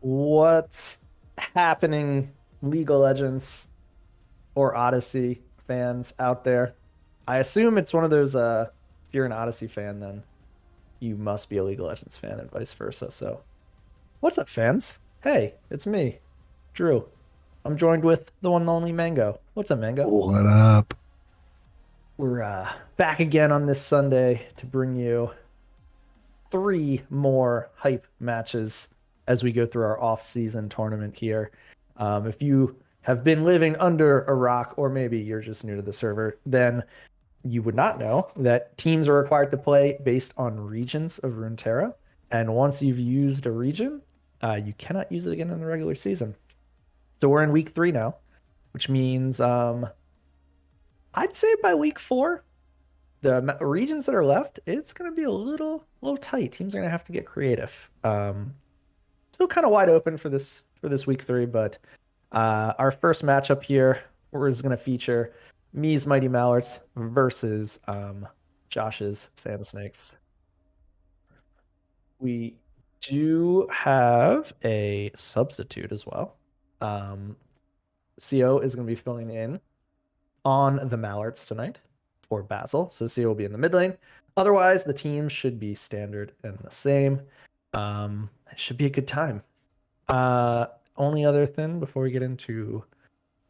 What's happening, League of Legends or Odyssey fans out there? I assume it's one of those if you're an Odyssey fan, then you must be a League of Legends fan and vice versa. So, what's up, fans? Hey, it's me, Drew. I'm joined with the one and only Mango. What's up, Mango? What up? We're back again on this Sunday to bring you three more hype matches as we go through our off-season tournament here. If you have been living under a rock, or maybe you're just new to the server, then you would not know that teams are required to play based on regions of Runeterra. And once you've used a region, you cannot use it again in the regular season. So we're in week 3 now, which means I'd say by week 4, the regions that are left, it's going to be a little tight. Teams are going to have to get creative. Still kind of wide open for this week 3, but our first matchup here is going to feature me's Mighty Mallards versus Josh's Sand Snakes. We do have a substitute as well. CO is going to be filling in on the Mallards tonight for Basil. So CO will be in the mid lane. Otherwise, the team should be standard and the same. It should be a good time. Only other thing before we get into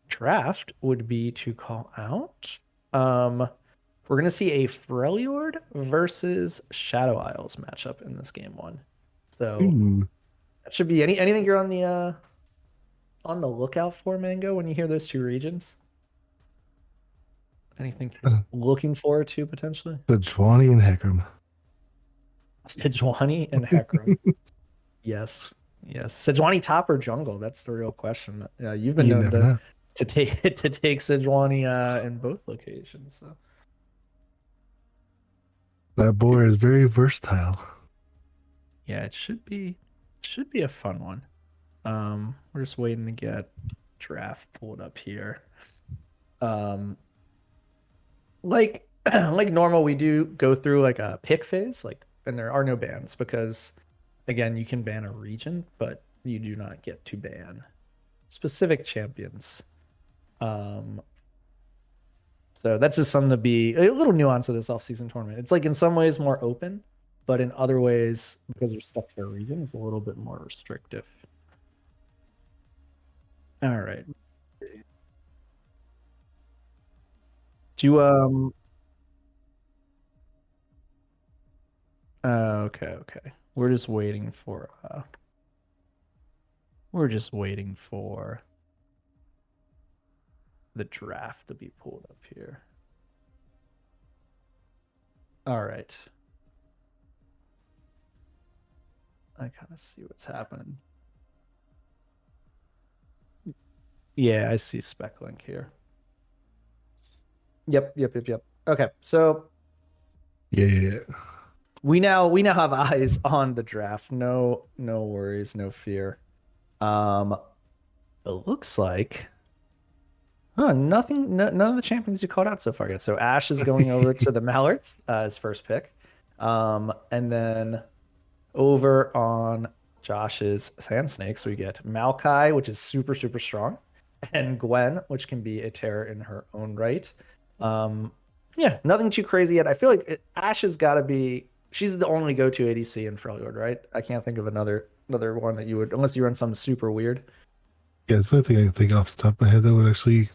draft would be to call out. We're gonna see a Freljord versus Shadow Isles matchup in this game 1. So Ooh, that should be anything you're on the lookout for, Mango, when you hear those two regions? Anything you're looking forward to potentially? the Jwani and Heckram. Sejuani and Hecarim. Yes. Yes. Sejuani top or jungle? That's the real question. You've been You known never know. to take Sejuani in both locations. So That boy is very versatile. yeah, it should be a fun one. We're just waiting to get draft pulled up here. Like like normal, we do go through like a pick phase, and there are no bans because again, you can ban a region, but you do not get to ban specific champions. So that's just something to be a little nuance of this off-season tournament. It's like in some ways more open, but in other ways, because we're stuck to a region, it's a little bit more restrictive. All right. Do you okay. We're just waiting for the draft to be pulled up here. All right. I kind of see what's happening. Yeah, I see Spec Link here. Yep. Okay, so Yeah. we now have eyes on the draft. No worries, no fear. It looks like nothing. None of the champions you called out so far yet. So Ash is going over to the Mallards as first pick, and then over on Josh's Sand Snakes we get Maokai, which is super strong, and Gwen, which can be a terror in her own right. Yeah, nothing too crazy yet. I feel like Ash has got to be. She's the only go-to ADC in Freljord, right? I can't think of another one that you would, unless you run something super weird. Yeah, it's the only thing I can think off the top of my head that would actually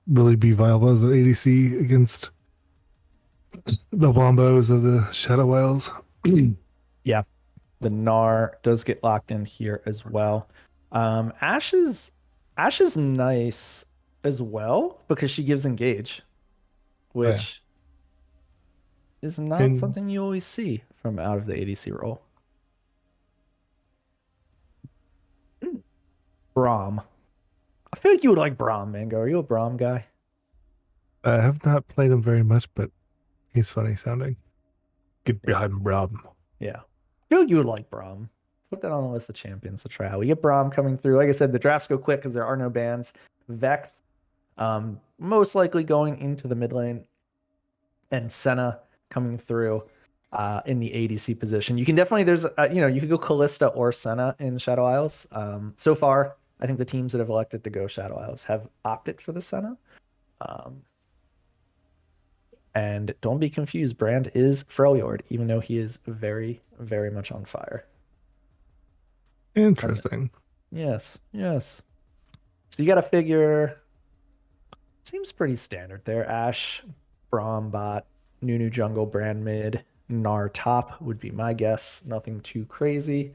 really be viable as an ADC against the Wombos of the Shadow Isles. Yeah, the Gnar does get locked in here as well. Ash is nice as well because she gives engage, which is not something you always see from out of the ADC role. Braum. I feel like you would like Braum, Mango. Are you a Braum guy? I have not played him very much, but he's funny sounding. Get behind Rob. Yeah. I feel like you would like Braum. Put that on the list of champions to try out. We get Braum coming through. Like I said, the drafts go quick because there are no bans. Vex, most likely going into the mid lane, and Senna coming through. in the ADC position. You can definitely, there's, you could go Callista or Senna in Shadow Isles. So far, I think the teams that have elected to go Shadow Isles have opted for the Senna. And don't be confused, Brand is Freljord, even though he is very, very much on fire. Interesting. Yes, yes. So you got to figure, seems pretty standard there. Ashe, Braum bot, Nunu jungle, Brand mid, Gnar top would be my guess. Nothing too crazy.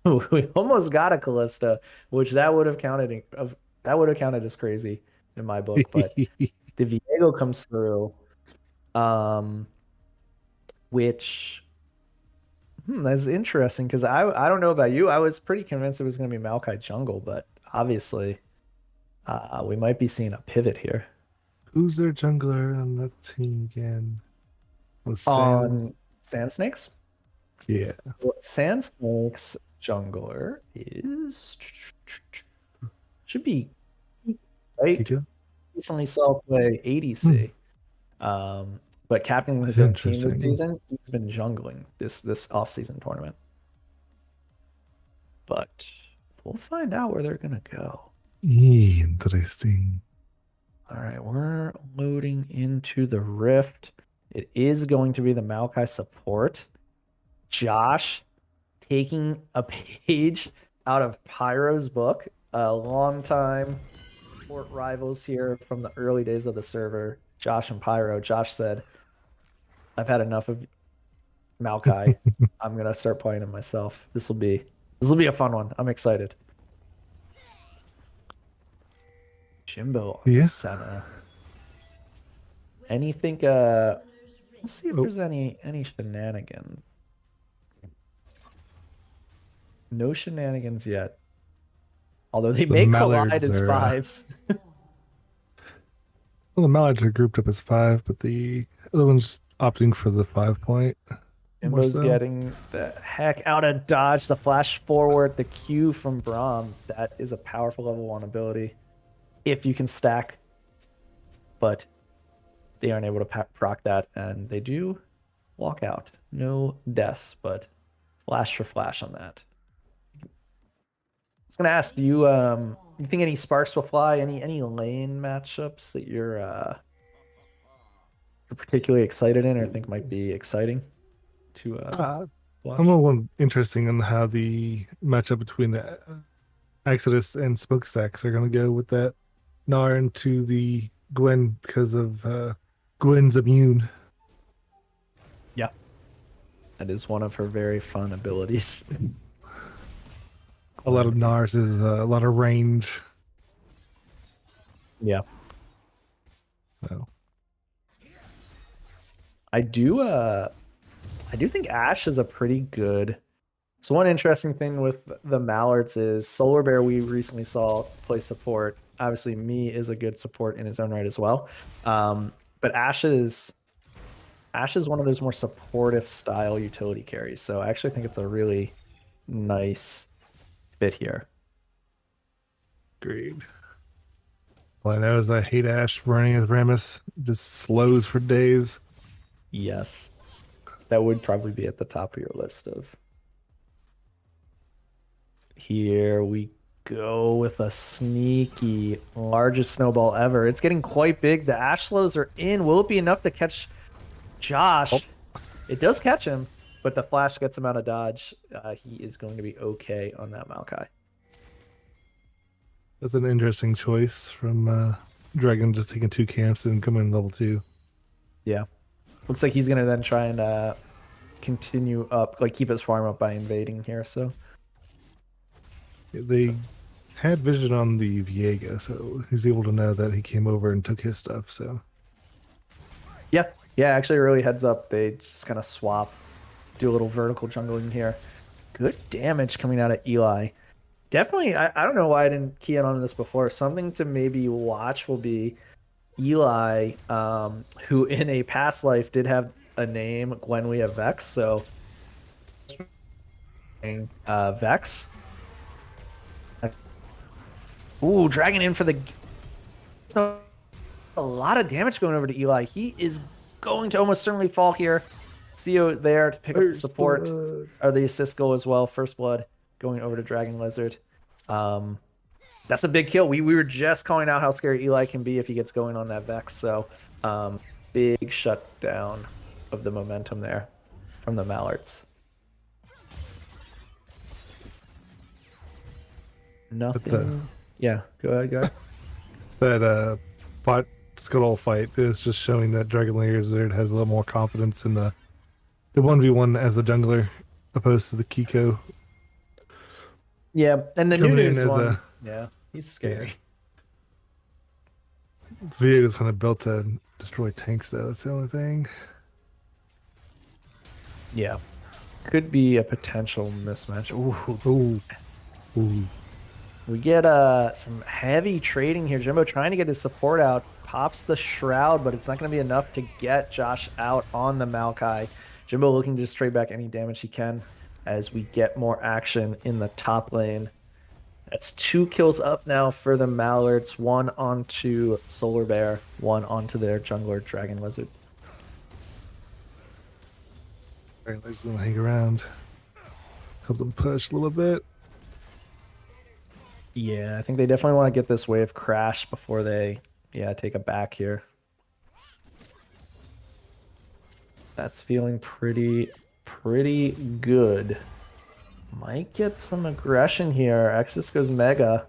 We almost got a Callista, which that would have counted as crazy in my book, but the Viego comes through, which that's interesting because I don't know about you. I was pretty convinced it was going to be Maokai jungle, but obviously we might be seeing a pivot here. Who's their jungler on that team again? On Sand Snakes? Yeah. Sand Snakes jungler should be right. Recently saw play ADC. But captaining his own team this season, he's been jungling this off-season tournament. But we'll find out where they're gonna go. Interesting. All right, we're loading into the Rift. It is going to be the Maokai support. Josh taking a page out of Pyro's book, a long-time sport rivals here from the early days of the server. Josh and Pyro. Josh said, I've had enough of Maokai. I'm gonna start playing him myself. This will be a fun one. I'm excited. Jimbo on Senna. Anything we'll see if there's any shenanigans. No shenanigans yet. Although they may collide as fives. Well, the Mallards are grouped up as 5, but the other one's opting for the 5 point. Jimbo's getting the heck out of dodge, the flash forward, the Q from Braum. That is a powerful level 1 ability if you can stack. But they aren't able to proc that, and they do walk out. No deaths, but flash for flash on that. I was gonna ask, do you think any sparks will fly? Any lane matchups that you're particularly excited in, or think might be exciting to watch? I'm a little interesting in how the matchup between the Exodus and Smokestacks are going to go with that Gnar into the Gwen because of Gwen's immune. Yeah, that is one of her very fun abilities. A lot of Gnars is a lot of range. Yeah. So. I do think Ashe is a pretty good. So one interesting thing with the Mallards is Solar Bear we recently saw play support. Obviously, Me is a good support in his own right as well. But Ashe is one of those more supportive style utility carries. So I actually think it's a really nice fit here. Agreed. All I know is I hate Ashe running as Rammus. Just slows for days. Yes. That would probably be at the top of your list of. Here we go with a sneaky largest snowball ever. It's getting quite big. The Ashe slows are in. Will it be enough to catch Josh? Oh. It does catch him, but the flash gets him out of dodge. He is going to be okay on that Maokai. That's an interesting choice from Dragon, just taking 2 camps and coming in level 2. Yeah. Looks like he's going to then try and continue up, like keep his farm up by invading here. So they had vision on the Viego, so he's able to know that he came over and took his stuff. So yeah, actually, really heads up. They just kind of swap, do a little vertical jungling here. Good damage coming out of Eli. Definitely, I don't know why I didn't key in on this before. Something to maybe watch will be Eli, who in a past life did have a name, Gwenwy of Vex. So Vex. Ooh, Dragon in for the. A lot of damage going over to Eli. He is going to almost certainly fall here. CO there to pick up the First support blood. or the assist goal as well. First blood going over to Dragon Lizard. That's a big kill. We were just calling out how scary Eli can be if he gets going on that Vex. So big shutdown of the momentum there from the Mallards. Nothing. Yeah, go ahead, go ahead. That bot scuttle fight is just showing that Dragon Lizard has a little more confidence in the 1v1 as a jungler opposed to the Kiko. Yeah, and the Coming in Nunu's as one. Yeah, he's scary. Viego's kind of built to destroy tanks, though. That's the only thing. Yeah, could be a potential mismatch. Ooh. Ooh. Ooh. We get some heavy trading here. Jimbo trying to get his support out. Pops the Shroud, but it's not going to be enough to get Josh out on the Maokai. Jimbo looking to just trade back any damage he can as we get more action in the top lane. That's 2 kills up now for the Mallards. 1 onto Solar Bear, 1 onto their jungler Dragon Lizard. Dragon Lizard's going to hang around. Help them push a little bit. Yeah, I think they definitely want to get this wave crash before they, take a back here. That's feeling pretty good. Might get some aggression here. Exodus goes Mega.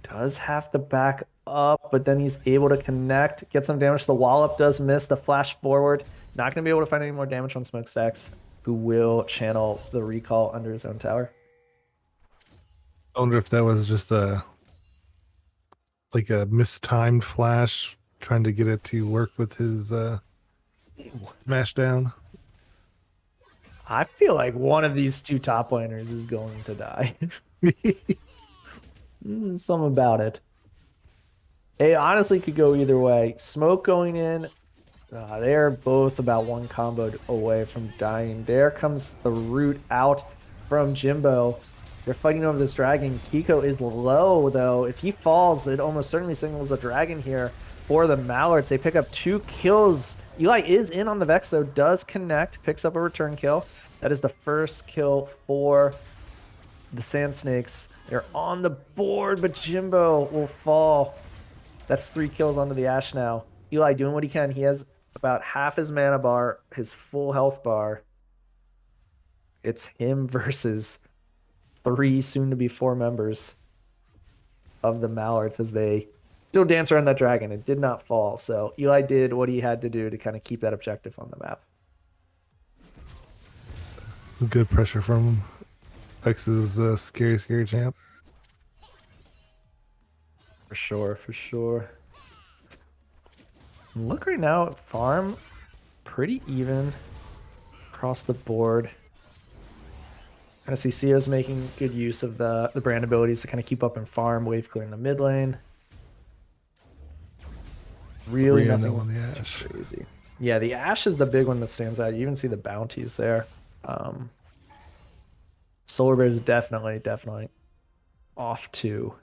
Does have to back up, but then he's able to connect, get some damage. The wallop does miss the flash forward. Not going to be able to find any more damage on Smokestacks, who will channel the recall under his own tower. I wonder if that was just like a mistimed flash, trying to get it to work with his smash down. I feel like one of these 2 top laners is going to die. There's something about it. It honestly could go either way. Smoke going in. They're both about 1 combo away from dying. There comes the root out from Jimbo. They're fighting over this dragon. Kiko is low, though. If he falls, it almost certainly signals a dragon here for the Mallards. They pick up 2 kills. Eli is in on the Vex, though. Does connect. Picks up a return kill. That is the first kill for the Sand Snakes. They're on the board, but Jimbo will fall. That's 3 kills onto the Ashe now. Eli doing what he can. He has about half his mana bar, his full health bar. It's him versus 3, soon to be 4 members of the Mallards as they still dance around that dragon. It did not fall. So Eli did what he had to do to kind of keep that objective on the map. Some good pressure from him. Vex is a scary champ. For sure, for sure. Look right now at farm, pretty even across the board. Kind of see Sio's making good use of the brand abilities to kind of keep up in farm, wave clear in the mid lane. Really nothing on the Ashe. crazy. Yeah, the Ashe is the big one that stands out. You even see the bounties there. Solar Bear is definitely off to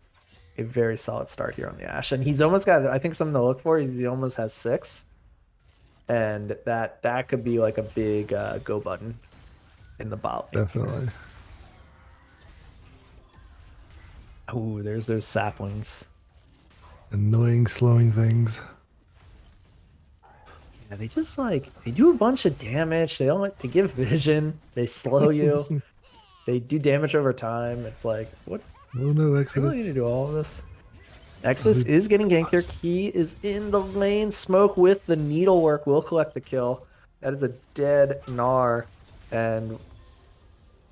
a very solid start here on the Ashe. And he's almost got, I think, something to look for. He almost has 6. And that could be like a big go button in the bot lane. Definitely. Ooh, there's those saplings. Annoying, slowing things. Yeah, they just they do a bunch of damage. They don't they give vision. They slow you. They do damage over time. It's like, what? Oh no, I Exodus. really need to do all of this. Exodus is getting ganked here. He is in the lane. Smoke with the needlework will collect the kill. That is a dead Gnar. And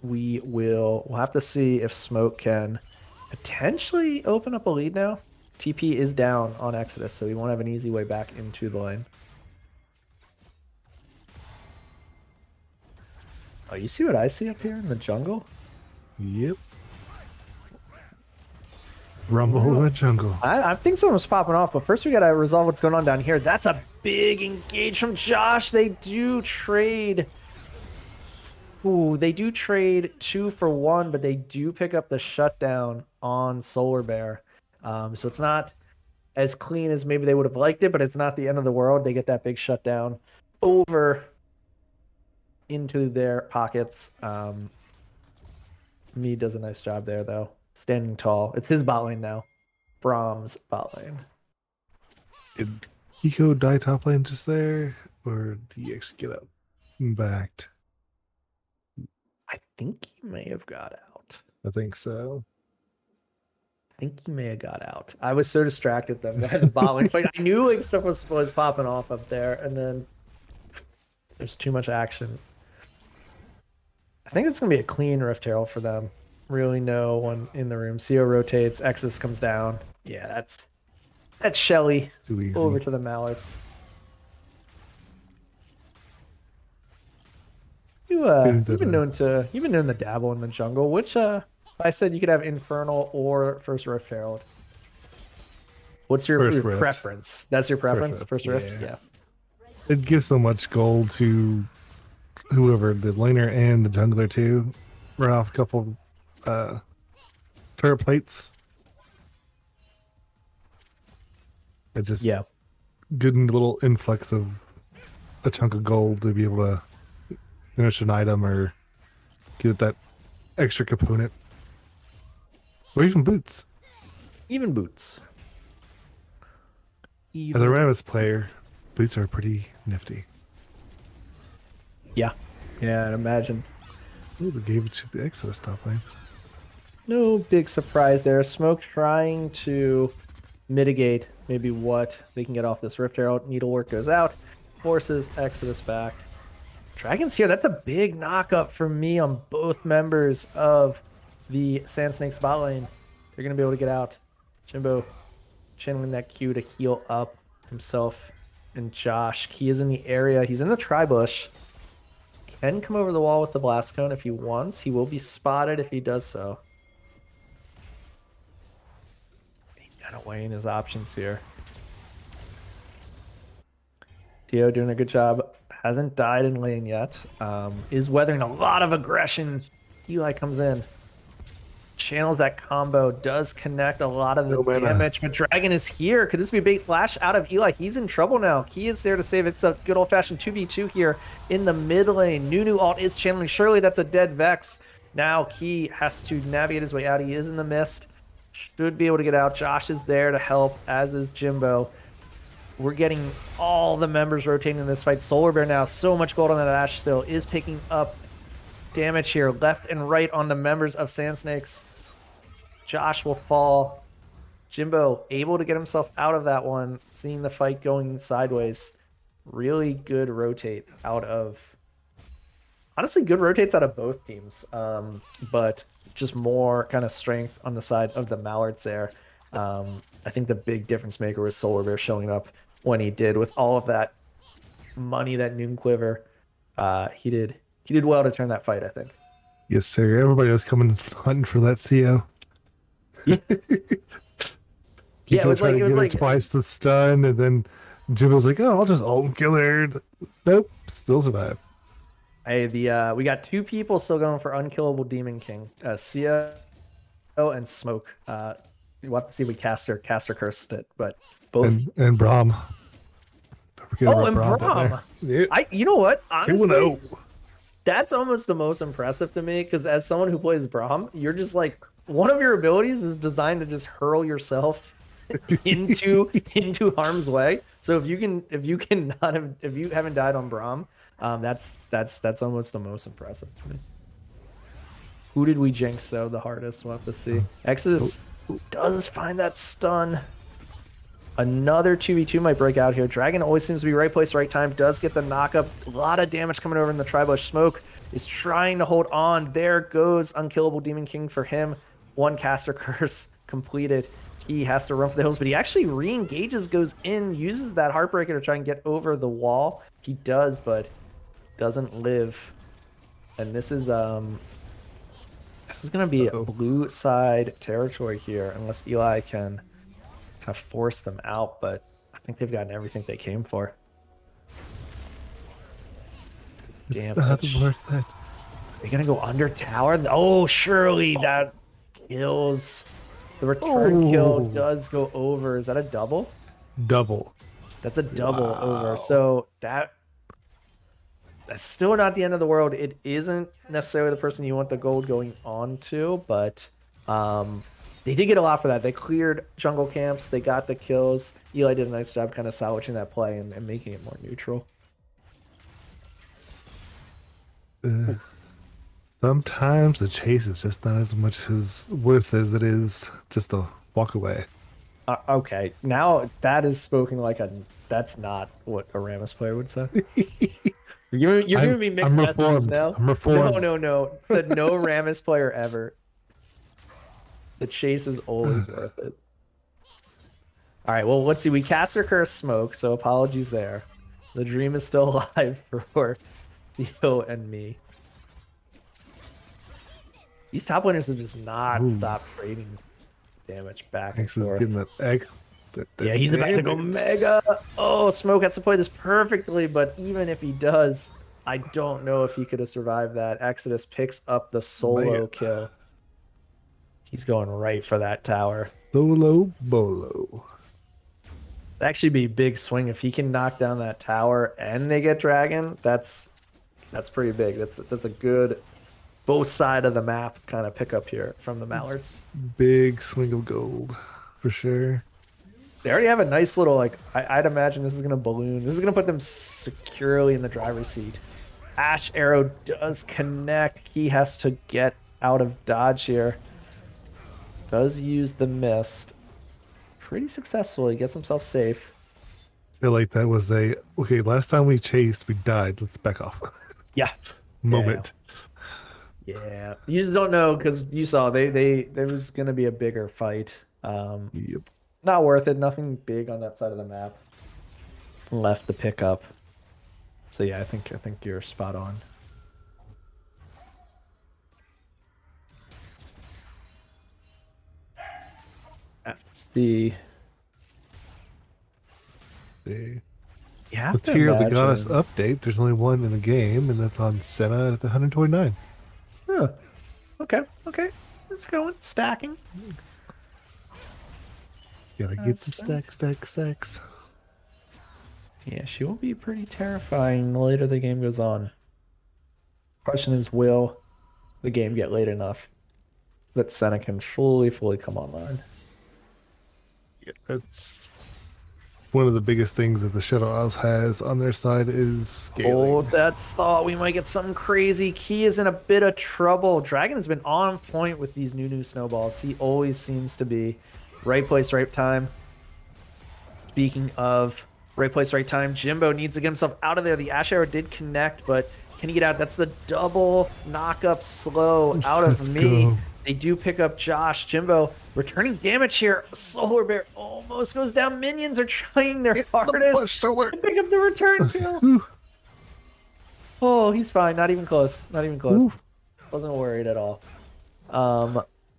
we'll have to see if Smoke can potentially open up a lead now. TP is down on Exodus, so he won't have an easy way back into the lane. Oh, you see what I see up here in the jungle? Yep. Rumble in the jungle. I think someone's popping off, but first we gotta resolve what's going on down here. That's a big engage from Josh. They do trade. Ooh, they do trade 2 for 1, but they do pick up the shutdown on Solar Bear. So it's not as clean as maybe they would have liked it, but it's not the end of the world. They get that big shutdown over into their pockets. Me does a nice job there, though. Standing tall. It's his bot lane now. Brahms bot lane. Did Kiko die top lane just there? Or did he actually get up and backed? I think he may have got out. I think so. I think he may have got out. I was so distracted then by the bot lane fight. I knew like stuff was popping off up there, and then there's too much action. I think it's gonna be a clean Rift Herald for them. Really no one in the room. CO rotates, Exodus comes down. Yeah, that's Shelly. It's too easy. Over to the Mallards. You've been known to dabble in the jungle. Which I said you could have Infernal or First Rift Herald. What's your preference? That's your preference? First Rift? Yeah. It gives so much gold to whoever, the laner and the jungler too. Run off a couple turret plates. It just good little influx of a chunk of gold to be able to finish an item or get that extra component. Or even boots. Even boots. As a Rammus player, boots are pretty nifty. Yeah. Yeah, I'd imagine. Ooh, they gave it to the Exodus top lane. No big surprise there. Smoke trying to mitigate maybe what they can get off this Rift Herald. Needlework goes out. Forces Exodus back. Dragon's here. That's a big knock-up for me on both members of the Sand Snakes bot lane. They're going to be able to get out. Jimbo channeling that Q to heal up himself and Josh. Key is in the area. He's in the tri-bush. Can come over the wall with the blast cone if he wants. He will be spotted if he does so. He's kind of weighing his options here. Theo doing a good job. Hasn't died in lane yet. Is weathering a lot of aggression. Eli comes in. Channels that combo. Does connect a lot of the damage. But Dragon is here. Could this be a bait flash out of Eli? He's in trouble now. Key is there to save. It's a good old-fashioned 2v2 here in the mid lane. Nunu ult is channeling. Surely that's a dead Vex. Now Key has to navigate his way out. He is in the mist. Should be able to get out. Josh is there to help, as is Jimbo. We're getting all the members rotating in this fight. Solar Bear now, so much gold on that Ash still, is picking up damage here left and right on the members of Sand Snakes. Josh will fall. Jimbo able to get himself out of that one, seeing the fight going sideways. Really good rotate out of... Honestly, good rotates out of both teams, but just more kind of strength on the side of the Mallards there. I think the big difference maker was Solar Bear showing up when he did with all of that money, that Noon Quiver. He did well to turn that fight, I think. Yes, sir. Everybody was coming hunting for that CO. Yeah, it was like twice the stun, and then Jimbo's like, "Oh, I'll just ult and kill her." Nope, still survive. Hey, we got two people still going for unkillable Demon King, CO and Smoke. We'll have to see if we caster cursed it, but both and Braum. And Braum. Yeah. You know what? Honestly, 2-0. That's almost the most impressive to me, because as someone who plays Braum, you're just like, one of your abilities is designed to just hurl yourself into harm's way. So if you haven't died on Braum, that's almost the most impressive to me. Who did we jinx though the hardest? We'll have to see. Exodus does find that stun. Another 2v2 might break out here. Dragon always seems to be right place, right time. Does get the knock-up. A lot of damage coming over in the tri-bush. Smoke is trying to hold on. There goes Unkillable Demon King for him. One caster curse completed. He has to run for the hills, but he actually re-engages, goes in, uses that Heartbreaker to try and get over the wall. He does, but doesn't live. And this is going to be a blue side territory here, unless Eli can kind of force them out, but I think they've gotten everything they came for. Damage. They're going to go under tower. Oh, surely that kills. The return kill does go over. Is that a double? Double. That's a double over. So That's still not the end of the world. It isn't necessarily the person you want the gold going on to, but they did get a lot for that. They cleared jungle camps. They got the kills. Eli did a nice job kind of salvaging that play and making it more neutral. Sometimes the chase is just not as much as worth as it is just to walk away. Okay, now that is spoken like that's not what a Rammus player would say. You're giving me mixed messages now. I'm reformed. No. The no Rammus player ever. The chase is always worth it. All right, well, let's see. We cast our curse smoke, so apologies there. The dream is still alive for Theo and me. These top winners have just not stopped trading damage back and forth. Getting that egg. Yeah, he's about to go mega. Oh, Smoke has to play this perfectly, but even if he does, I don't know if he could have survived that. Exodus picks up the solo kill. He's going right for that tower. Solo bolo. That'd actually be a big swing if he can knock down that tower and they get dragon. That's pretty big. That's a good both side of the map kind of pickup here from the Mallards. Big swing of gold for sure. They already have a nice little, like, I'd imagine this is going to balloon. This is going to put them securely in the driver's seat. Ash Arrow does connect. He has to get out of dodge here. Does use the mist. Pretty successfully. Gets himself safe. I feel like that was okay, last time we chased, we died. Let's back off. Yeah. Moment. Yeah. You just don't know because you saw there was going to be a bigger fight. Yep. Not worth it. Nothing big on that side of the map left to pick up. So yeah, I think you're spot on. FTC. Yeah. The Tier of the Goddess update. There's only one in the game, and that's on Senna at the 129. Yeah. Okay. It's going stacking. Gotta get some stacks. Yeah, she will be pretty terrifying the later the game goes on. Question is, will the game get late enough that Senna can fully come online? Yeah, that's one of the biggest things that the Shadow Isles has on their side is scaling. Hold that thought. We might get something crazy. Key is in a bit of trouble. Dragon has been on point with these new snowballs. He always seems to be. Right place, right time. Speaking of right place, right time, Jimbo needs to get himself out of there. The Ash Arrow did connect, but can he get out? That's the double knock-up slow out of me. Go. They do pick up Josh. Jimbo returning damage here. Solar Bear almost goes down. Minions are trying their hardest to pick up the return kill. Oh, he's fine. Not even close. Wasn't worried at all.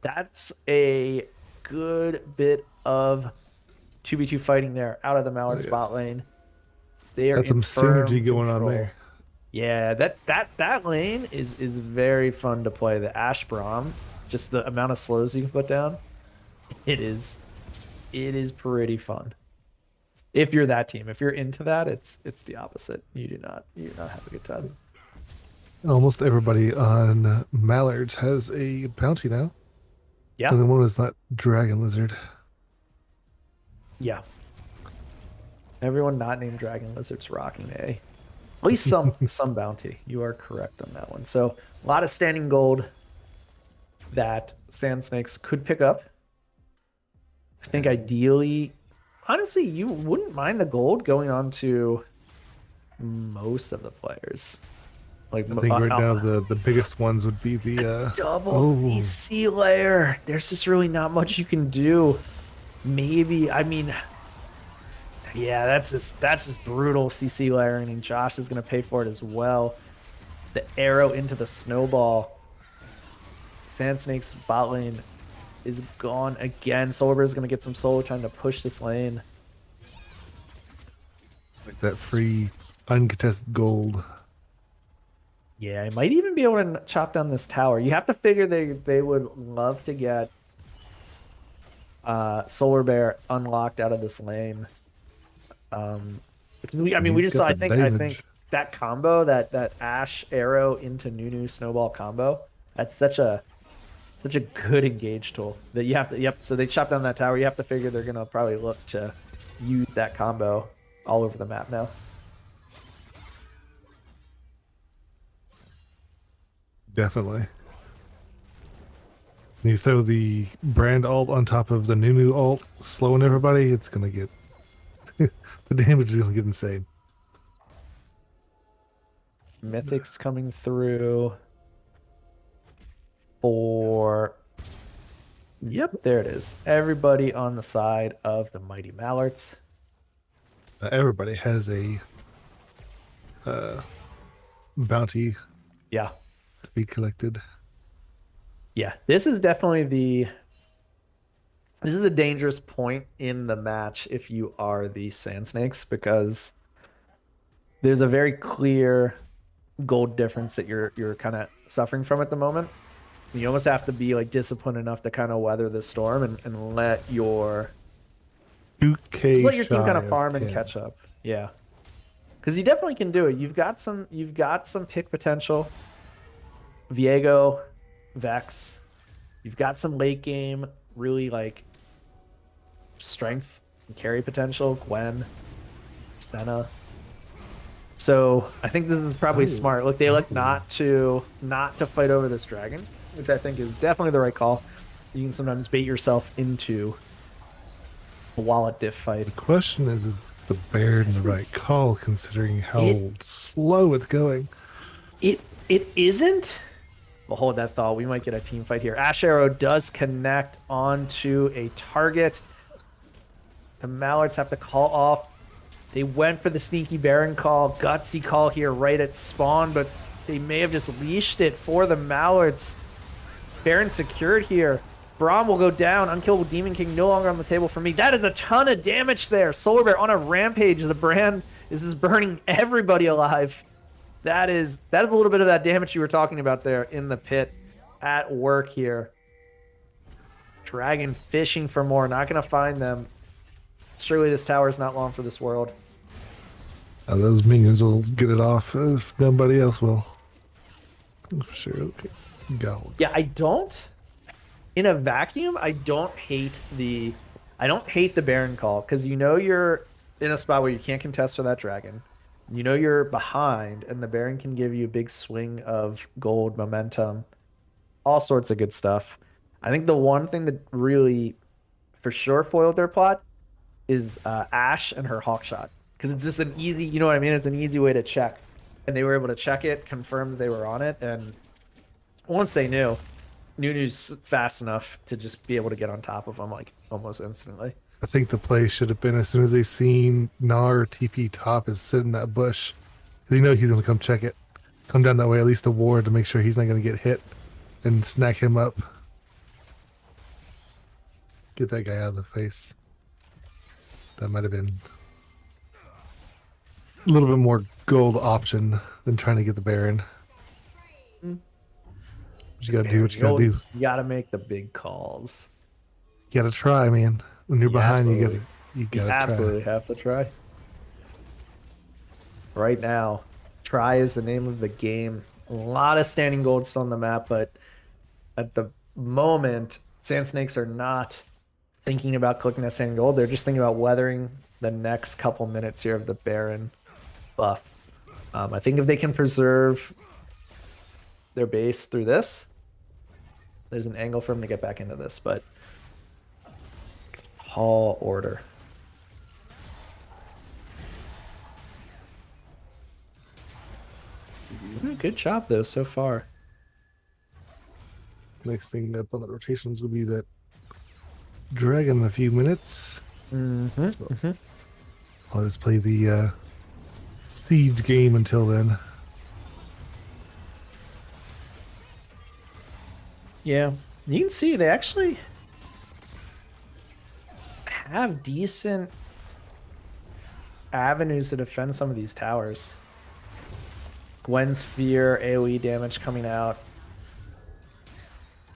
That's a good bit of 2v2 fighting there out of the Mallard spot lane. They are got some synergy going on there. Yeah, that lane is very fun to play. The Ash Braum, just the amount of slows you can put down, it is pretty fun. If you're that team, if you're into that, it's the opposite. You do not have a good time. Almost everybody on Mallards has a bounty now. Yeah. And the one is not Dragon Lizard. Yeah. Everyone not named Dragon Lizard's rocking at least some bounty. You are correct on that one. So a lot of standing gold that Sand Snakes could pick up. I think ideally, honestly, you wouldn't mind the gold going on to most of the players. Like, I think right now the biggest ones would be the double CC layer. There's just really not much you can do. Maybe, I mean, yeah, that's just brutal CC layering, and Josh is gonna pay for it as well. The arrow into the snowball. Sand Snake's bot lane is gone again. Solar is gonna get some solo trying to push this lane. Like that free uncontested gold. Yeah, I might even be able to chop down this tower. You have to figure they would love to get Solar Bear unlocked out of this lane. Because we just saw. I think that combo, that Ash arrow into Nunu snowball combo, that's such a good engage tool that you have to. Yep. So they chop down that tower. You have to figure they're gonna probably look to use that combo all over the map now. Definitely. When you throw the brand ult on top of the Nunu ult, slowing everybody, it's gonna get the damage is gonna get insane. Mythics coming through for. Yep, there it is. Everybody on the side of the Mighty Mallards. Everybody has a bounty Yeah. to be collected. Yeah. This is definitely this is a dangerous point in the match if you are the Sand Snakes, because there's a very clear gold difference that you're kind of suffering from at the moment. You almost have to be like disciplined enough to kind of weather the storm and let your 2K just let your team kind of shy farm and 10. catch up. Yeah. Because you definitely can do it. You've got some pick potential. Viego, Vex. You've got some late game, really like strength and carry potential. Gwen, Senna. So I think this is probably smart. Look, they elect not to fight over this dragon, which I think is definitely the right call. You can sometimes bait yourself into a wallet diff fight. The question is the Baron the right call, considering how slow it's going? It isn't. Well, hold that thought. We might get a team fight here. Ash Arrow does connect onto a target. The Mallards have to call off. They went for the sneaky Baron call, gutsy call here right at spawn, but they may have just leashed it for the Mallards. Baron secured here. Braum will go down. Unkillable Demon King no longer on the table for me. That is a ton of damage there. Solar Bear on a rampage. The brand is just burning everybody alive. That is a little bit of that damage you were talking about there in the pit at work here. Dragon fishing for more. Not going to find them. Surely this tower is not long for this world. Those minions will get it off if nobody else will. For sure. Okay. Go. Yeah, I don't. In a vacuum, I don't hate the Baron call, because you know you're in a spot where you can't contest for that dragon. You know you're behind, and the Baron can give you a big swing of gold momentum, all sorts of good stuff. I think the one thing that really, for sure, foiled their plot is Ash and her hawk shot, because it's just an easy, you know what I mean? It's an easy way to check, and they were able to check it, confirm that they were on it, and once they knew, Nunu's fast enough to just be able to get on top of them like almost instantly. I think the play should have been as soon as they seen Gnar TP top is sitting in that bush, they know he's gonna come check it, come down that way, at least a ward to make sure he's not gonna get hit, and snack him up. Get that guy out of the face. That might have been a little bit more gold option than trying to get the Baron. You gotta do what you gotta do. You gotta make the big calls. You gotta try, man. When you're behind, you gotta absolutely try. Have to try. Right now, try is the name of the game. A lot of standing gold still on the map, but at the moment, Sand Snakes are not thinking about clicking that standing gold. They're just thinking about weathering the next couple minutes here of the Baron buff. I think if they can preserve their base through this, there's an angle for them to get back into this, but tall order. Good job though so far. Next thing up on the rotations will be that dragon in a few minutes. I'll just play the siege game until then. Yeah, you can see they actually have decent avenues to defend some of these towers. Gwen's Fear, AoE damage coming out.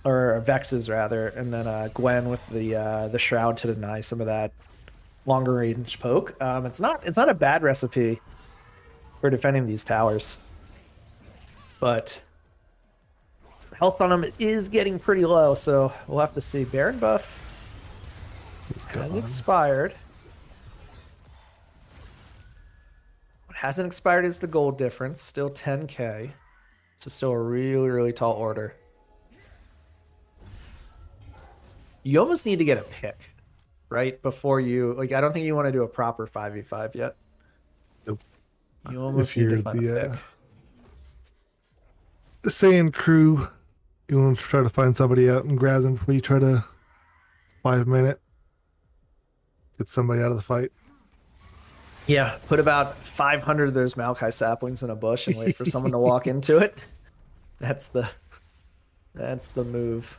Or Vex's rather, and then Gwen with the Shroud to deny some of that longer range poke. It's not a bad recipe for defending these towers. But health on him is getting pretty low, so we'll have to see. Baron buff has expired. What hasn't expired is the gold difference, still 10k. So still a really, really tall order. You almost need to get a pick, right? Before you, like, I don't think you want to do a proper 5v5 yet. Nope. You almost need to find a pick. The Saiyan crew, you want to try to find somebody out and grab them before you try to 5-minute get somebody out of the fight. Yeah, put about 500 of those Maokai saplings in a bush and wait for someone to walk into it. That's the move.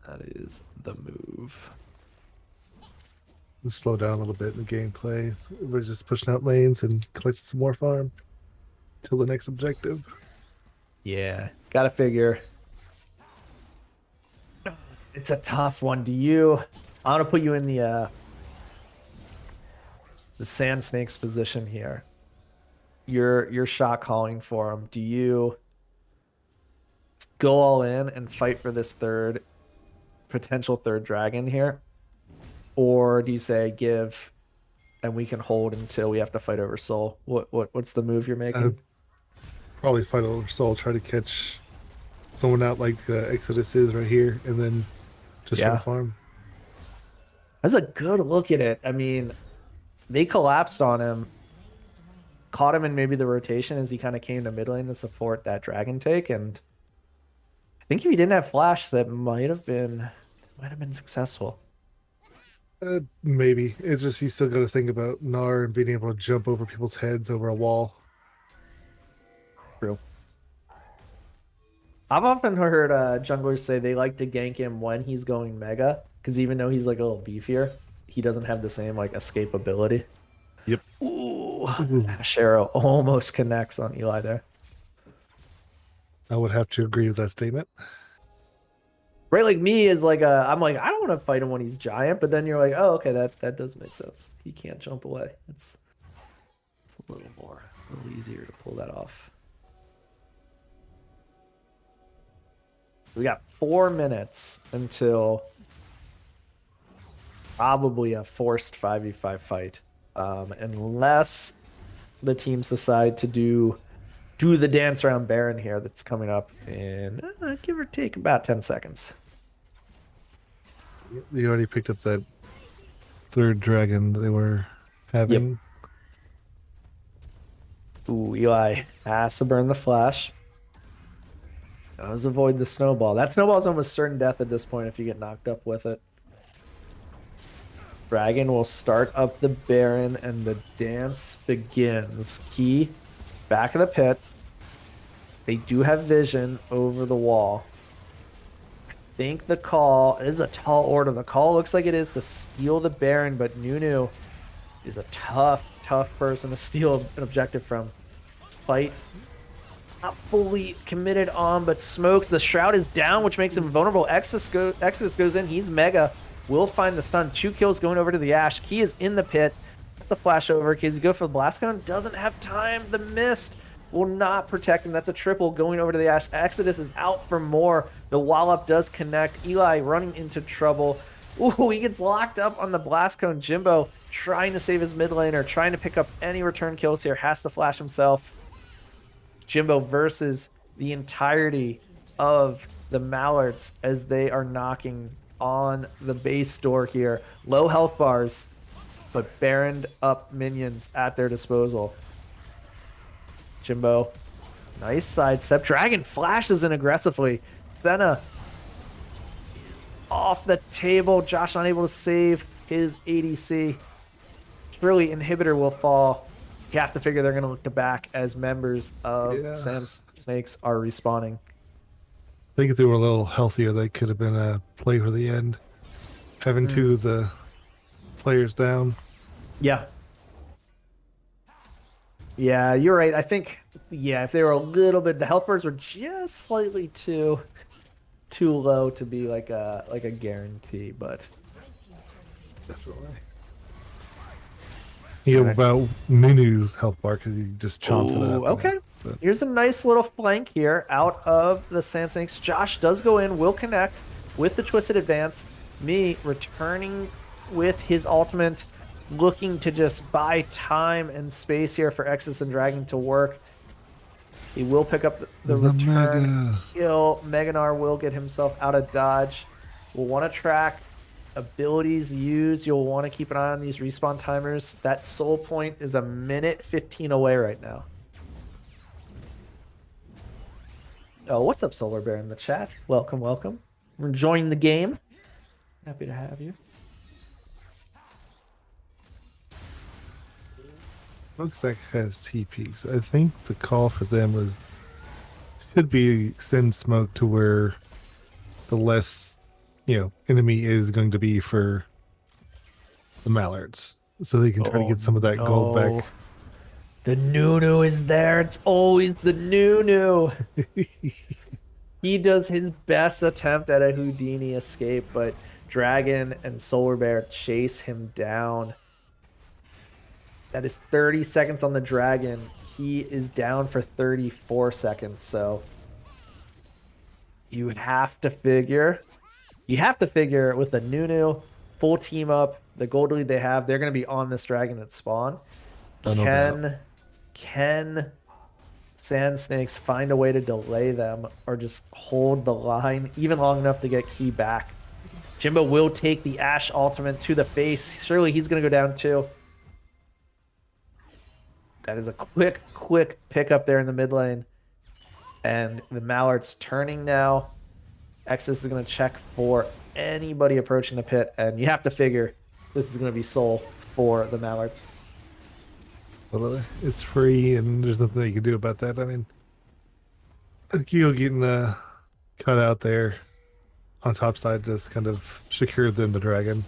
That is the move. We'll slow down a little bit in the gameplay. We're just pushing out lanes and collecting some more farm till the next objective. Yeah, gotta figure. It's a tough one. I want to put you in the Sand Snake's position here. You're shot calling for him. Do you go all in and fight for this potential third dragon here? Or do you say give and we can hold until we have to fight over soul? What's the move you're making? Probably fight over soul, try to catch someone out like Exodus is right here, and then just try to farm. That's a good look at it. I mean, they collapsed on him, caught him in maybe the rotation as he kind of came to mid lane to support that dragon take, and I think if he didn't have flash, that might have been successful. Maybe. It's just you still got to think about Gnar and being able to jump over people's heads over a wall. True. I've often heard junglers say they like to gank him when he's going mega, because even though he's like a little beefier, he doesn't have the same like escapability. Yep. Ooh. Sharo almost connects on Eli there. I would have to agree with that statement. Right, like me is like I'm like, I don't want to fight him when he's giant, but then you're like, oh, okay, that does make sense. He can't jump away. It's a little easier to pull that off. We got 4 minutes until probably a forced 5v5 fight, unless the teams decide to do the dance around Baron here that's coming up in give or take about 10 seconds. You already picked up that third dragon they were having. Yep. Ooh, Eli has to burn the flash. Does avoid the snowball. That snowball is almost certain death at this point if you get knocked up with it. Dragon will start up the Baron and the dance begins. Key back of the pit. They do have vision over the wall. I think the call is a tall order. The call looks like it is to steal the Baron, but Nunu is a tough person to steal an objective from. Fight. Not fully committed on, but smokes. The shroud is down, which makes him vulnerable. Exodus goes in. He's mega. Will find the stun. 2 kills going over to the Ash. Key is in the pit. The flash over. Kids go for the blast cone. Doesn't have time. The mist will not protect him. That's a triple going over to the Ash. Exodus is out for more. The wallop does connect. Eli running into trouble. Ooh, he gets locked up on the blast cone. Jimbo trying to save his mid laner, trying to pick up any return kills here. Has to flash himself. Jimbo versus the entirety of the Mallards as they are knocking on the base door here. Low health bars, but Baroned up minions at their disposal. Jimbo, nice sidestep. Dragon flashes in aggressively. Senna off the table. Josh not able to save his ADC. Surely inhibitor will fall. You have to figure they're going to look to back as members of Sand Snakes are respawning. I think if they were a little healthier, they could have been a play for the end. Having 2 of the players down. Yeah. Yeah, you're right. I think, if they were a little bit, the health bars were just slightly too low to be like a guarantee, but definitely. You know about Nunu's health bar because he just chomped it Ooh, up. okay. But Here's a nice little flank here out of the Sand Snakes. Josh does go in, will connect with the Twisted Advance. Me returning with his ultimate, looking to just buy time and space here for Exodus and Dragon to work. He will pick up the return Mega. kill. Meganar will get himself out of dodge. We'll want to track abilities used. You'll want to keep an eye on these respawn timers. That soul point is 1:15 away right now. Oh, what's up, Solar Bear in the chat? Welcome, welcome. We're enjoying the game. Happy to have you. Smokestack has TPs. I think the call for them was should be send smoke to where the less, enemy is going to be for the mallards, so they can try to get some of that gold back. The Nunu is there. It's always the Nunu. He does his best attempt at a Houdini escape, but Dragon and Solar Bear chase him down. That is 30 seconds on the Dragon. He is down for 34 seconds, so you have to figure with the Nunu full team up, the gold lead they have, they're going to be on this Dragon at spawn. Can Sand Snakes find a way to delay them or just hold the line even long enough to get Key back? Jimbo will take the Ashe ultimate to the face. Surely he's going to go down too. That is a quick pickup there in the mid lane. And the Mallard's turning now. Exodus is going to check for anybody approaching the pit. And you have to figure this is going to be soul for the Mallards. Well, it's free, and there's nothing you can do about that. I mean, Keo getting cut out there on top side just kind of secured them the Dragon.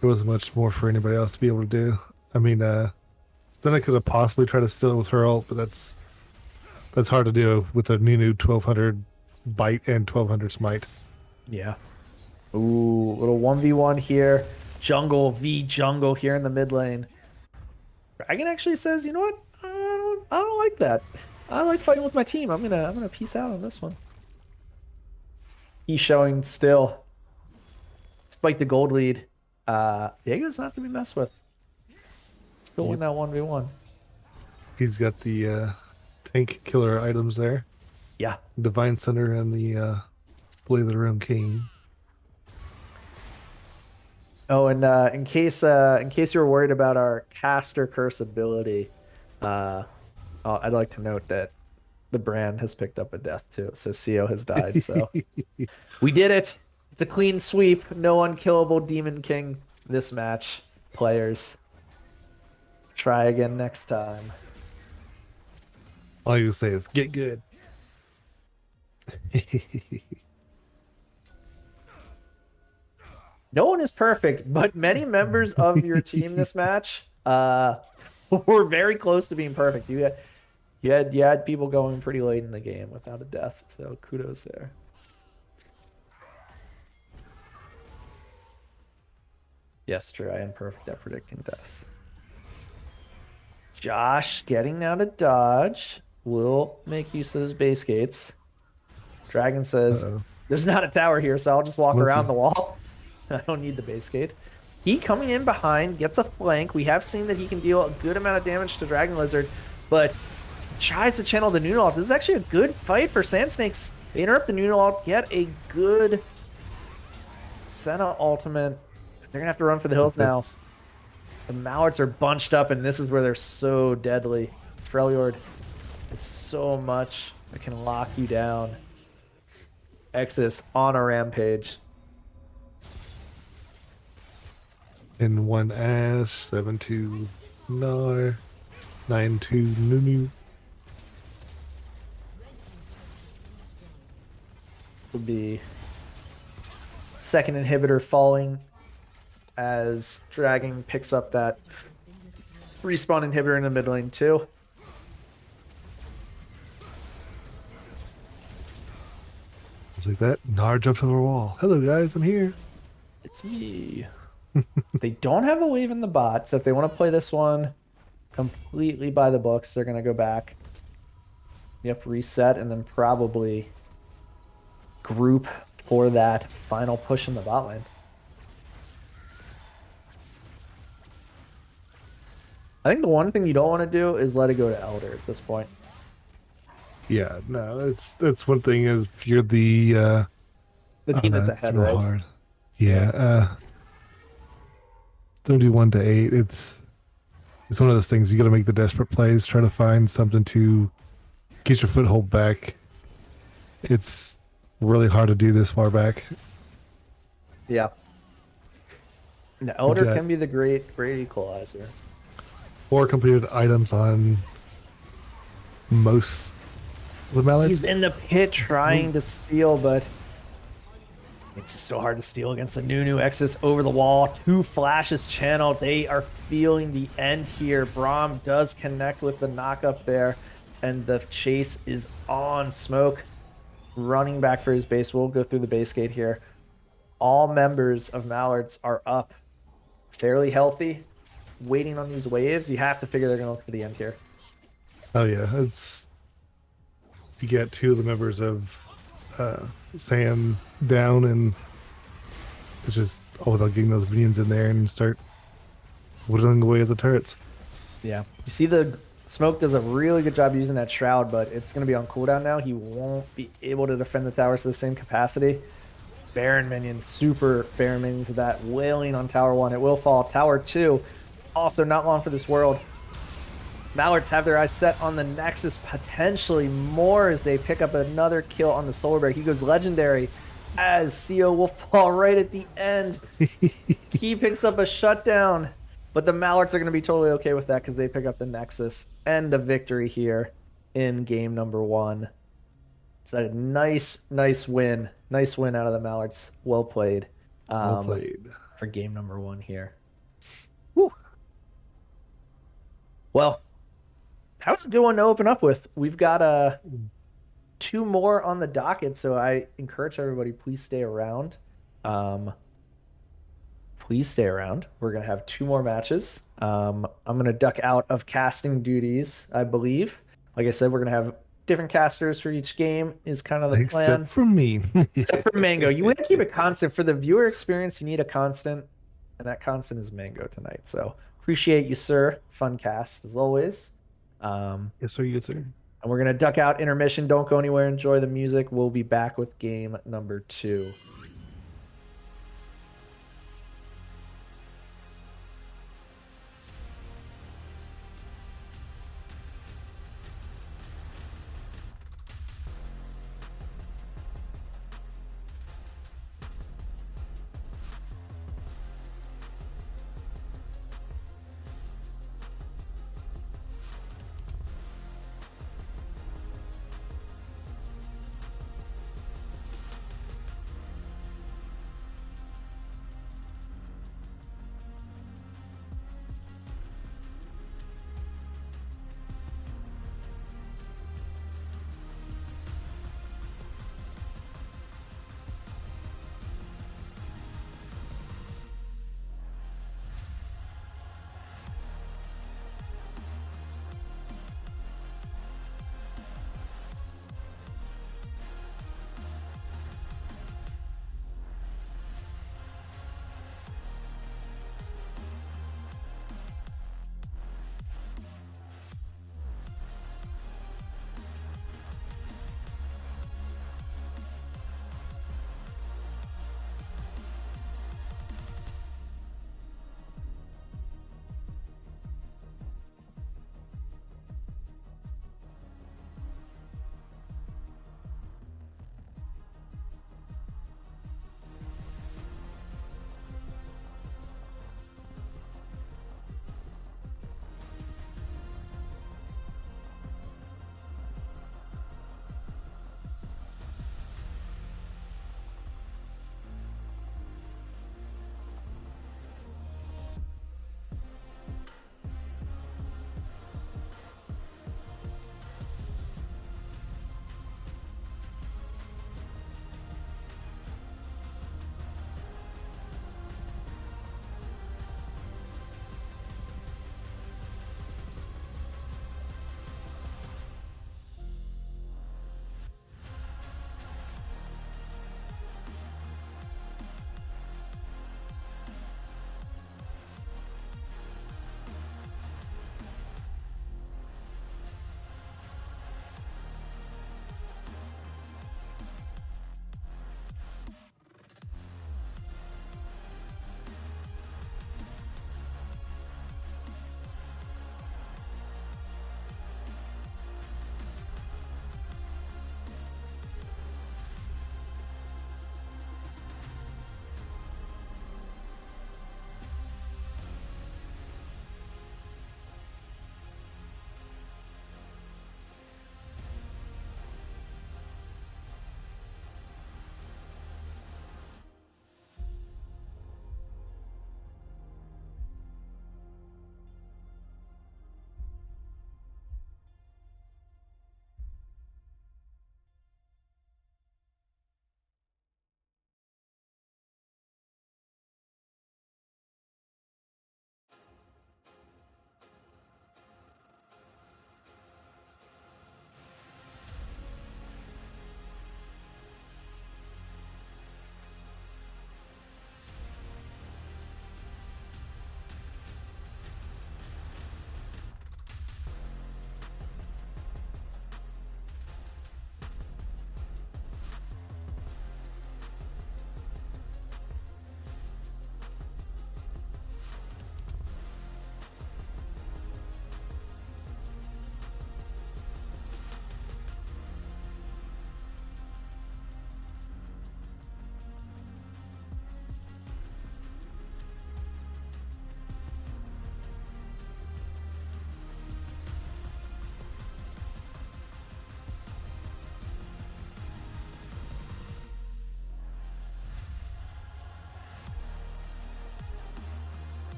There wasn't much more for anybody else to be able to do. I mean, then I could have possibly tried to steal it with her ult, but that's hard to do with a Nunu 1200 bite and 1200 smite. Yeah. Ooh, little 1v1 here. Jungle v jungle here in the mid lane. Dragon actually says, you know what? I don't like that. I like fighting with my team. I'm gonna peace out on this one. He's showing still, despite the gold lead. Diego's not to be messed with. Still win that 1v1. He's got the tank killer items there. Yeah. Divine Center and the Blade of the Room King. Oh, and in case you were worried about our caster curse ability, I'd like to note that the brand has picked up a death too. So CO has died. So we did it. It's a clean sweep. No unkillable Demon King this match. Players, try again next time. All you say is get good. No one is perfect, but many members of your team this match were very close to being perfect. You had people going pretty late in the game without a death, so kudos there. Yes, true. I am perfect at predicting deaths. Josh getting out of dodge will make use of those base gates. Dragon says, there's not a tower here, so I'll just walk around the wall. I don't need the base gate. He coming in behind, gets a flank. We have seen that he can deal a good amount of damage to Dragon Lizard, but tries to channel the Nunu ult. This is actually a good fight for Sand Snakes. They interrupt the Nunu ult, get a good Senna ultimate. They're going to have to run for the hills now. The Mallards are bunched up, and this is where they're so deadly. Freljord is so much that can lock you down. Exodus on a rampage. In 1 Ashe, 7-2 Gnar, 9-2 Nunu. Would be second inhibitor falling as Dragon picks up that respawn inhibitor in the mid lane too. It's like that. Gnar jumps over a wall. Hello guys, I'm here. It's me. They don't have a wave in the bot, so if they want to play this one completely by the books, they're gonna go back. Yep, reset, and then probably group for that final push in the bot lane. I think the one thing you don't want to do is let it go to Elder at this point. Yeah, no, that's one thing is if you're the The oh team no, that's it's ahead, real right? hard. Yeah, 31 to 8. It's one of those things you got to make the desperate plays, try to find something to get your foothold back. It's really hard to do this far back. Yeah. The You've Elder got can be the great equalizer. 4 completed items on most of the mallards. He's in the pit trying to steal, but it's just so hard to steal against the Nunu Exodus over the wall. 2 flashes channeled. They are feeling the end here. Braum does connect with the knockup there, and the chase is on. Smoke running back for his base. We'll go through the base gate here. All members of Mallards are up, fairly healthy, waiting on these waves. You have to figure they're going to look for the end here. Oh yeah, it's you get 2 of the members of Sam down, and it's just without getting those minions in there and start whittling away at the turrets. Yeah. You see the Smoke does a really good job using that Shroud, but it's going to be on cooldown now. He won't be able to defend the towers to the same capacity. Baron minions, super Baron minions of that, wailing on Tower 1. It will fall. Tower 2, also not long for this world. Mallards have their eyes set on the Nexus, potentially more as they pick up another kill on the Solar Bear. He goes legendary as CO will fall right at the end. He picks up a shutdown, but the Mallards are going to be totally okay with that because they pick up the Nexus and the victory here in game number 1. It's a nice win. Nice win out of the Mallards. Well played. Well played. For game number 1 here. Woo. Well, that was a good one to open up with. We've got 2 more on the docket, so I encourage everybody, please stay around. Please stay around. We're going to have 2 more matches. I'm going to duck out of casting duties, I believe. Like I said, we're going to have different casters for each game is kind of the plan. Except for me. Except for Mango. You want to keep it constant. For the viewer experience, you need a constant, and that constant is Mango tonight. So appreciate you, sir. Fun cast, as always. Yes, sir. Yes, sir. And we're going to duck out intermission. Don't go anywhere. Enjoy the music. We'll be back with game number 2.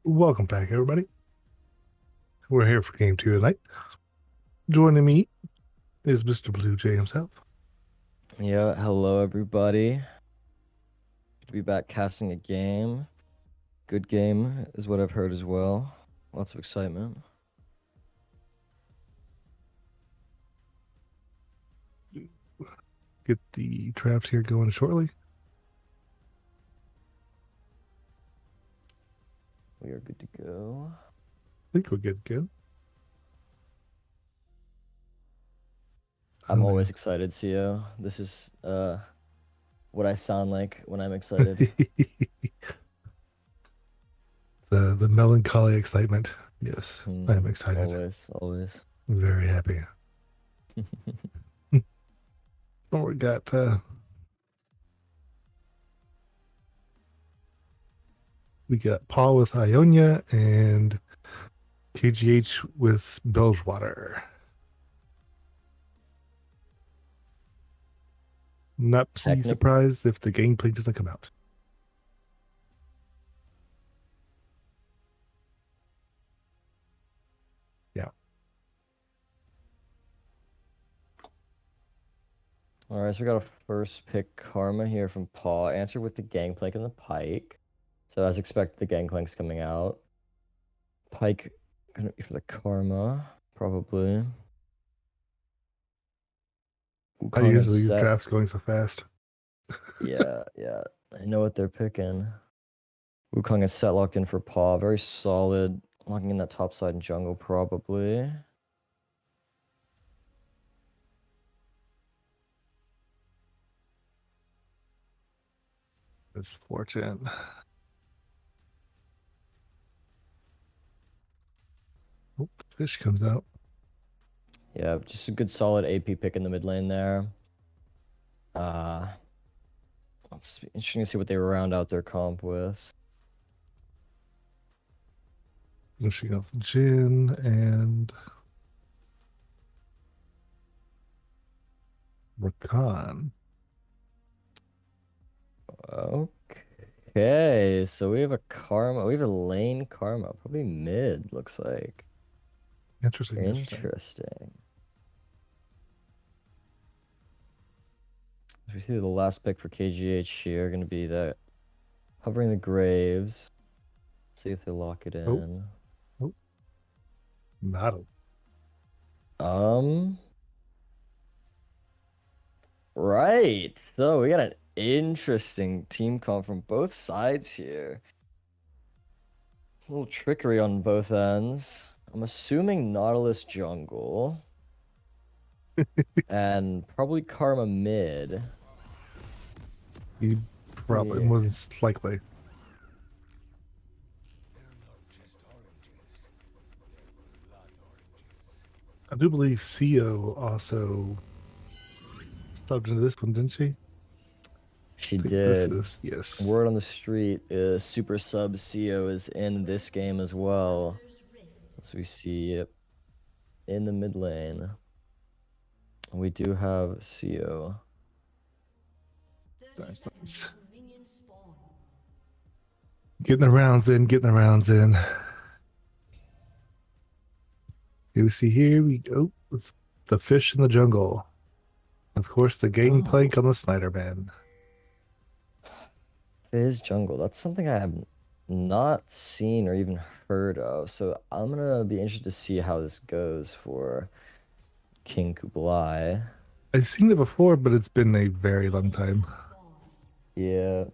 Welcome back, everybody. We're here for game 2 tonight. Joining me is Mr. Blue Jay himself. Yeah, hello everybody. Good to be back casting a game. Good game is what I've heard as well. Lots of excitement. Get the draft here going shortly. We are good to go. I think we're good to go. I'm always excited, CEO. This is what I sound like when I'm excited. the melancholy excitement. Yes, I am excited. Always. I'm very happy. Oh, we got Paul with Ionia and KGH with Bilgewater. Not surprised if the gameplay doesn't come out. Yeah. All right, so we got a first pick Karma here from Paul. Answer with the Gangplank and the Pike. So as expected, the Gangplank's coming out. Pike gonna be for the Karma, probably. How usually these drafts going so fast? Yeah. I know what they're picking. Wukong is set locked in for Paw. Very solid. Locking in that top side in jungle, probably. Misfortune. Oh, fish comes out. Yeah, just a good solid AP pick in the mid lane there. It's interesting to see what they round out their comp with. Finishing off Jin and Rakan. Okay, so we have a Karma. We have a lane Karma. Probably mid, looks like. Interesting. We see the last pick for KGH here going to be that Hovering the Graves. See if they lock it in. Oh. Not Right. So we got an interesting team comp from both sides here. A little trickery on both ends. I'm assuming Nautilus jungle. And probably Karma mid. He probably most likely. I do believe CEO also subbed into this one, didn't she? She did. Yes. Word on the street is Super Sub CEO is in this game as well. So we see it in the mid lane. We do have CEO. Nice. Getting the rounds in. You see here we go. It's the fish in the jungle. Of course, the Gangplank on the Snyderman. Fizz jungle. That's something I have not seen or even heard of. So I'm gonna be interested to see how this goes for King Kublai. I've seen it before, but it's been a very long time. Yeah.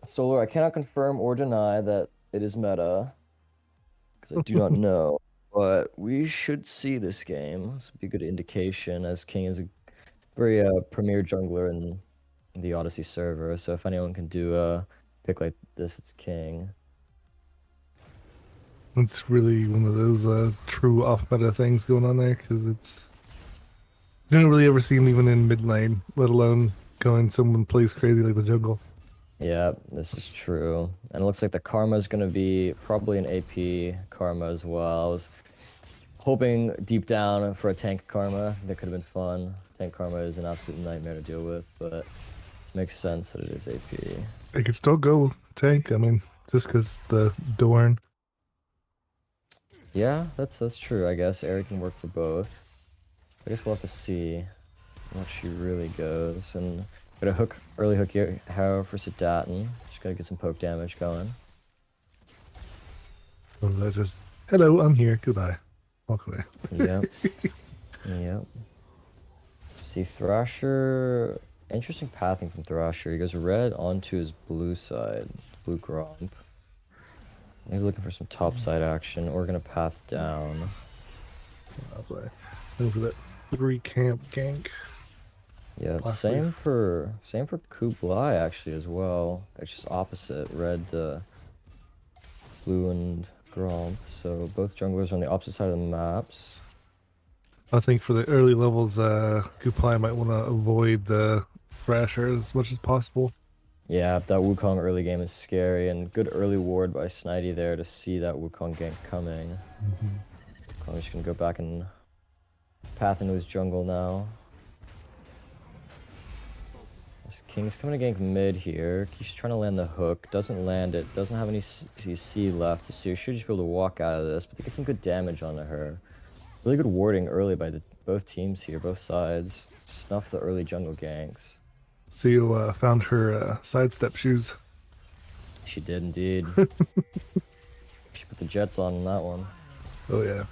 Solar, I cannot confirm or deny that it is meta, because I do not know. But we should see this game. This would be a good indication, as King is a very premier jungler in the Odyssey server. So if anyone can do a pick like this, it's King. It's really one of those true off-meta things going on there, because it's... You don't really ever see him even in mid lane, let alone going someone plays crazy like the jungle. Yeah, this is true. And it looks like the Karma is going to be probably an AP Karma as well. I was hoping deep down for a tank Karma. That could have been fun. Tank Karma is an absolute nightmare to deal with, but makes sense that it is AP. I could still go tank. I mean, just because the Dorn. Yeah, that's true. I guess Eric can work for both. I guess we'll have to see what she really goes. And got a hook, early hook here, Harrow for Sedatin. Just gotta get some poke damage going. Well, that just, hello, I'm here. Goodbye. Walk away. Yep. Yep. See, Thrasher. Interesting pathing from Thrasher. He goes red onto his blue side, blue Gromp. Maybe looking for some top side action, or gonna path down. I'll play. Over that 3 camp gank. Yeah, Last same wave. for Kublai actually as well. It's just opposite, red, blue, and Gromp. So both junglers on the opposite side of the maps. I think for the early levels, Kuplai might want to avoid the Thrasher as much as possible. Yeah, that Wukong early game is scary, and good early ward by Snidey there to see that Wukong gank coming. I'm just gonna go back and path into his jungle now. This King's coming to gank mid here. He's trying to land the hook, doesn't land it, doesn't have any CC left, so you should just be able to walk out of this, but they get some good damage onto her. Really good warding early by both teams here, both sides. Snuff the early jungle ganks. Seo found her sidestep shoes. She did indeed. She put the jets on that one. Oh, yeah.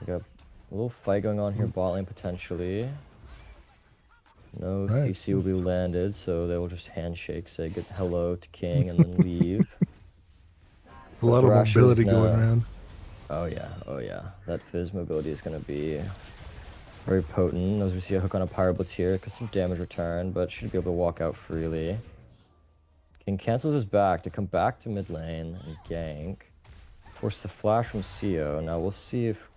We got a little fight going on here, bot lane potentially. No Right. CC will be landed, so they will just handshake, say good hello to King, and then leave. A lot of Thrasher's mobility gonna- going around. Oh yeah. That Fizz mobility is going to be very potent. As we see a hook on a Pyroblitz here, because some damage return, but should be able to walk out freely. King cancels his back to come back to mid lane and gank. Force the flash from Seo. Now we'll see if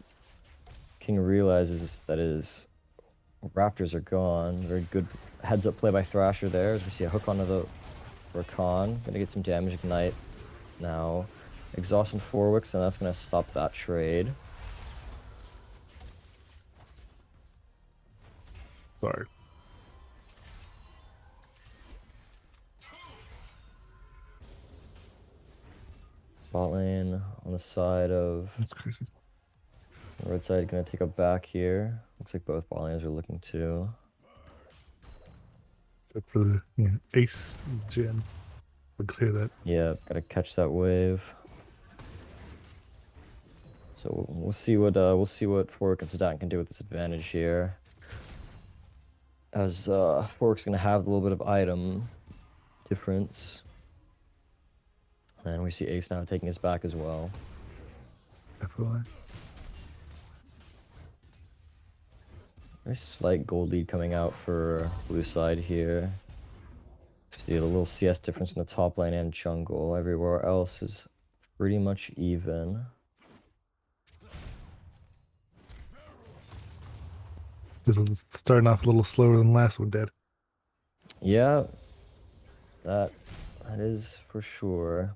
King realizes that his Raptors are gone. Very good heads up play by Thrasher there, as we see a hook onto the Rakan. Gonna get some damage ignite now. Exhaust and 4 wicks, and that's gonna stop that trade. Sorry. Bot lane on the side of That's crazy. the red side, gonna take a back here. Looks like both bot lanes are looking to. Except for the ace gen. We'll clear that. Yeah, gotta catch that wave. So we'll see what Fork and Sedan can do with this advantage here. As Fork's gonna have a little bit of item difference. And we see Ace now taking his back as well. FYI. Very slight gold lead coming out for blue side here. See a little CS difference in the top lane and jungle. Everywhere else is pretty much even. This one's starting off a little slower than the last one did. Yeah, that is for sure.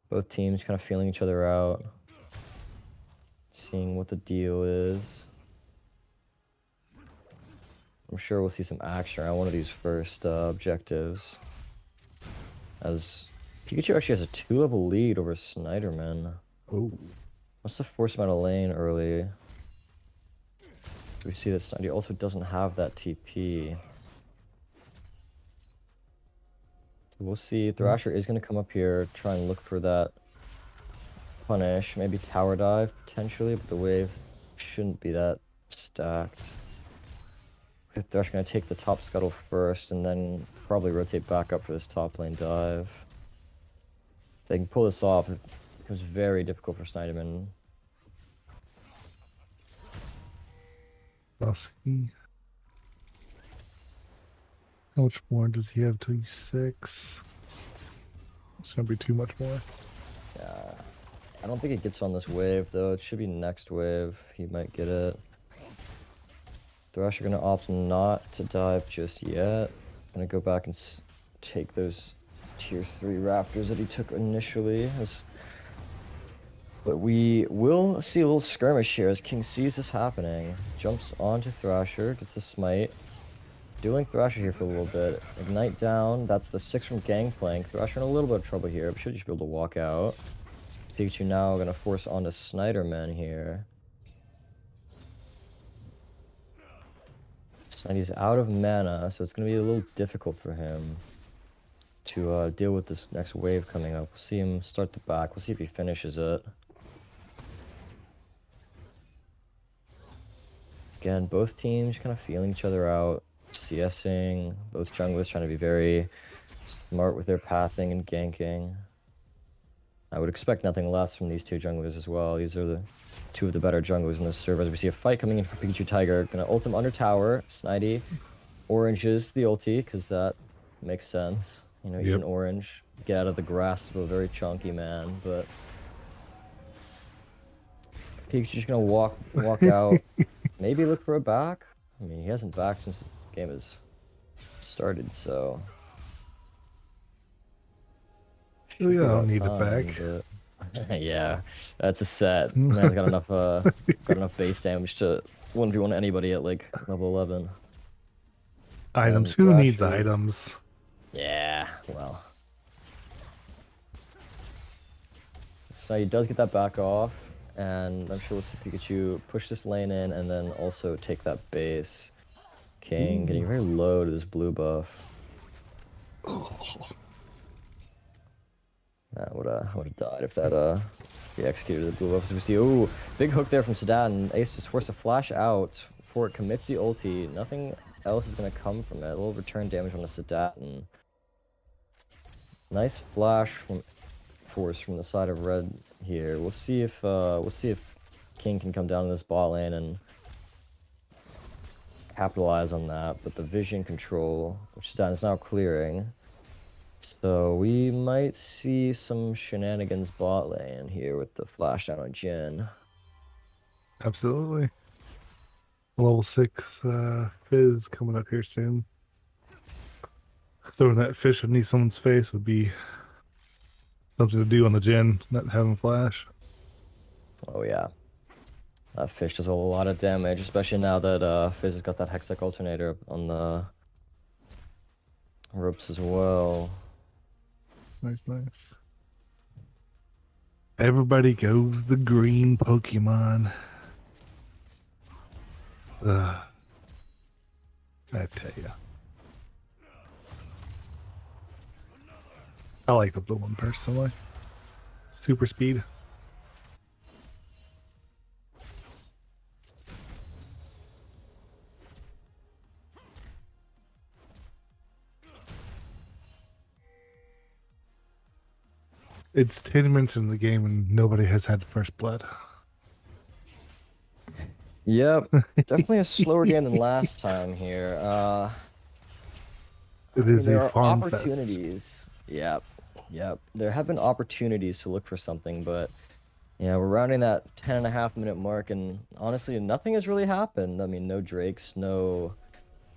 Both teams kind of feeling each other out, seeing what the deal is. I'm sure we'll see some action around one of these first objectives. As Pikachu actually has a 2-level lead over Snyderman. Oh. Must have forced him out of lane early. We see that Snyder also doesn't have that TP. So we'll see. Thrasher is going to come up here, try and look for that punish. Maybe tower dive, potentially, but the wave shouldn't be that stacked. Thrasher going to take the top scuttle first, and then probably rotate back up for this top lane dive. If they can pull this off, it becomes very difficult for Snyderman. I'll see. How much more does he have till he's 6? It's gonna be too much more. Yeah, I don't think it gets on this wave though. It should be next wave. He might get it. Thrasher gonna opt not to dive just yet. Gonna go back and take those tier 3 raptors that he took initially. As But we will see a little skirmish here as King sees this happening. Jumps onto Thrasher, gets the smite. Dueling Thrasher here for a little bit. Ignite down, that's the 6 from Gangplank. Thrasher in a little bit of trouble here, but should just be able to walk out. Pikachu now gonna force onto Snyderman here. Snyder's out of mana, so it's gonna be a little difficult for him to deal with this next wave coming up. We'll see him start the back. We'll see if he finishes it. Again, both teams kind of feeling each other out, CSing. Both junglers trying to be very smart with their pathing and ganking. I would expect nothing less from these two junglers as well. These are the two of the better junglers in this server. As we see a fight coming in for Pikachu Tiger. Gonna ult him under tower. Snidey oranges the ulti, because that makes sense. You know, even orange. Get out of the grasp of a very chunky man, but Pikachu's just gonna walk out. Maybe look for a back. I mean, he hasn't backed since the game has started, so. We don't need it back. But... yeah, that's a set. Man's got enough base damage to 1v1 anybody at like level 11. Items. Who needs items? Yeah, well. So he does get that back off. And I'm sure we'll see Pikachu push this lane in and then also take that base. King getting very low to this blue buff. That would have died if that he executed the blue buff. As we see, ooh, big hook there from Sedat. Ace is forced to flash out before it commits the ulti. Nothing else is gonna come from it. A little return damage on the Sedat. Nice flash from force from the side of red here. We'll see if King can come down to this bot lane and capitalize on that. But the vision control, which Stan is now clearing, so we might see some shenanigans bot lane here with the flash down on Jhin. Absolutely. Level 6 Fizz coming up here soon. Throwing that fish underneath someone's face would be something to do on the Jhin, not having flash. Oh yeah. That fish does a lot of damage, especially now that Fizz has got that Hextech alternator on the ropes as well. Nice. Everybody goes the green Pokemon. I tell ya. I like the blue one personally. Super speed. It's 10 minutes in the game and nobody has had first blood. Yep, definitely a slower game than last time here. There are opportunities. Yep. There have been opportunities to look for something, but yeah, we're rounding that 10.5-minute mark, and honestly, nothing has really happened. I mean, no Drakes, no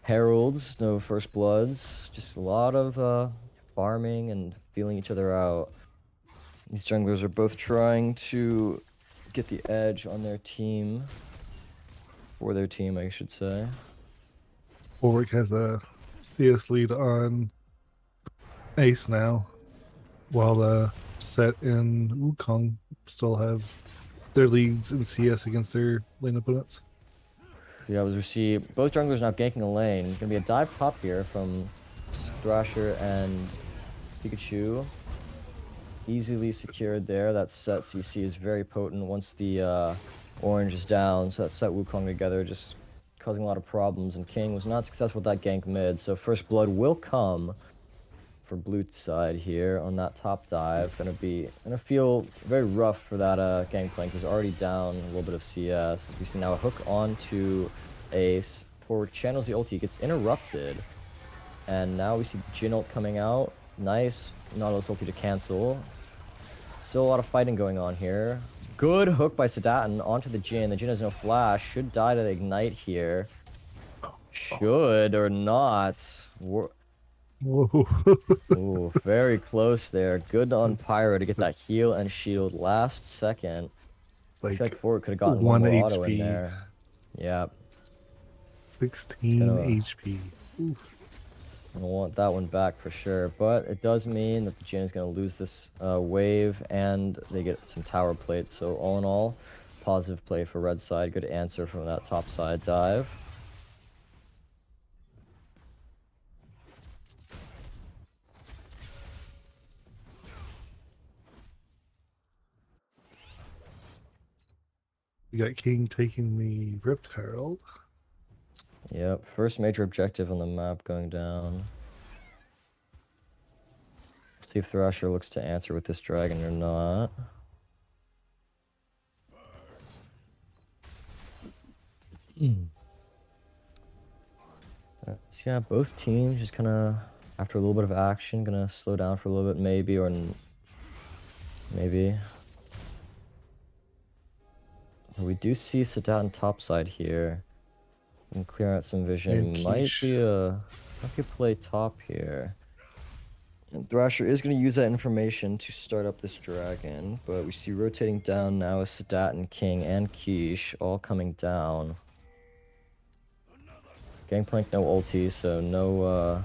Heralds, no First Bloods, just a lot of farming and feeling each other out. These junglers are both trying to get the edge on their team. For their team, I should say. Warwick has a CS lead on Ace now, while the Set and Wukong still have their leads in CS against their lane opponents. Yeah, as we see, both junglers now ganking a lane. It's gonna be a dive top here from Thrasher and Pikachu. Easily secured there. That Set CC is very potent once the orange is down, so that Set Wukong together, just causing a lot of problems. And King was not successful with that gank mid, so first blood will come for blue side here on that top dive. Gonna feel very rough for that Gangplank, who's already down a little bit of CS. We see now a hook onto Ace. Forward channels the ulti, gets interrupted, and now we see Jhin ult coming out. Nice Nautilus ulti to cancel. Still a lot of fighting going on here. Good hook by Sedat onto the Jhin. The Jhin has no flash. Should die to the ignite here. Should or not. Whoa. Ooh, very close there. Good on Pyro to get that heal and shield last second. I like feel like Forward could have gotten 1 one more auto in HP. there. Yeah, 16 gonna- HP. Oof. I want that one back for sure, but it does mean that the Jin is going to lose this wave, and they get some tower plates. So all in all, positive play for red side. Good answer from that top side dive. We got King taking the Ripped Herald. Yep, first major objective on the map going down. See if Thrasher looks to answer with this dragon or not. So yeah, both teams just kind of, after a little bit of action, gonna slow down for a little bit, maybe, or maybe. But we do see Sadat on top side here. And clear out some vision. And Might Quiche. be a play top here. And Thrasher is going to use that information to start up this dragon, but we see rotating down now is Sadat and King and Quiche all coming down. Gangplank no ulti, so no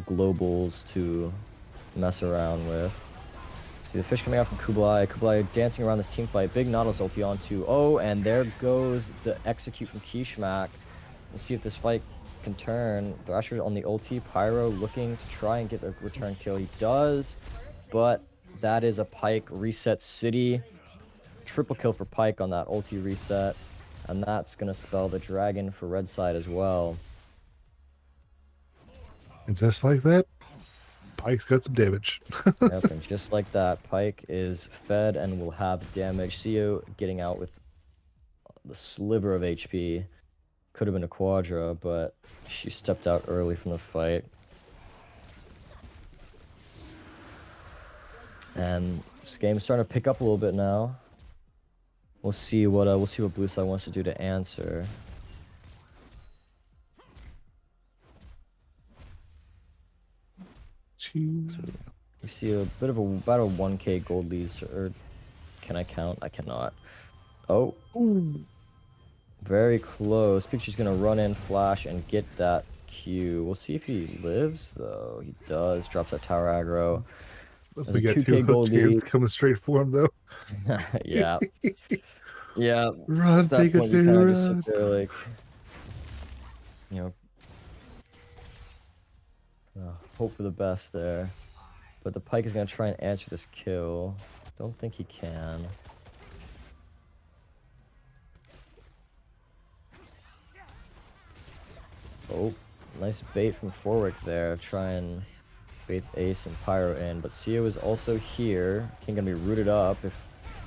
globals to mess around with. See the fish coming out from Kublai. Kublai dancing around this team fight. Big Nautilus ulti onto. Oh, and there goes the execute from Kishmak. We'll see if this fight can turn. Thrasher on the ulti. Pyro looking to try and get a return kill. He does, but that is a Pyke reset city. Triple kill for Pyke on that ulti reset. And that's going to spell the dragon for red side as well. And just like that, Pyke's got some damage. Yep, and just like that, Pyke is fed and will have damage. CEO getting out with the sliver of HP. Could have been a Quadra, but she stepped out early from the fight. And this game is starting to pick up a little bit now. We'll see what blue side wants to do to answer. Choose. So we see a bit of about a 1k gold leads, or can I count? I cannot. Oh, Ooh. very close. Pikachu's gonna run in, flash, and get that Q. We'll see if he lives though. He does. Drops that tower aggro. There's We a got 2k two gold hook hands lead. coming straight for him though. Yeah. Yeah. Run, At that Pikachu, point, you kind of just run. sit there like, you know, hope for the best there. But the Pyke is going to try and answer this kill. Don't think he can. Oh, nice bait from Forwick there. Try and bait Ace and Pyro in. But Seo is also here. King going to be rooted up. If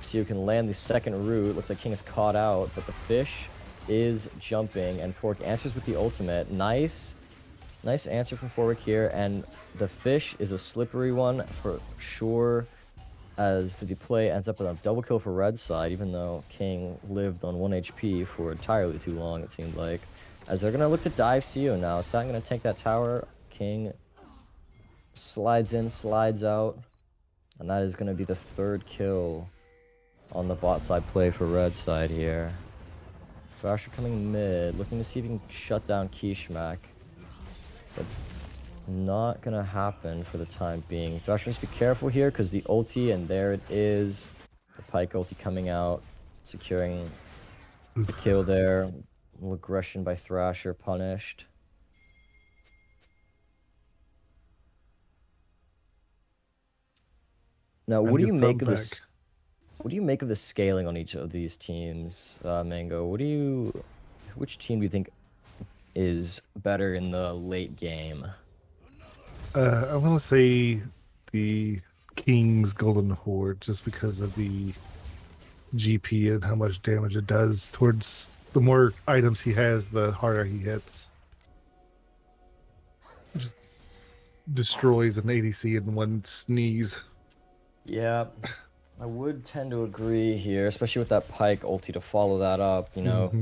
Seo can land the second root, looks like King is caught out. But the fish is jumping. And Forwick answers with the ultimate. Nice answer from Forwick here. And the fish is a slippery one for sure, as the play ends up with a double kill for red side, even though King lived on 1 HP for entirely too long, it seemed like. As they're going to look to dive Seo now. So I'm going to take that tower. King slides in, slides out. And that is going to be the third kill on the bot side play for red side here. Thrasher coming mid, looking to see if he can shut down Kishmak. But not going to happen for the time being. Thrasher needs to be careful here because the ulti, and there it is. The Pyke ulti coming out, securing the kill there. A little aggression by Thrasher punished. Now, what do you make of this? What do you make of the scaling on each of these teams, Mango? Which team do you think is better in the late game? I want to say the King's Golden Horde, just because of the GP and how much damage it does. Towards the more items he has, the harder he hits. Just destroys an ADC in one sneeze. Yeah, I would tend to agree here, especially with that Pyke ulti to follow that up. You know,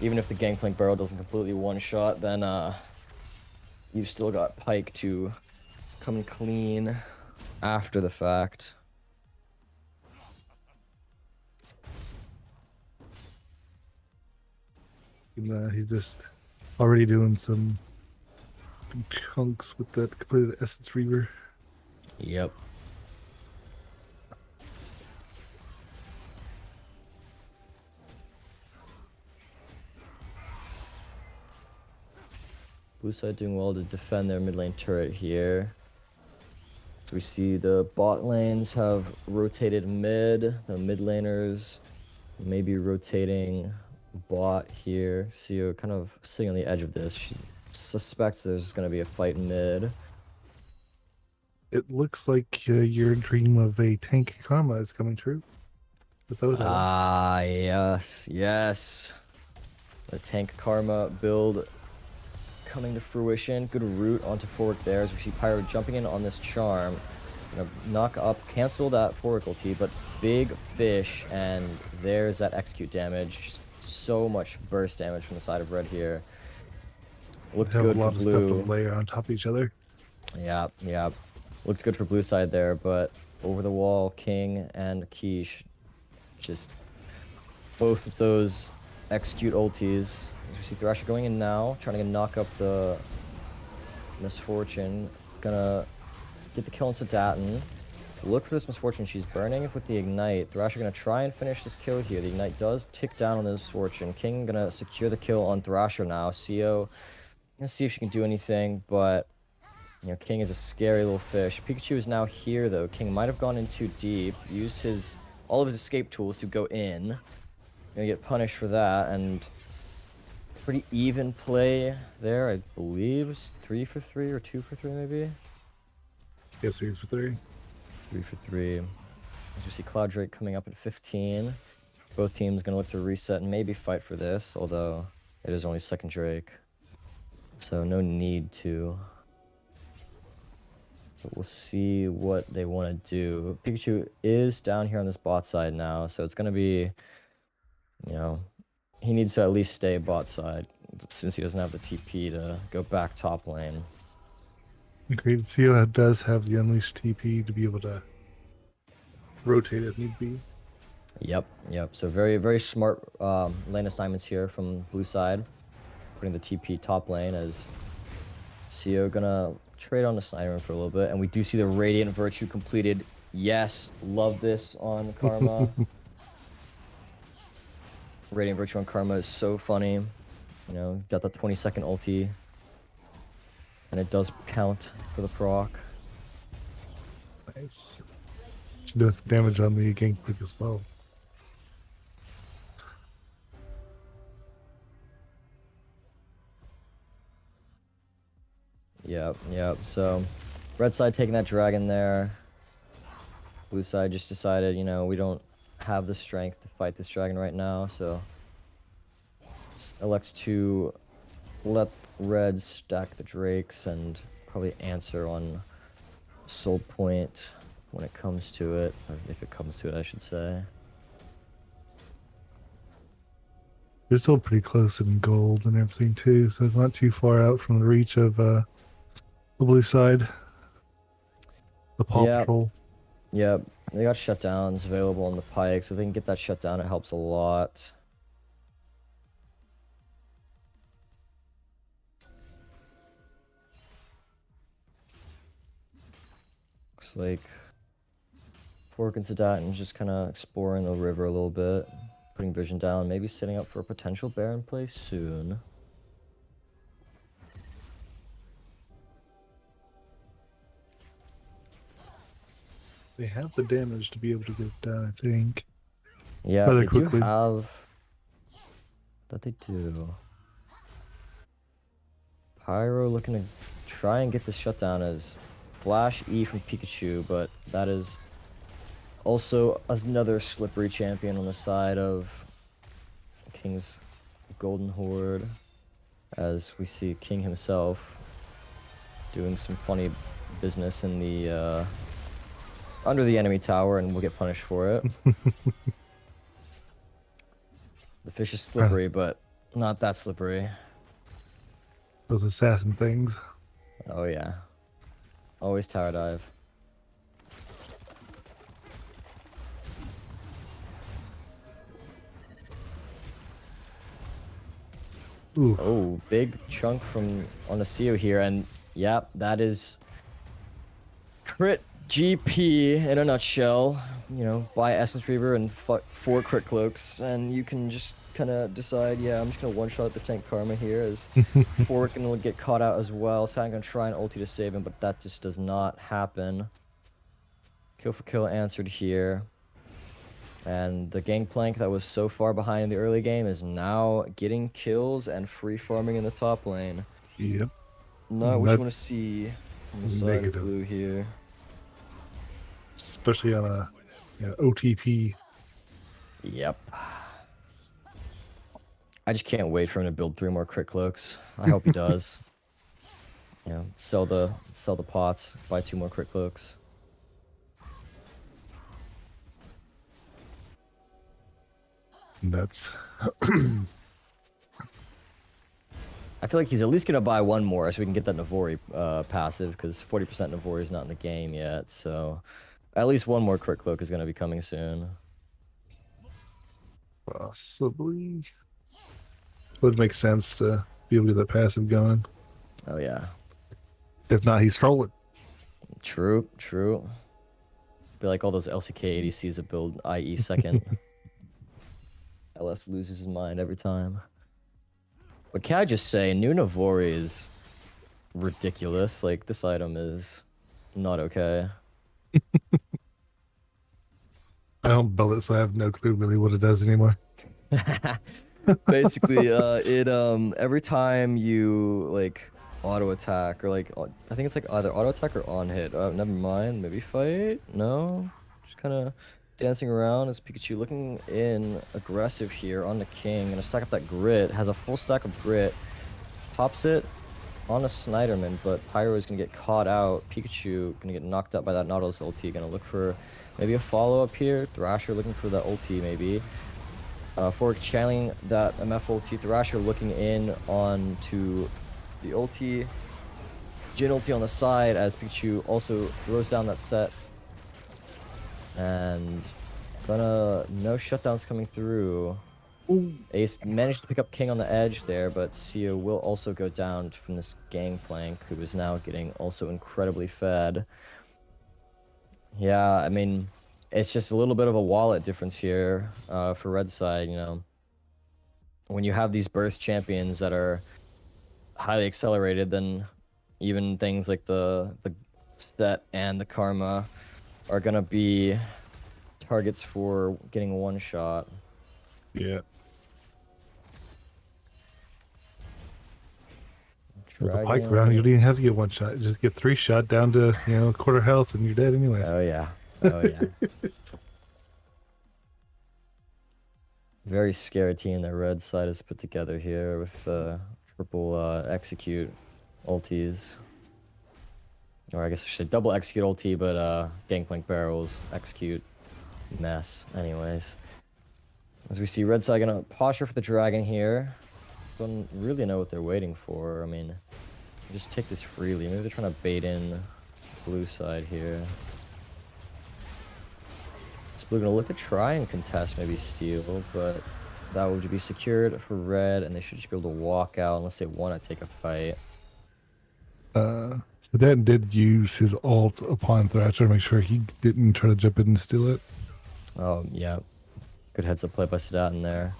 even if the Gangplank barrel doesn't completely one-shot, then you've still got Pyke to come clean after the fact. And he's just already doing some big chunks with that completed Essence Reaver. Yep. Blue side doing well to defend their mid lane turret here. So we see the bot lanes have rotated mid. The mid laners maybe rotating bot here. Sio kind of sitting on the edge of this. She suspects there's going to be a fight mid. It looks like your dream of a tank karma is coming true. With those items. Ah, yes, yes. The tank karma build coming to fruition. Good route onto forward there as we see Pyro jumping in on this charm. Gonna knock up, cancel that forward ulti, but big fish, and there's that execute damage. Just so much burst damage from the side of red here. Looked Have good a for lot of stuff to blue. layer on top of each other. Yeah, yeah. Looked good for blue side there, but over the wall, King and Quiche, just both of those execute ultis. You see Thrasher going in now, trying to knock up the Misfortune. Gonna get the kill on Sedatin. Look for this Misfortune. She's burning with the Ignite. Thrasher gonna try and finish this kill here. The Ignite does tick down on the Misfortune. King gonna secure the kill on Thrasher now. Sio gonna see if she can do anything, but you know, King is a scary little fish. Pikachu is now here though. King might have gone in too deep. Used all of his escape tools to go in. Gonna get punished for that, and pretty even play there. I believe it was 3 for 3 or 2 for 3 maybe. Yeah, 3 for 3. 3 for 3. As we see Cloud Drake coming up at 15. Both teams gonna look to reset and maybe fight for this, although it is only second Drake, so no need to. But we'll see what they want to do. Pikachu is down here on this bot side now, so it's gonna be, you know, he needs to at least stay bot side since he doesn't have the TP to go back top lane. Agreed. Sio does have the Unleashed TP to be able to rotate if need be. Yep, yep. So very, very smart lane assignments here from blue side. Putting the TP top lane as Sio gonna trade on the Sniper for a little bit. And we do see the Radiant Virtue completed. Yes, love this on Karma. Radiant Virtue on Karma is so funny. You know, got the 20-second ulti. And it does count for the proc. Nice. She does some damage on the Gangplank as well. Yep, yep. So, red side taking that dragon there. Blue side just decided, you know, we don't have the strength to fight this dragon right now, so elects to let red stack the drakes and probably answer on soul point when it comes to it, or if it comes to it, I should say. They're still pretty close in gold and everything too, so it's not too far out from the reach of the blue side. The Paw Patrol. Yep, they got shutdowns available on the pike, so if they can get that shutdown, it helps a lot. Looks like Fork and Sedatin just kind of exploring the river a little bit, putting vision down, maybe setting up for a potential Baron play soon. They have the damage to be able to get it down, I think. Yeah, rather they quickly. do have... That they do. Pyro looking to try and get this shutdown as Flash E from Pikachu, but that is also another slippery champion on the side of King's Golden Horde, as we see King himself doing some funny business in the under the enemy tower, and will get punished for it. The fish is slippery, but not that slippery. Those assassin things. Oh yeah. Always tower dive. Ooh. Oh, big chunk from Odyssey here, and yep, that is crit GP in a nutshell. You know, buy Essence Reaver and 4 crit cloaks, and you can just kind of decide, yeah, I'm just gonna one-shot the tank Karma here, as Forward can get caught out as well, so I'm gonna try and ulti to save him, but that just does not happen. Kill for kill answered here. And the Gangplank that was so far behind in the early game is now getting kills and free farming in the top lane. Yep. Not what you want to see on the side Negative. of blue here. Especially on a OTP. Yep. I just can't wait for him to build 3 more crit cloaks. I hope he does. Yeah, sell the pots, buy 2 more crit cloaks. That's I feel like he's at least gonna buy 1 more so we can get that Navori passive, because 40% Navori is not in the game yet. So at least 1 more crit cloak is gonna be coming soon. possibly would make sense to be able to get that passive going. Oh yeah. If not, he's trolling. True, true. Be like all those LCK ADCs that build IE second. LS loses his mind every time. But can I just say, new Navori is ridiculous. Like, this item is not okay. I don't build it, so I have no clue really what it does anymore. Basically, it every time you like auto attack or like I think it's like either auto attack or on hit. Never mind, maybe fight. No, just kind of dancing around as Pikachu looking in aggressive here on the king. Gonna stack up that grit. Has a full stack of grit. Pops it on a Snyderman, but Pyro is gonna get caught out. Pikachu gonna get knocked out by that Nautilus ulti. Gonna look for maybe a follow up here. Thrasher looking for that ulti maybe. Forward channeling that MF ulti. Thrasher looking in onto the ulti. Jin ulti on the side as Pikachu also throws down that set. And no shutdowns coming through. Ooh. Ace managed to pick up King on the edge there, but Sia will also go down from this Gangplank, who is now getting also incredibly fed. Yeah, I mean, it's just a little bit of a wallet difference here for red side, you know. When you have these burst champions that are highly accelerated, then even things like the Set and the Karma are gonna be targets for getting one shot. Yeah. With the pike round, you don't even have to get 1 shot. Just get 3 shot down to, quarter health and you're dead anyway. Oh yeah. Oh yeah. Very scary team that red side has put together here with triple execute ultis. Or I guess I should say double execute ulti, but Gangplank barrels, execute, mess. Anyways. As we see red side gonna posture for the dragon here. Don't really know what they're waiting for. I mean, just take this freely. Maybe they're trying to bait in blue side here. Is blue gonna look to try and contest maybe steal, but that would be secured for red, and they should just be able to walk out unless they want to take a fight. Sedan did use his ult upon Thrasher to make sure he didn't try to jump in and steal it. Oh, yeah. Good heads up play by Sedan there.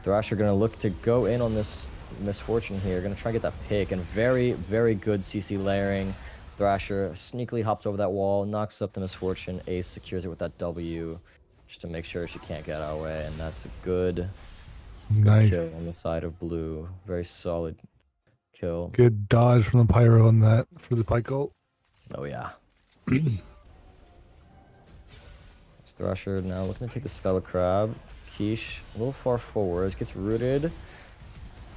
Thrasher gonna look to go in on this misfortune here. Gonna try and get that pick, and very, very good CC layering. Thrasher sneakily hops over that wall, knocks up the misfortune. Ace secures it with that W just to make sure she can't get out of the way, and that's a good Nice. kill on the side of blue. Very solid kill. Good dodge from the Pyro on that for the pike ult. Oh yeah. Thrasher now looking to take the Scarlet Crab. Quiche a little far forward, gets rooted.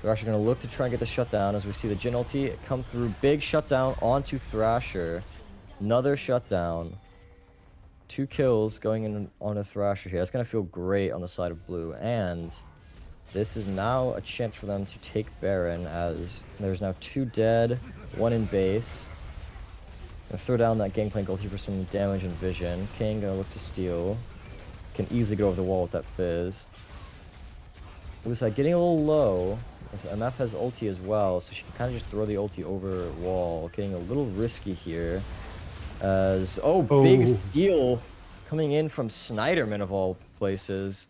Thrasher gonna look to try and get the shutdown as we see the Jin ulti come through. Big shutdown onto Thrasher. Another shutdown. 2 kills going in on a Thrasher here. That's gonna feel great on the side of blue. And this is now a chance for them to take Baron, as there's now 2 dead, 1 in base. Gonna throw down that Gangplank ulti for some damage and vision. King gonna look to steal. Can easily get over the wall with that Fizz. Blue side getting a little low. MF has ulti as well, so she can kind of just throw the ulti over wall, getting a little risky here. As big steal coming in from Snyderman of all places.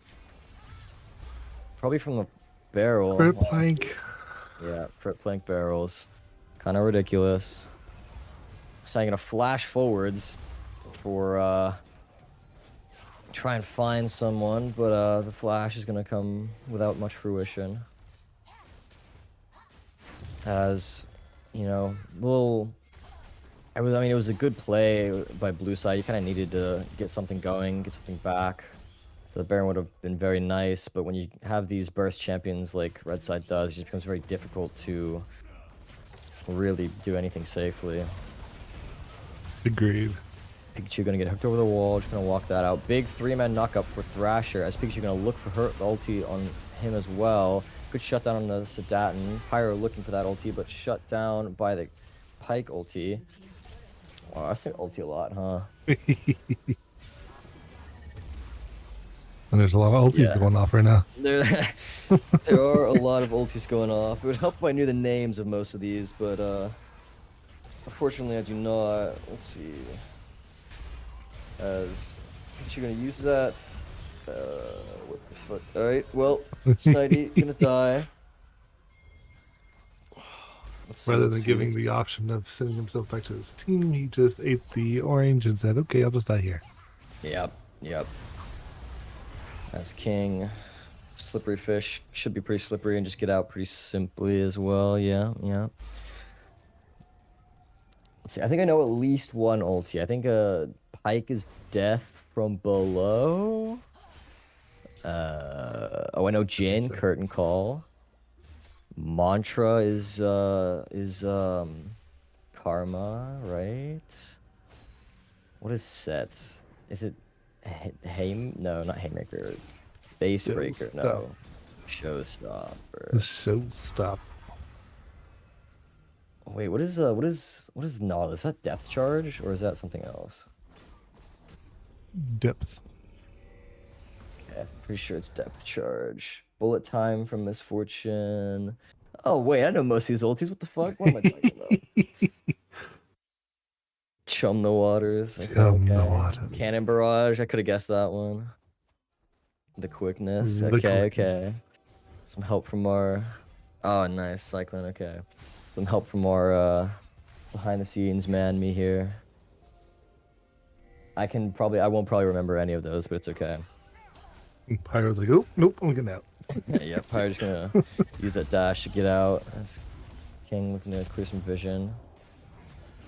Probably from the barrel. Crit plank. Yeah, crit plank barrels. Kind of ridiculous. So I'm gonna flash forwards for try and find someone, but the flash is gonna come without much fruition. As you know, I mean, it was a good play by blue side. You kind of needed to get something going, get something back. The Baron would have been very nice, but when you have these burst champions like red side does, it just becomes very difficult to really do anything safely. Agreed. Pikachu gonna get hooked over the wall, just gonna walk that out. Big 3-man knockup for Thrasher, as Pikachu gonna look for her ulti on him as well. Good shutdown on the Sedatin. Pyro looking for that ulti, but shut down by the Pike ulti. Wow, I say ulti a lot, huh? And there's a lot of ultis going off right now. There are a lot of ultis going off. It would help if I knew the names of most of these, but unfortunately I do not. Let's see. As you're gonna use that. What the fuck? Alright, well, Snidey gonna die. Rather than giving the option of sending himself back to his team, he just ate the orange and said, okay, I'll just die here. Yep. As King, slippery fish, should be pretty slippery and just get out pretty simply as well. Yeah. Let's see, I think I know at least one ulti. I think Pike is death from below. I know Jin, curtain call. Mantra is Karma, right? What is Sets? Is it No, not Haymaker. Base Breaker, no. Showstopper. Showstopper. Wait, what is Nautilus? Is that Depth Charge or is that something else? Depth. Okay, I'm pretty sure it's Depth Charge. Bullet Time from Misfortune. Oh wait, I know most of these ultis. What the fuck? What am I talking about? Chum the Waters. Okay, Chum the Waters. Cannon Barrage. I could have guessed that one. The Quickness. Okay. Some help from our... Oh, nice. Cyclone. Okay. Some help from our behind the scenes me here. I won't probably remember any of those, but it's okay. Pyro's like, oh, nope, I'm getting out. Yeah, Pyro's gonna use that dash to get out. That's King looking to clear some vision.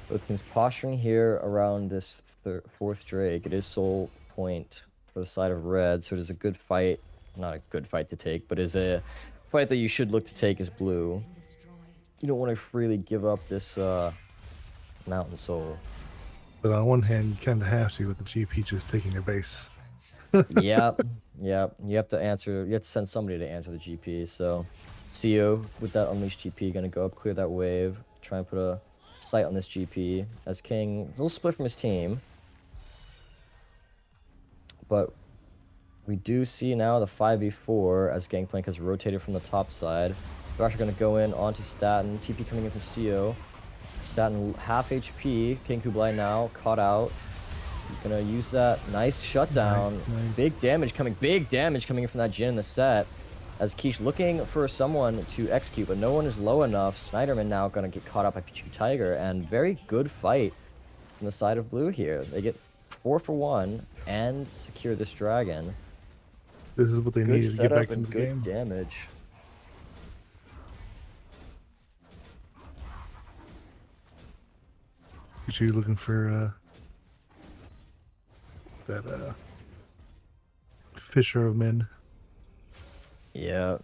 Both King's posturing here around this fourth Drake. It is soul point for the side of red, so it is a good fight. Not a good fight to take, but is a fight that you should look to take as blue. You don't want to freely give up this mountain soul. But on one hand, you kind of have to with the GP just taking your base. Yep. You have to send somebody to answer the GP. So, CEO with that unleashed GP gonna go up, clear that wave, try and put a sight on this GP. As King, a little split from his team, but we do see now the 5v4 as Gangplank has rotated from the top side. They're actually gonna go in onto Statin. TP coming in from CEO. Statin half HP. King Kublai now caught out. Gonna use that nice shutdown. Nice. Big damage coming in from that Jin in the set. As Quiche looking for someone to execute, but no one is low enough. Snyderman now gonna get caught up by Pichu Tiger, and very good fight from the side of blue here. They get 4 for 1 and secure this dragon. This is what they need to get back into the game. Good damage. Pichu looking for that Fisher of Men. Yeah.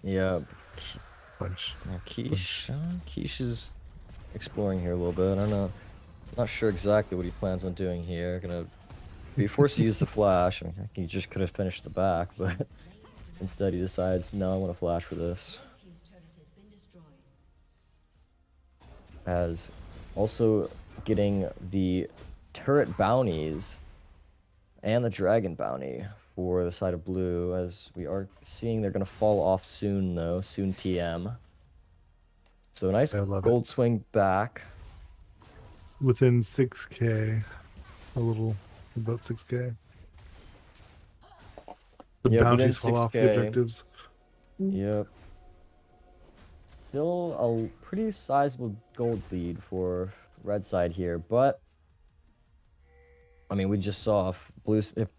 Punch. Quiche is exploring here a little bit. I don't know. Not sure exactly what he plans on doing here. Gonna be forced to use the flash. I mean, he just could have finished the back, but instead he decides, no, I want to flash for this. As also getting the turret bounties and the dragon bounty for the side of blue, as we are seeing they're going to fall off soon, though. Soon TM. So a nice I love gold it. swing back. Within 6K, a little about 6K. The Yep, within bounties fall off the 6K. objectives. Yep. Still a pretty sizable gold lead for red side here, but I mean, we just saw if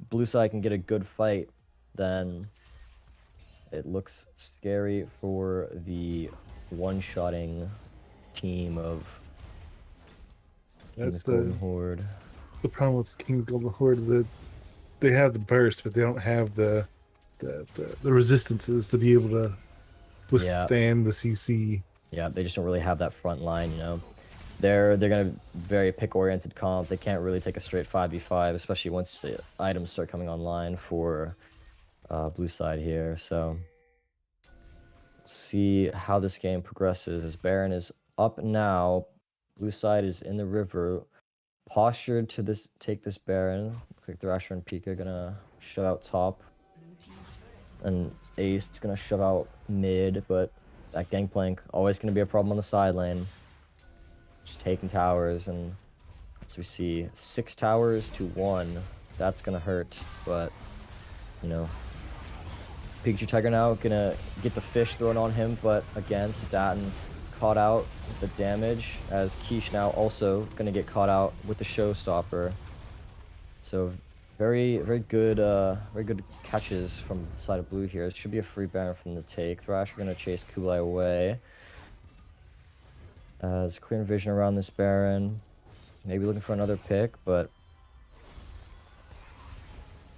blue side can get a good fight, then it looks scary for the one-shotting team of That's King's Golden Horde. the problem with King's Golden Horde is that they have the burst, but they don't have the resistances to be able to withstand the CC. Yeah, they just don't really have that front line, you know. They're gonna very pick-oriented comp. They can't really take a straight 5v5, especially once the items start coming online for blue side here. So see how this game progresses. As Baron is up now, blue side is in the river, postured to take this Baron. Looks like Thrasher and Pika gonna shove out top, and Ace is gonna shove out mid. But that gangplank always gonna be a problem on the side lane. Just taking towers, and as we see 6 towers to 1, that's gonna hurt. But you know, Pikachu Tiger now gonna get the fish thrown on him, but again, Staten caught out with the damage, as Quiche now also gonna get caught out with the showstopper. So very good catches from the side of blue here. It should be a free Baron from the take. Thrasher gonna chase Kublai away. As clear vision around this Baron, maybe looking for another pick, but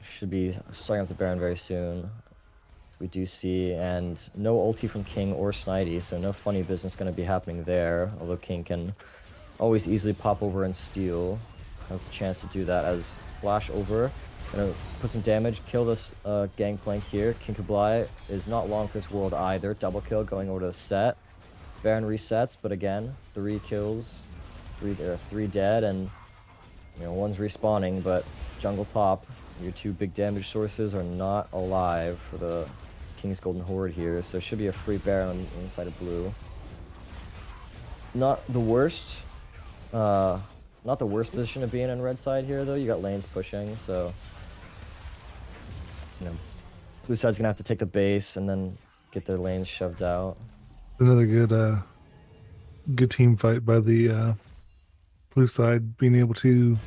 should be starting up the Baron very soon. We do see, and no ulti from King or Snidey, so no funny business going to be happening there. Although King can always easily pop over and steal, has the chance to do that as flash over. Gonna put some damage, kill this gangplank here. King Kublai is not long for this world either. Double kill going over to the set. Baron resets, but again, 3 kills, 3 dead, and you know, 1's respawning. But jungle top, your 2 big damage sources are not alive for the King's Golden Horde here, so it should be a free Baron on the inside of blue. Not the worst position to be in red side here though. You got lanes pushing, so you know, blue side's gonna have to take the base and then get their lanes shoved out. Another good team fight by the blue side, being able to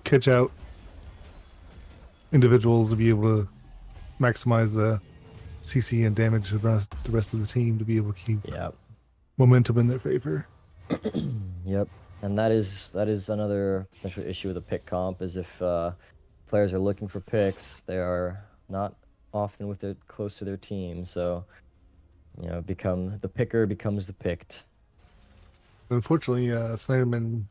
catch out individuals to be able to maximize the CC and damage the rest of the team to be able to keep momentum in their favor. Yep, and that is another potential issue with the pick comp, is if players are looking for picks, they are not often close to their team, so you know, the picker becomes the picked. Unfortunately, Snyderman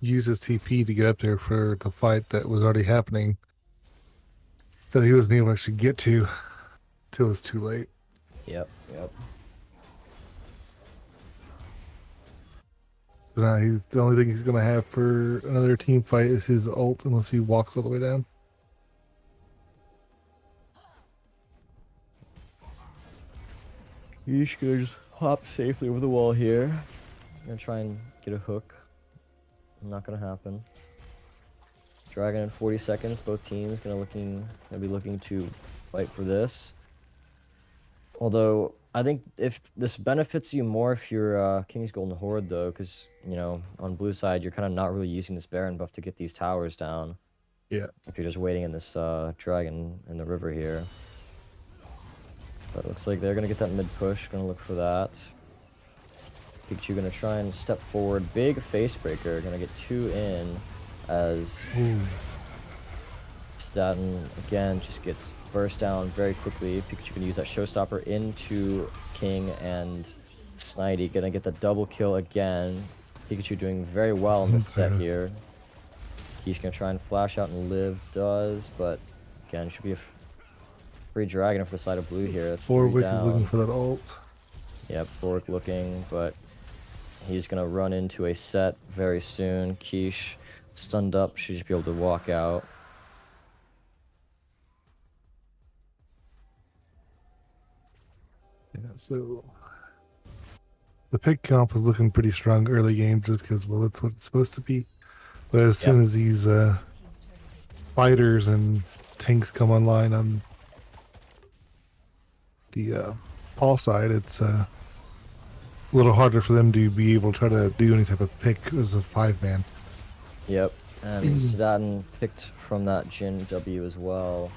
used his TP to get up there for the fight that was already happening, that he wasn't able to actually get to till it was too late. Yep. So now the only thing he's gonna have for another team fight is his ult, unless he walks all the way down. He's gonna just hop safely over the wall here. Gonna try and get a hook. Not gonna happen. Dragon in 40 seconds. Both teams gonna be looking to fight for this. Although I think if this benefits you more if you're King's Golden Horde though, because you know on blue side you're kind of not really using this Baron buff to get these towers down. Yeah. If you're just waiting in this dragon in the river here. But it looks like they're gonna get that mid push. Gonna look for that. Pikachu gonna try and step forward. Big face breaker. Gonna get 2 in as Staten again just gets burst down very quickly. Pikachu can use that showstopper into King and Snidey. Gonna get the double kill again. Pikachu doing very well in this set here. He's gonna try and flash out and live. Does, but again, should be a free dragon for the side of blue here. That's Warwick is looking for that ult. Yep, Warwick looking, but he's gonna run into a set very soon. Quiche stunned up, should just be able to walk out. Yeah, so the pick comp was looking pretty strong early game just because, well, it's what it's supposed to be. But as soon as these fighters and tanks come online on the Paul side, it's a little harder for them to be able to try to do any type of pick as a 5-man. Yep, and Sedatin picked from that Jin W as well.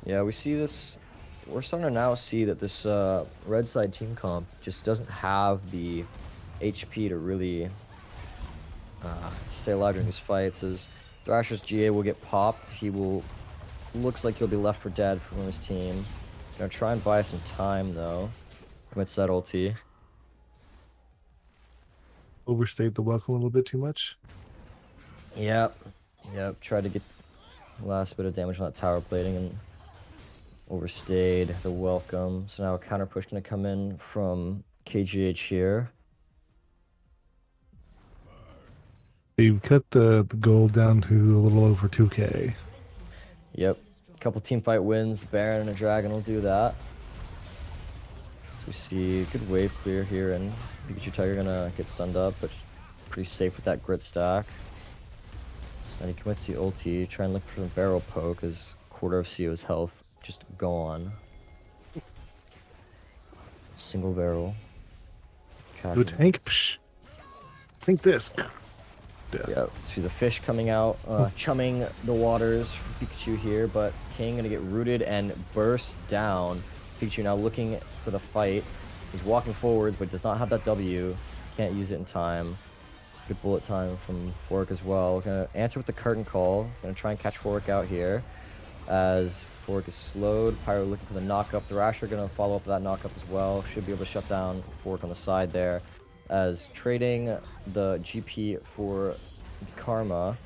Yeah, we see this. We're starting to now see that this red side team comp just doesn't have the HP to really stay alive during these fights. As Thrasher's GA will get popped, looks like he'll be left for dead from his team. Gonna try and buy some time though. Commits that ulti. Overstayed the welcome a little bit too much. Yep. Tried to get the last bit of damage on that tower plating and overstayed the welcome. So now a counter push gonna come in from KGH here. They've cut the gold down to a little over 2K. Yep. A couple team fight wins. Baron and a Dragon will do that. So we see good wave clear here, and Pikachu Tiger gonna get stunned up, but pretty safe with that grit stack. So he commits the ulti, try and look for the barrel poke as quarter of CO's health just gone. Single barrel. Do a tank. Psh. Tank this. Death. Yeah, see the fish coming out, chumming the waters for Pikachu here, but King gonna get rooted and burst down. Pikachu now looking for the fight. He's walking forwards, but does not have that W. Can't use it in time. Good bullet time from Fork as well. Gonna answer with the curtain call. Gonna try and catch Fork out here. As Fork is slowed, Pyro looking for the knockup. Thrasher gonna follow up with that knockup as well. Should be able to shut down Fork on the side there. As trading the GP for Karma,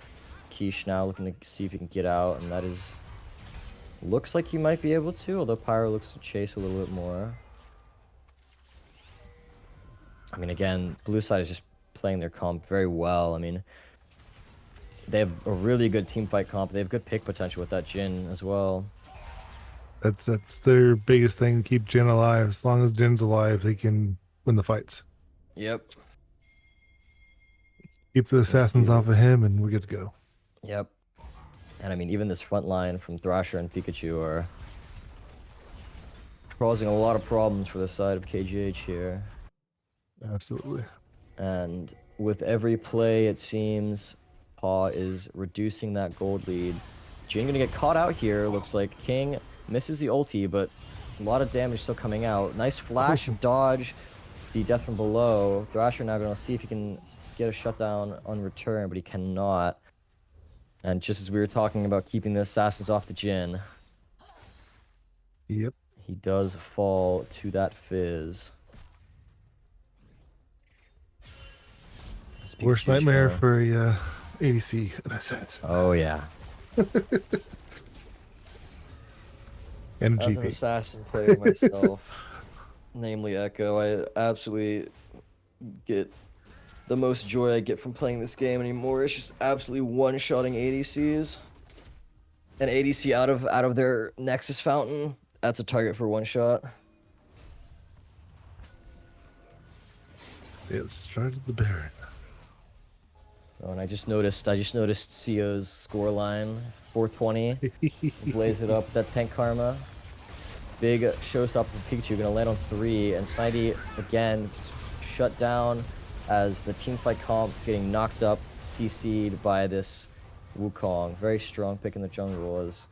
Quiche now looking to see if he can get out, and that is looks like he might be able to, although Pyro looks to chase a little bit more. I mean, again, blue side is just playing their comp very well. I mean, they have a really good team fight comp. They have good pick potential with that Jin as well. That's their biggest thing. Keep Jin alive. As long as Jin's alive, they can win the fights. Yep. Keep the assassins off of him, and we're good to go. Yep. And I mean, even this front line from Thrasher and Pikachu are causing a lot of problems for the side of KGH here. Absolutely. And with every play, it seems Paw is reducing that gold lead. Jin gonna get caught out here. Looks like King misses the ulti, but a lot of damage still coming out. Nice flash of dodge. The death from below. Thrasher now gonna see if he can get a shutdown on return, but he cannot. And just as we were talking about keeping the assassins off the Jin, Yep. he does fall to that Fizz. Worst nightmare for a ADC assassin. Oh yeah. And a As an GP. assassin player myself, namely Echo, I absolutely get the most joy I get from playing this game anymore. It's just absolutely one-shotting ADCs. An ADC out of their Nexus fountain, that's a target for one shot. They have started the Baron. Oh, and I just noticed CO's scoreline, 420. Blaze it up, that tank karma. Big showstopper for Pikachu, gonna land on 3, and Snidey again shut down as the team fight comp getting knocked up, PC'd by this Wukong. Very strong pick in the jungle as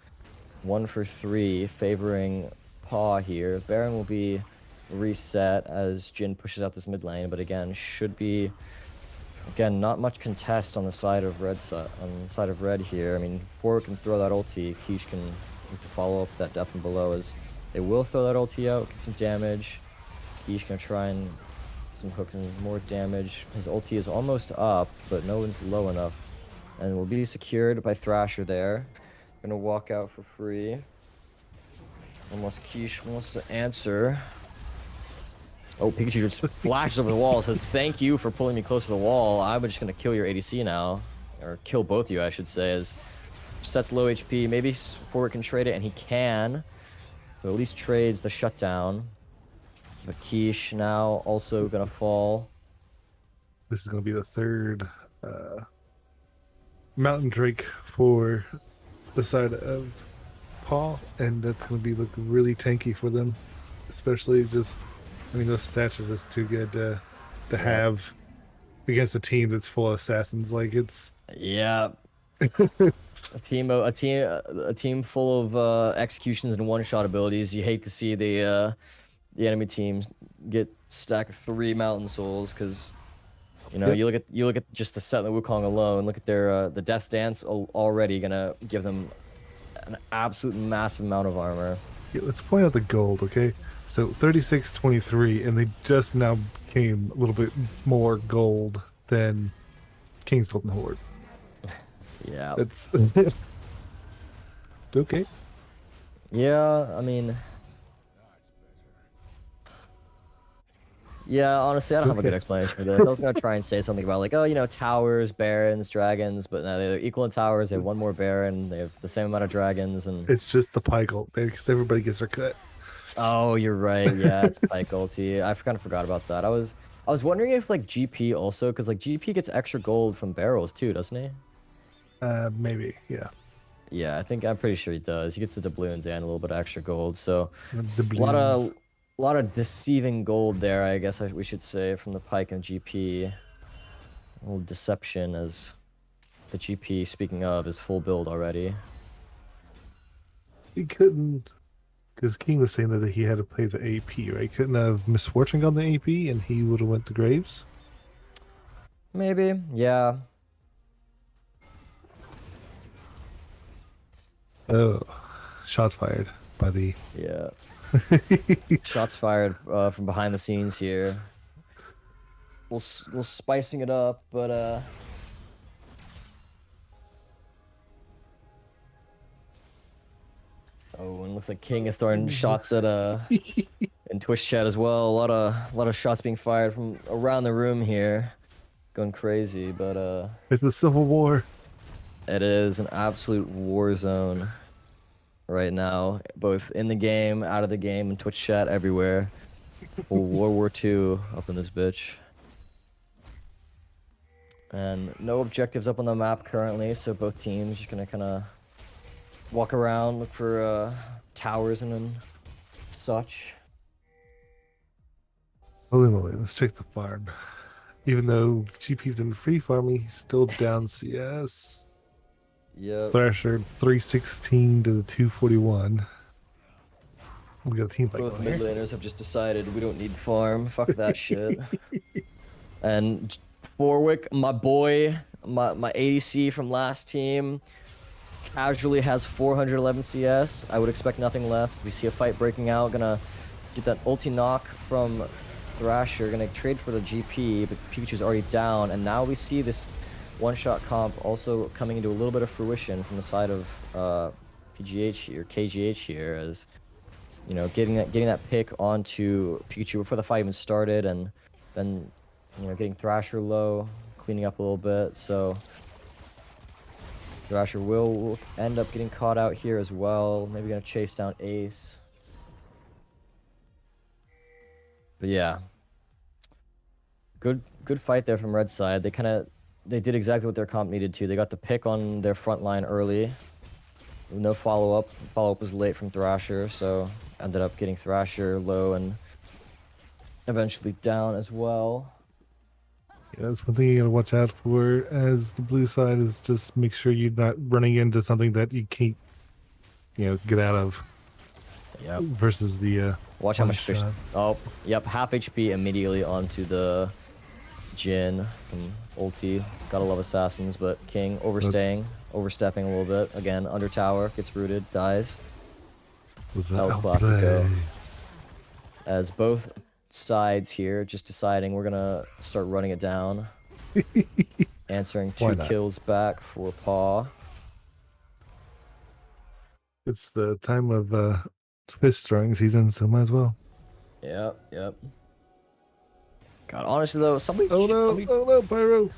1 for 3 favoring Paw here. Baron will be reset as Jin pushes out this mid lane, but again, should be not much contest on the side of red here. I mean, Fork can throw that ulti, Quiche can look to follow up that death from below as they will throw that ulti out, get some damage. Quiche gonna try and some hook and more damage. His ulti is almost up, but no one's low enough. And will be secured by Thrasher there. Gonna walk out for free. Unless Quiche wants to answer. Oh, Pikachu just flashes over the wall and says, "Thank you for pulling me close to the wall. I'm just gonna kill your ADC now." Or kill both of you, I should say, as Sets low HP. Maybe forward can trade it, and he can. So at least trades the shutdown. Vakish now also gonna fall. This is going to be the third Mountain Drake for the side of Paul, and that's going to be looking really tanky for them. Especially just, I mean, those stats are just too good to have against a team that's full of assassins. Like, it's... Yeah. A team full of executions and one-shot abilities. You hate to see the enemy team get stack of 3 Mountain Souls, because you know, you look at just the set in the Wukong alone. Look at their the Death Dance already gonna give them an absolute massive amount of armor. Yeah, let's point out the gold, okay? So 36-23, and they just now became a little bit more gold than King's Golden Horde. Yeah. It's okay. Yeah, I mean, yeah, honestly, I don't have a good explanation for this. I was gonna try and say something about, like, oh, you know, towers, barons, dragons, but no, they're equal in towers. They have 1 more baron. They have the same amount of dragons, and It's just the pie gold, because everybody gets their cut. oh, you're right. Yeah, it's Pike ulti. I kind of forgot about that. I was wondering if, like, GP also, because, like, GP gets extra gold from barrels too, doesn't he? Maybe, yeah. Yeah, I'm pretty sure he does. He gets the doubloons and a little bit of extra gold. So The blue. a lot of deceiving gold there, I guess we should say, from the Pike and GP. A little deception, as the GP, speaking of, is full build already. He couldn't, because King was saying that he had to play the AP, right? Couldn't have Misfortune on the AP, and he would have went to Graves. Maybe, yeah. Oh, shots fired by the... Yeah. Shots fired from behind the scenes here. We'll spicing it up, but oh, and looks like King is throwing shots at in Twitch chat as well. A lot of shots being fired from around the room here, going crazy. But It's a civil war. it is an absolute war zone right now, both in the game, out of the game, and Twitch chat, everywhere. Full World War II up in this bitch. And no objectives up on the map currently, so both teams just gonna kind of walk around, look for towers and such. Holy moly, let's check the farm. Even though GP's been free farming, he's still down CS. Yep. Thrasher 316 to the 241. We got a team fight Both going mid here. laners have just decided we don't need farm. Fuck that shit. And Warwick, my boy, my ADC from last team, casually has 411 CS. I would expect nothing less. We see a fight breaking out. Gonna get that ulti knock from Thrasher. Gonna trade for the GP, but Pikachu's already down. And now we see this one-shot comp also coming into a little bit of fruition from the side of PGH here, KGH here, as you know, getting that pick onto Pikachu before the fight even started, and then, you know, getting Thrasher low, cleaning up a little bit. So Thrasher will end up getting caught out here as well. Maybe gonna chase down Ace. But yeah, good fight there from Red side. They did exactly what their comp needed to. They got the pick on their front line early. No follow-up. Follow-up was late from Thrasher, so ended up getting Thrasher low and eventually down as well. Yeah, that's one thing you gotta watch out for as the blue side, is just make sure you're not running into something that you can't, you know, get out of. Yep. Versus the Watch how much fish. shot. Oh, yep. Half HP immediately onto the Jin from ulti. Gotta love assassins, but King overstepping a little bit. Again, under tower, gets rooted, dies. Was That was classic go. As both sides here just deciding we're gonna start running it down. Answering Why 2 not? kills back for Paw. It's the time of fist throwing season, so might as well. Yep. God, honestly though, somebody. Oh no, Pyro!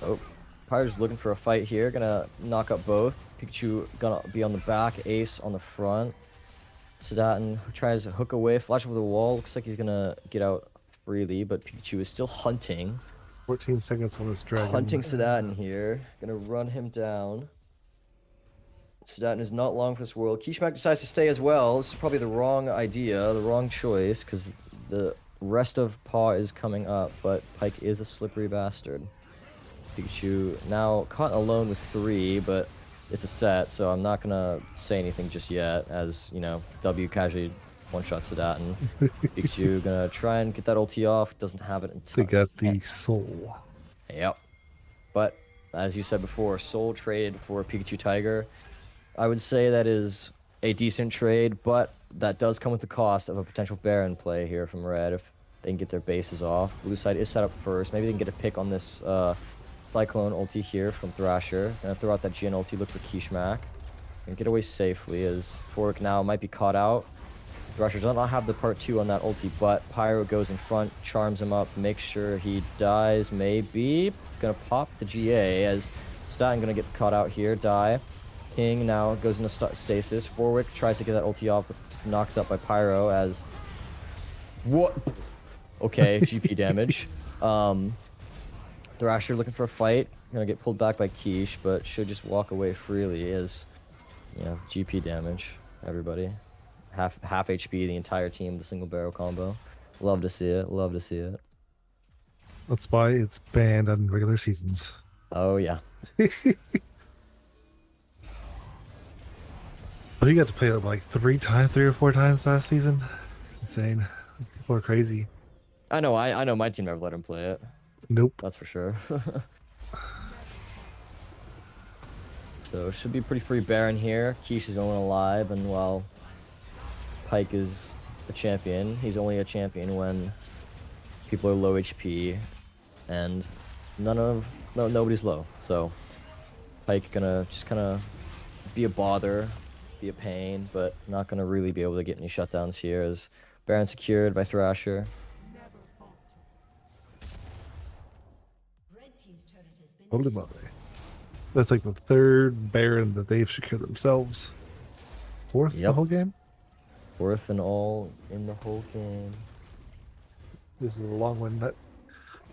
Oh, Pyro's looking for a fight here. Gonna knock up both. Pikachu gonna be on the back, Ace on the front. Sedatin tries to hook away, flash over the wall. Looks like he's gonna get out freely, but Pikachu is still hunting. 14 seconds on this dragon. Hunting Sedatin here. Gonna run him down. Sedatin is not long for this world. Kishmak decides to stay as well. This is probably the wrong idea, the wrong choice, because the rest of Paw is coming up, but Pike is a slippery bastard. Pikachu now caught alone with 3, but it's a set, so I'm not gonna say anything just yet, as, you know, W casually one-shot Sedatin. Pikachu gonna try and get that ulti off, doesn't have it in time. They got the soul. Yep. But, as you said before, Soul traded for Pikachu Tiger. I would say that is a decent trade, but that does come with the cost of a potential Baron play here from Red if they can get their bases off. Blue side is set up first. Maybe they can get a pick on this Cyclone ulti here from Thrasher. Gonna throw out that Jin ulti, look for Kishmak. And get away safely as Fork now might be caught out. Thrasher does not have the part 2 on that ulti, but Pyro goes in front, charms him up, makes sure he dies, maybe. Gonna pop the GA as Statin gonna get caught out here, die. King now goes into stasis. Forwick tries to get that ulti off, but just knocked up by Pyro as... What? Okay, GP damage. Thrasher looking for a fight. Gonna get pulled back by Quiche, but should just walk away freely as, you know, GP damage. Everybody. Half HP the entire team, the single barrel combo. Love to see it. Love to see it. That's why it's banned on regular seasons. Oh, yeah. Well, you got to play it like 3 or 4 times last season. It's insane. People are crazy. I know my team never let him play it. Nope. That's for sure. So should be pretty free Baron here. Quiche is only alive, and while Pike is a champion, he's only a champion when people are low HP, and nobody's low. So Pike gonna just kind of be a bother, be a pain, but not gonna really be able to get any shutdowns here as Baron secured by Thrasher. Holy moly. That's like the 3rd Baron that they've secured themselves. 4th the whole game? 4th and all in the whole game. This is a long one. But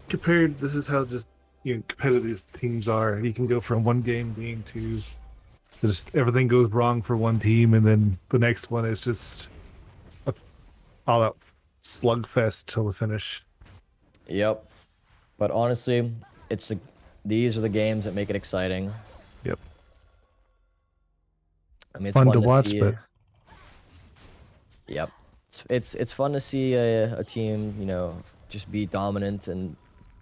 compared, this is how just, you know, competitive teams are. You can go from one game being to just everything goes wrong for one team, and then the next one is just a all-out slugfest till the finish. Yep. But honestly, these are the games that make it exciting. Yep. I mean, it's fun to watch, see, but yep, it's fun to see a team, you know, just be dominant and,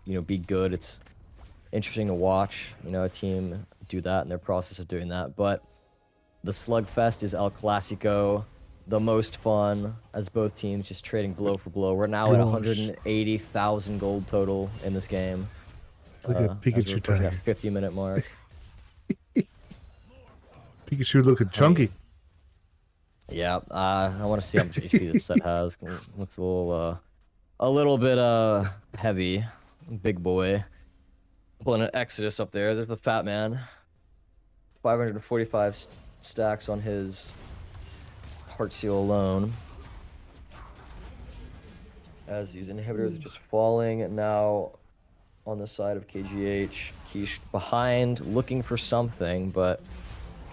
you know, be good. It's interesting to watch, you know, a team do that in their process of doing that. But the slugfest is El Clasico, the most fun, as both teams just trading blow for blow. We're now at 180,000 gold total in this game. Look at Pikachu time. That 50-minute mark. Pikachu looking chunky. Yeah, I want to see how much HP this set has. Looks a little bit heavy. Big boy. Pulling an Exodus up there. There's the fat man. 545 stacks on his Heart Seal alone. As these inhibitors are just falling now on the side of KGH. Quiche behind, looking for something, but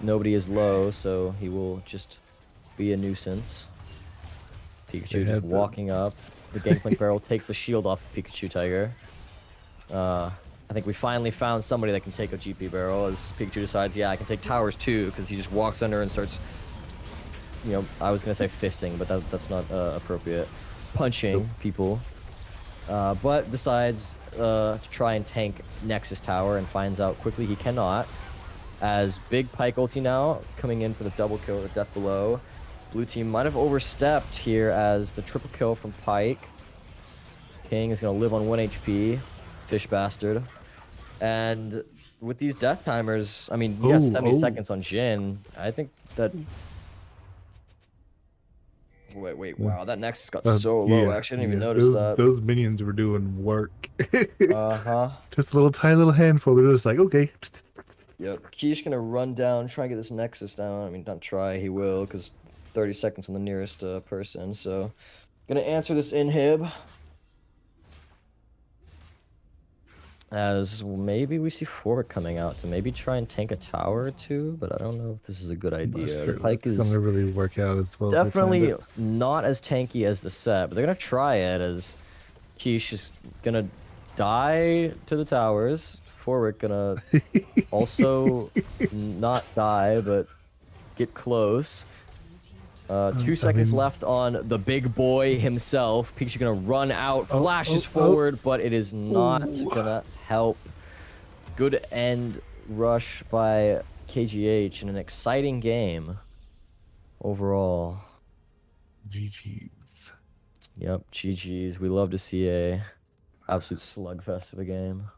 nobody is low, so he will just be a nuisance. Pikachu just walking up. The Gangplank Barrel takes the shield off of Pikachu Tiger. I think we finally found somebody that can take a GP Barrel, as Pikachu decides, yeah, I can take towers too, because he just walks under and starts, you know, I was going to say fisting, but that's not appropriate. Punching people. But decides to try and tank Nexus Tower and finds out quickly he cannot. As big Pike ulti now coming in for the double kill with Death Below. Blue team might have overstepped here as the triple kill from Pike. King is going to live on 1 HP. Fish bastard. And with these death timers, I mean, yes, 70 seconds on Jin. I think that... Wait, wow, that Nexus got so low. Actually, I didn't even notice that. Those minions were doing work. Uh-huh. Just a tiny little handful. They're just like, okay. Yep. Keish gonna run down, try and get this Nexus down. I mean, not try, he will, because 30 seconds on the nearest person. So, gonna answer this inhib. As maybe we see Forward coming out to maybe try and tank a tower or two, but I don't know if this is a good idea. Sure The Pike is gonna really work out as well. definitely not as tanky as the set, but they're gonna try it as Keish is gonna die to the towers. Forward gonna also not die, but get close. 2 seconds left on the big boy himself. Pikachu gonna run out, flashes forward, but it is not gonna help. Good end rush by KGH in an exciting game overall. GG's. Yep, GG's. We love to see a absolute slugfest of a game.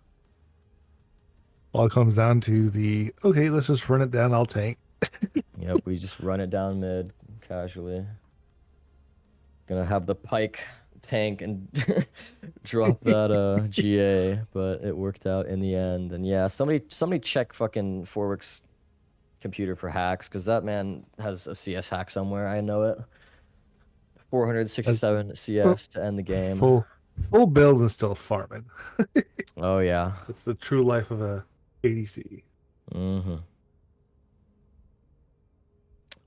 All it comes down to the okay, let's just run it down, I'll tank. Yep, we just run it down mid casually. Gonna have the Pike tank and drop that GA, but it worked out in the end. And yeah, somebody check fucking Forwick's computer for hacks, because that man has a CS hack somewhere. I know it. 467 CS to end the game. Full build and still farming. Oh yeah. It's the true life of a ADC. Mm-hmm.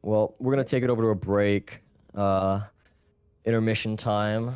Well, we're gonna take it over to a break. Intermission time.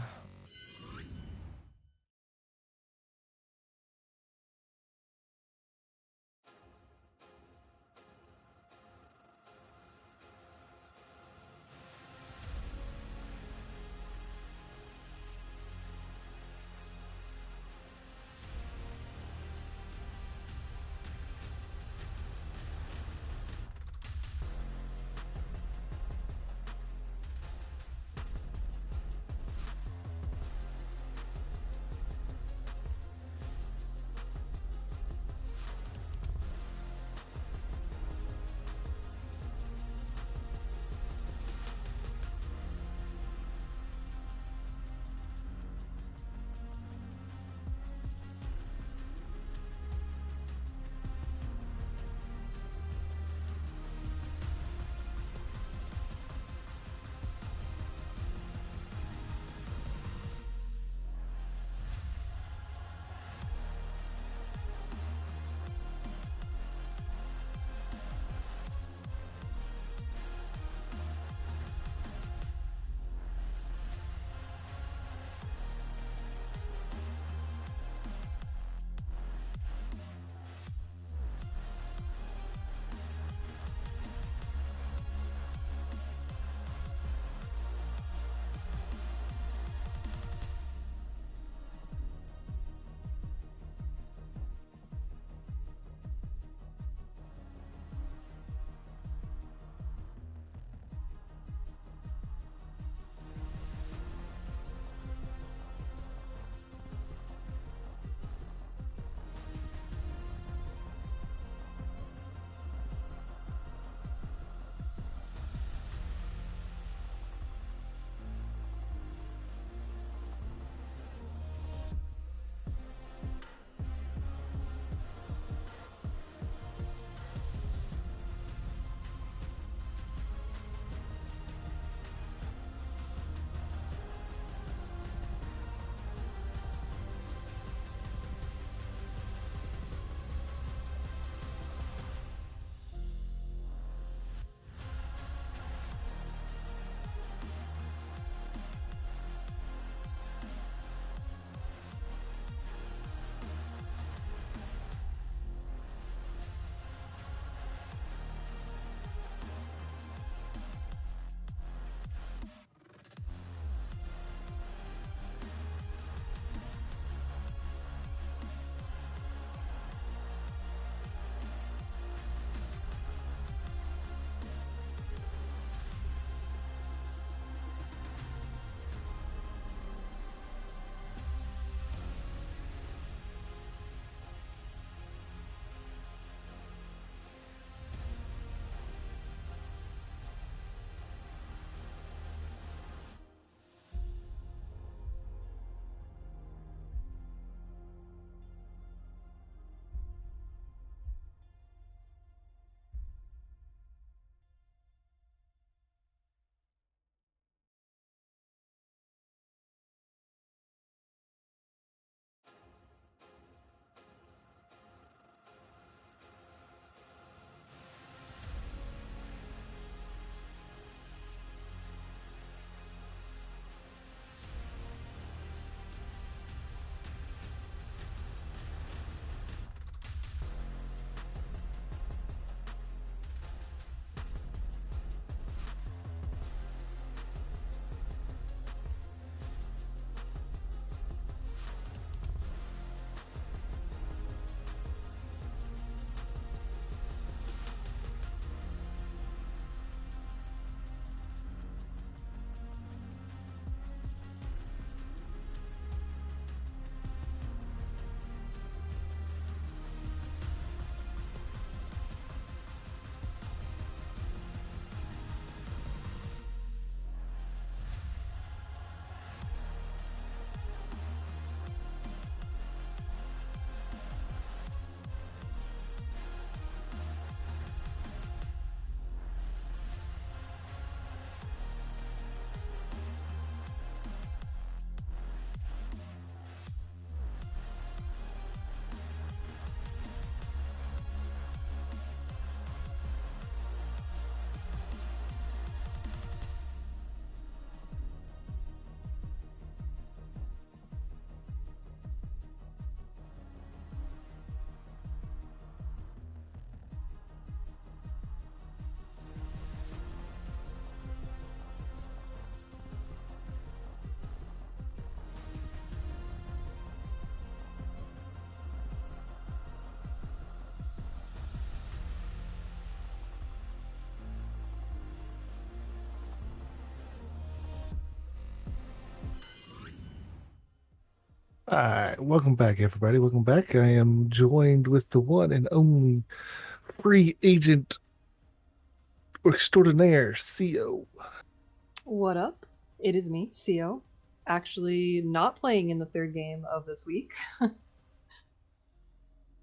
All right, welcome back, everybody. Welcome back. I am joined with the one and only free agent extraordinaire, CO. What up? It is me, CO. Actually, not playing in the third game of this week.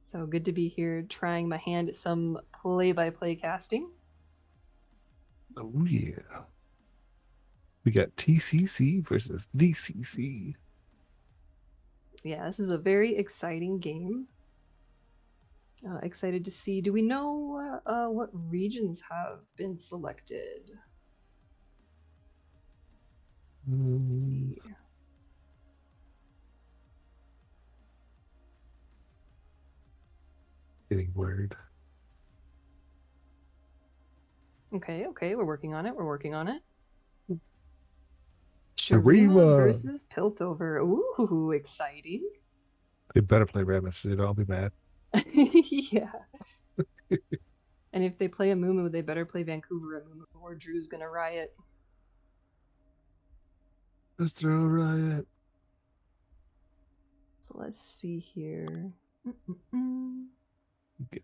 So good to be here trying my hand at some play-by-play casting. Oh, yeah. We got TCC versus DCC. Yeah, this is a very exciting game. Excited to see. Do we know what regions have been selected? Let's see. Getting word. Okay, we're working on it. Arima Sharima versus Piltover. Ooh, exciting. They better play Rabbits, or they'd all be mad. Yeah. And if they play a Mumu, they better play Vancouver Mumu, or Drew's gonna riot. Let's throw a riot. So let's see here. Get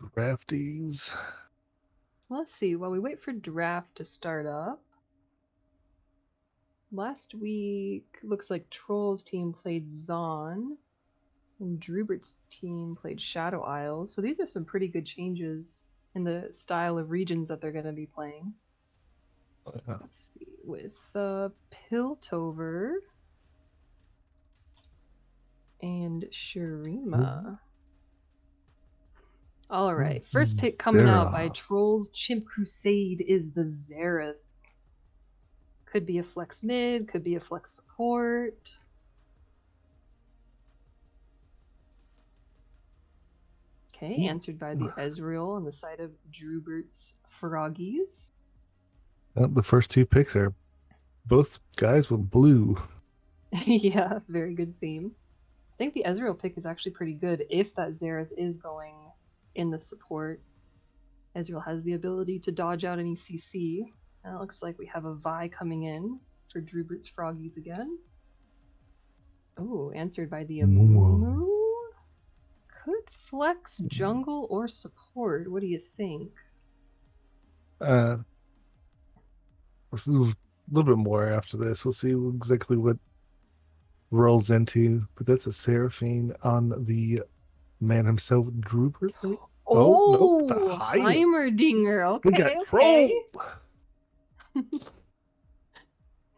drafties. Let's see. While we wait for draft to start up, last week looks like Troll's team played Zon, and Drubert's team played Shadow Isles. So these are some pretty good changes in the style of regions that they're going to be playing. Let's see. With Piltover and Sharima. All right. First pick coming out by Troll's Chimp Crusade is the Xerath. Could be a flex mid, could be a flex support. Okay, answered by the Ezreal on the side of Drubert's Froggies. Well, the first two picks are both guys with blue. Yeah, very good theme. I think the Ezreal pick is actually pretty good if that Xerath is going in the support. Ezreal has the ability to dodge out any CC. And it looks like we have a Vi coming in for Drubert's Froggies again. Oh, answered by the Amumu. Could flex jungle or support. What do you think? This is a little bit more after this. We'll see exactly what rolls into. But that's a Seraphine on the man himself, Drupert. Oh, nope, the Heimerdinger. Okay, we got okay. Troll.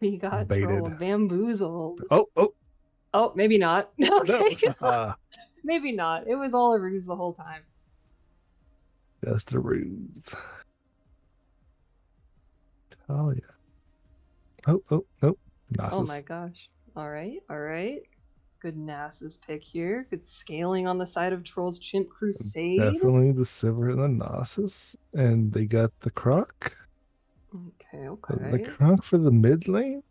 We got Baited. Troll bamboozled. Oh, maybe not. Okay. No. Maybe not. It was all a ruse the whole time. Just a ruse. Talia. Nope. Nasus. Oh my gosh. All right. Good Nasus pick here. Good scaling on the side of Troll's Chimp Crusade. Definitely the Sivir and the Nasus. And they got the Croc. Okay. The Croc for the mid lane?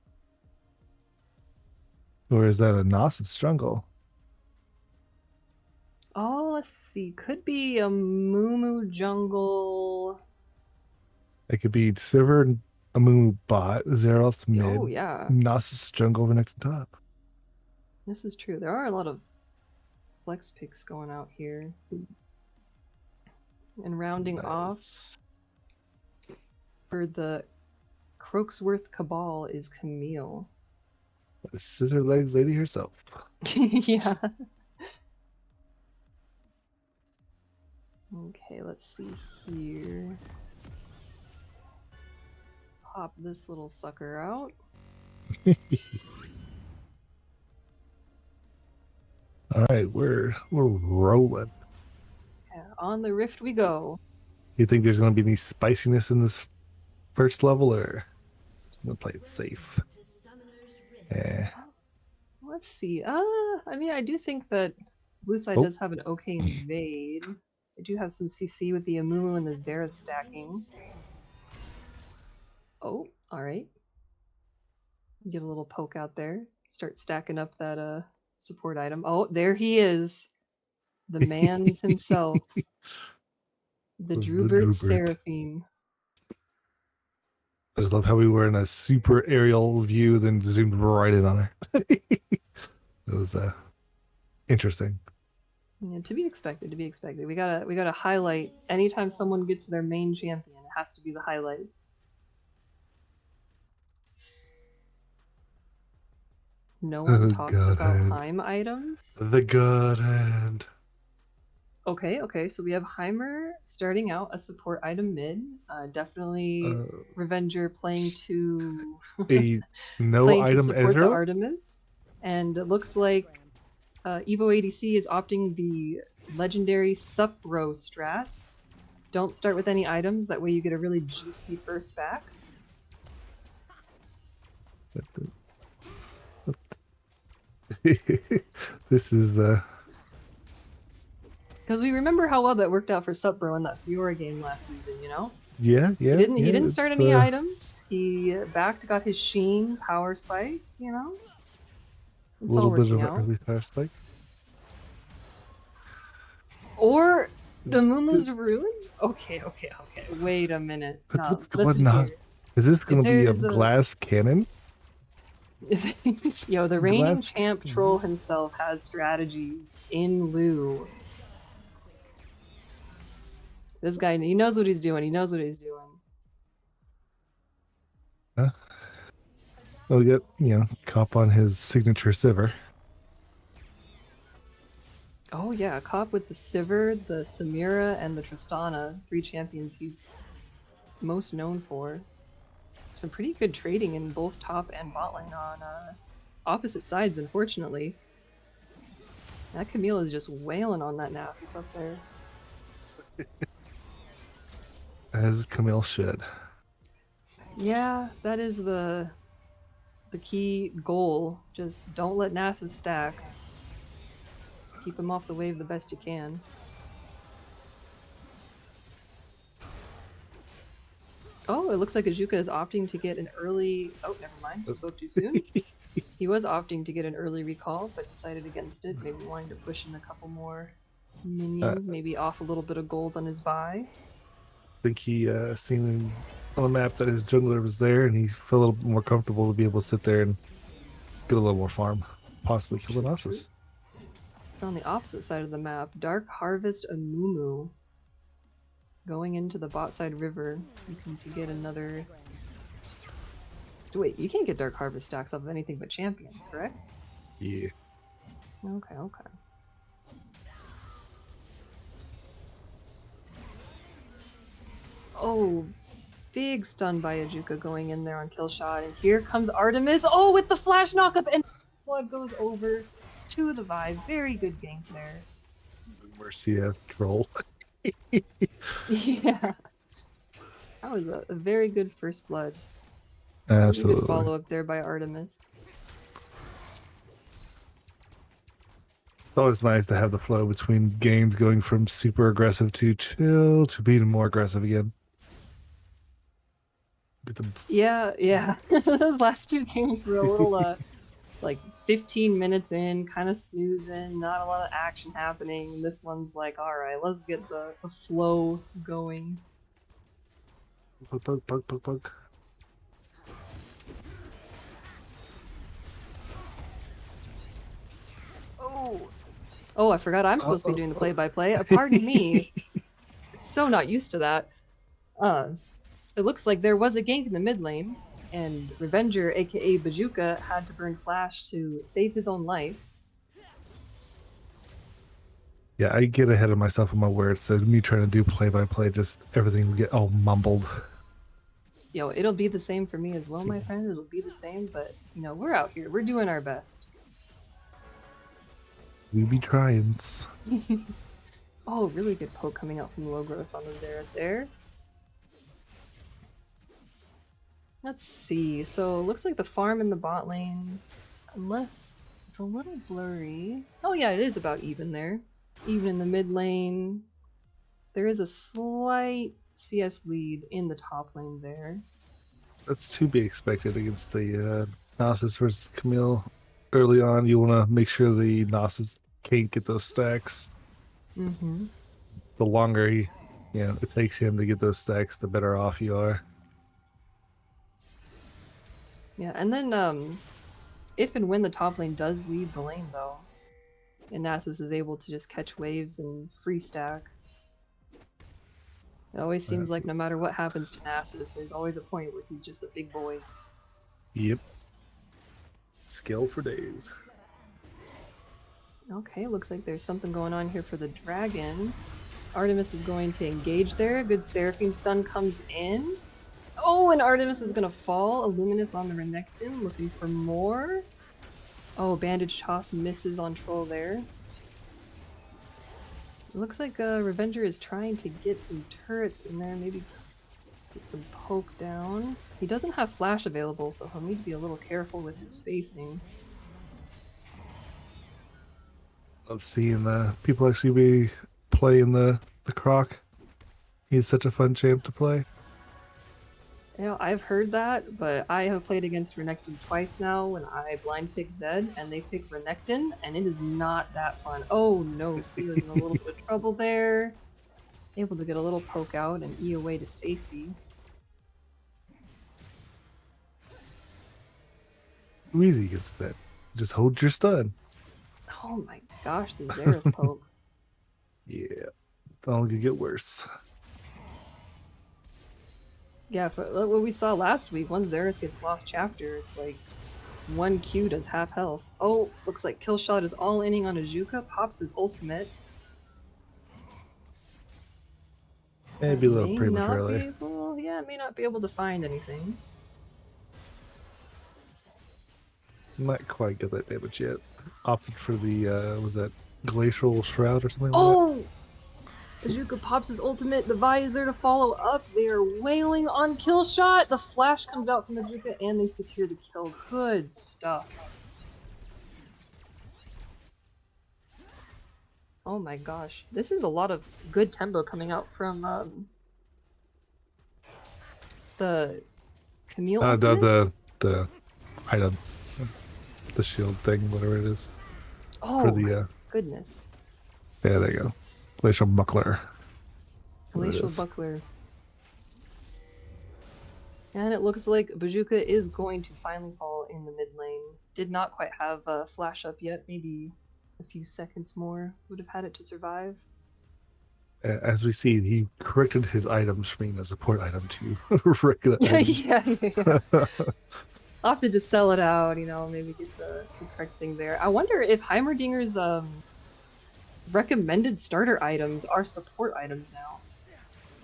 Or is that a Nasus jungle? Oh, let's see. Could be a Mumu jungle. It could be Sivir and a Mumu bot, Xerath mid, Oh, yeah. Nasus jungle over next to top. This is true. There are a lot of flex picks going out here. And rounding off for the Croaksworth Cabal is Camille. The scissor legs lady herself. Yeah. Okay, let's see here. Pop this little sucker out. All right, we're rolling. Yeah, on the rift we go. You think there's going to be any spiciness in this first level, or just going to play it safe? Yeah. Let's see. I mean, I do think that blue side does have an okay invade. I do have some CC with the Amumu and the Xerath stacking. Oh, alright. Get a little poke out there. Start stacking up that support item. Oh, there he is. The man's himself. The Drubert Seraphine. I just love how we were in a super aerial view, then zoomed right in on her. It was interesting. Yeah, to be expected. To be expected. We gotta highlight anytime someone gets their main champion. It has to be the highlight. No one Oh, talks God about hand. Heim items. The God Hand. Okay, so we have Heimer starting out a support item mid. Definitely Revenger playing to A no playing to item support the Ezreal? Artemis. And it looks like Evo ADC is opting the legendary Sup-Bro strat. Don't start with any items, that way you get a really juicy first back. This is Because we remember how well that worked out for Sup-Bro in that Fiora game last season, you know? yeah. He didn't start any it's, items. He got his Sheen power spike, you know? a It's all little bit working of an out. early fire spike. Or the Mumu's runes? Okay. Wait a minute. But No, what's listen going on? here. Is this going to be a there's a- glass cannon? Yo, the reigning Glass- champ troll himself has strategies in lieu. This guy, he knows what he's doing. He knows what he's doing. We'll get, cop on his signature Sivir. Oh yeah, Cop with the Sivir, the Samira, and the Tristana, 3 champions he's most known for. Some pretty good trading in both top and bot lane on opposite sides, unfortunately. That Camille is just wailing on that Nasus up there. As Camille should. Yeah, that is the key goal. Just don't let Nasus stack. Keep him off the wave the best you can. Oh, it looks like Ajuka is opting to get an early... Oh, never mind. I spoke too soon. He was opting to get an early recall, but decided against it. Maybe wanting to push in a couple more minions, maybe off a little bit of gold on his buy. I think he seen on the map that his jungler was there, and he felt a little more comfortable to be able to sit there and get a little more farm. Possibly kill the Nasus. On the opposite side of the map, Dark Harvest Amumu going into the bot side river, looking to get another... Wait, you can't get Dark Harvest stacks off of anything but champions, correct? Yeah. Okay. Oh, big stun by Ajuka going in there on kill shot, and here comes Artemis. Oh, with the flash knockup, and flood goes over to the Vibe. Very good gank there. Mercy troll. Yeah. That was a very good first blood. Very Absolutely. good follow up there by Artemis. It's always nice to have the flow between games going from super aggressive to chill to being more aggressive again. Yeah. Those last 2 games were a little like 15 minutes in, kind of snoozing, not a lot of action happening. This one's like, alright, let's get the flow going. Poke. Oh, I forgot I'm supposed to be doing the play-by-play. Pardon me. So not used to that. It looks like there was a gank in the mid lane, and Revenger, aka Bajuka, had to burn Flash to save his own life. Yeah, I get ahead of myself in my words, so me trying to do play-by-play, just everything would get all mumbled. Yo, it'll be the same for me as well, my friend. It'll be the same, but, we're out here. We're doing our best. We be trying. Oh, really good poke coming out from Logros on the Xerath there. Let's see. So, looks like the farm in the bot lane, unless it's a little blurry. Oh yeah, it is about even there. Even in the mid lane. There is a slight CS lead in the top lane there. That's to be expected against the Nasus versus Camille. Early on, you want to make sure the Nasus can't get those stacks. Mm-hmm. The longer it takes him to get those stacks, the better off you are. Yeah, and then if and when the top lane does leave the lane, though, and Nasus is able to just catch waves and free stack. It always seems like no matter what happens to Nasus, there's always a point where he's just a big boy. Yep. Skill for days. Okay, looks like there's something going on here for the dragon. Artemis is going to engage there. Good Seraphine stun comes in. Oh, and Artemis is gonna fall. A Luminous on the Renekton, looking for more. Oh, Bandage Toss misses on Troll there. It looks like Revenger is trying to get some turrets in there, maybe get some poke down. He doesn't have flash available, so he'll need to be a little careful with his spacing. Love seeing people actually be playing the Croc. He's such a fun champ to play. You know, I've heard that, but I have played against Renekton twice now when I blind pick Zed, and they pick Renekton, and it is not that fun. Oh no, he was in a little bit of trouble there. Able to get a little poke out and E away to safety. Too easy against that. Just hold your stun. Oh my gosh, the Xerath poke. Yeah. It's only gonna get worse. Yeah, for what we saw last week, once Xerath gets lost chapter, it's like 1 Q does half health. Oh, looks like Killshot is all inning on Ajuka, pops his ultimate. Maybe a little May prematurely. not be able, yeah, may not be able to find anything. Not quite get that damage yet. Opted for the was that Glacial Shroud or something like Oh! Ajuka pops his ultimate, the Vi is there to follow up, they are wailing on Killshot! The flash comes out from Ajuka and they secure the kill. Good stuff. Oh my gosh. This is a lot of good tempo coming out from the Camille ultimate? the item, the shield thing, whatever it is. Oh for the my goodness. yeah, there you go. Glacial Buckler. Glacial Buckler. And it looks like Bajuka is going to finally fall in the mid lane. Did not quite have a flash up yet. Maybe a few seconds more would have had it to survive. As we see, he corrected his items from being a support item to regular items. yeah. I'll have to just sell it out, you know, maybe get the correct thing there. I wonder if Heimerdinger's recommended starter items are support items now,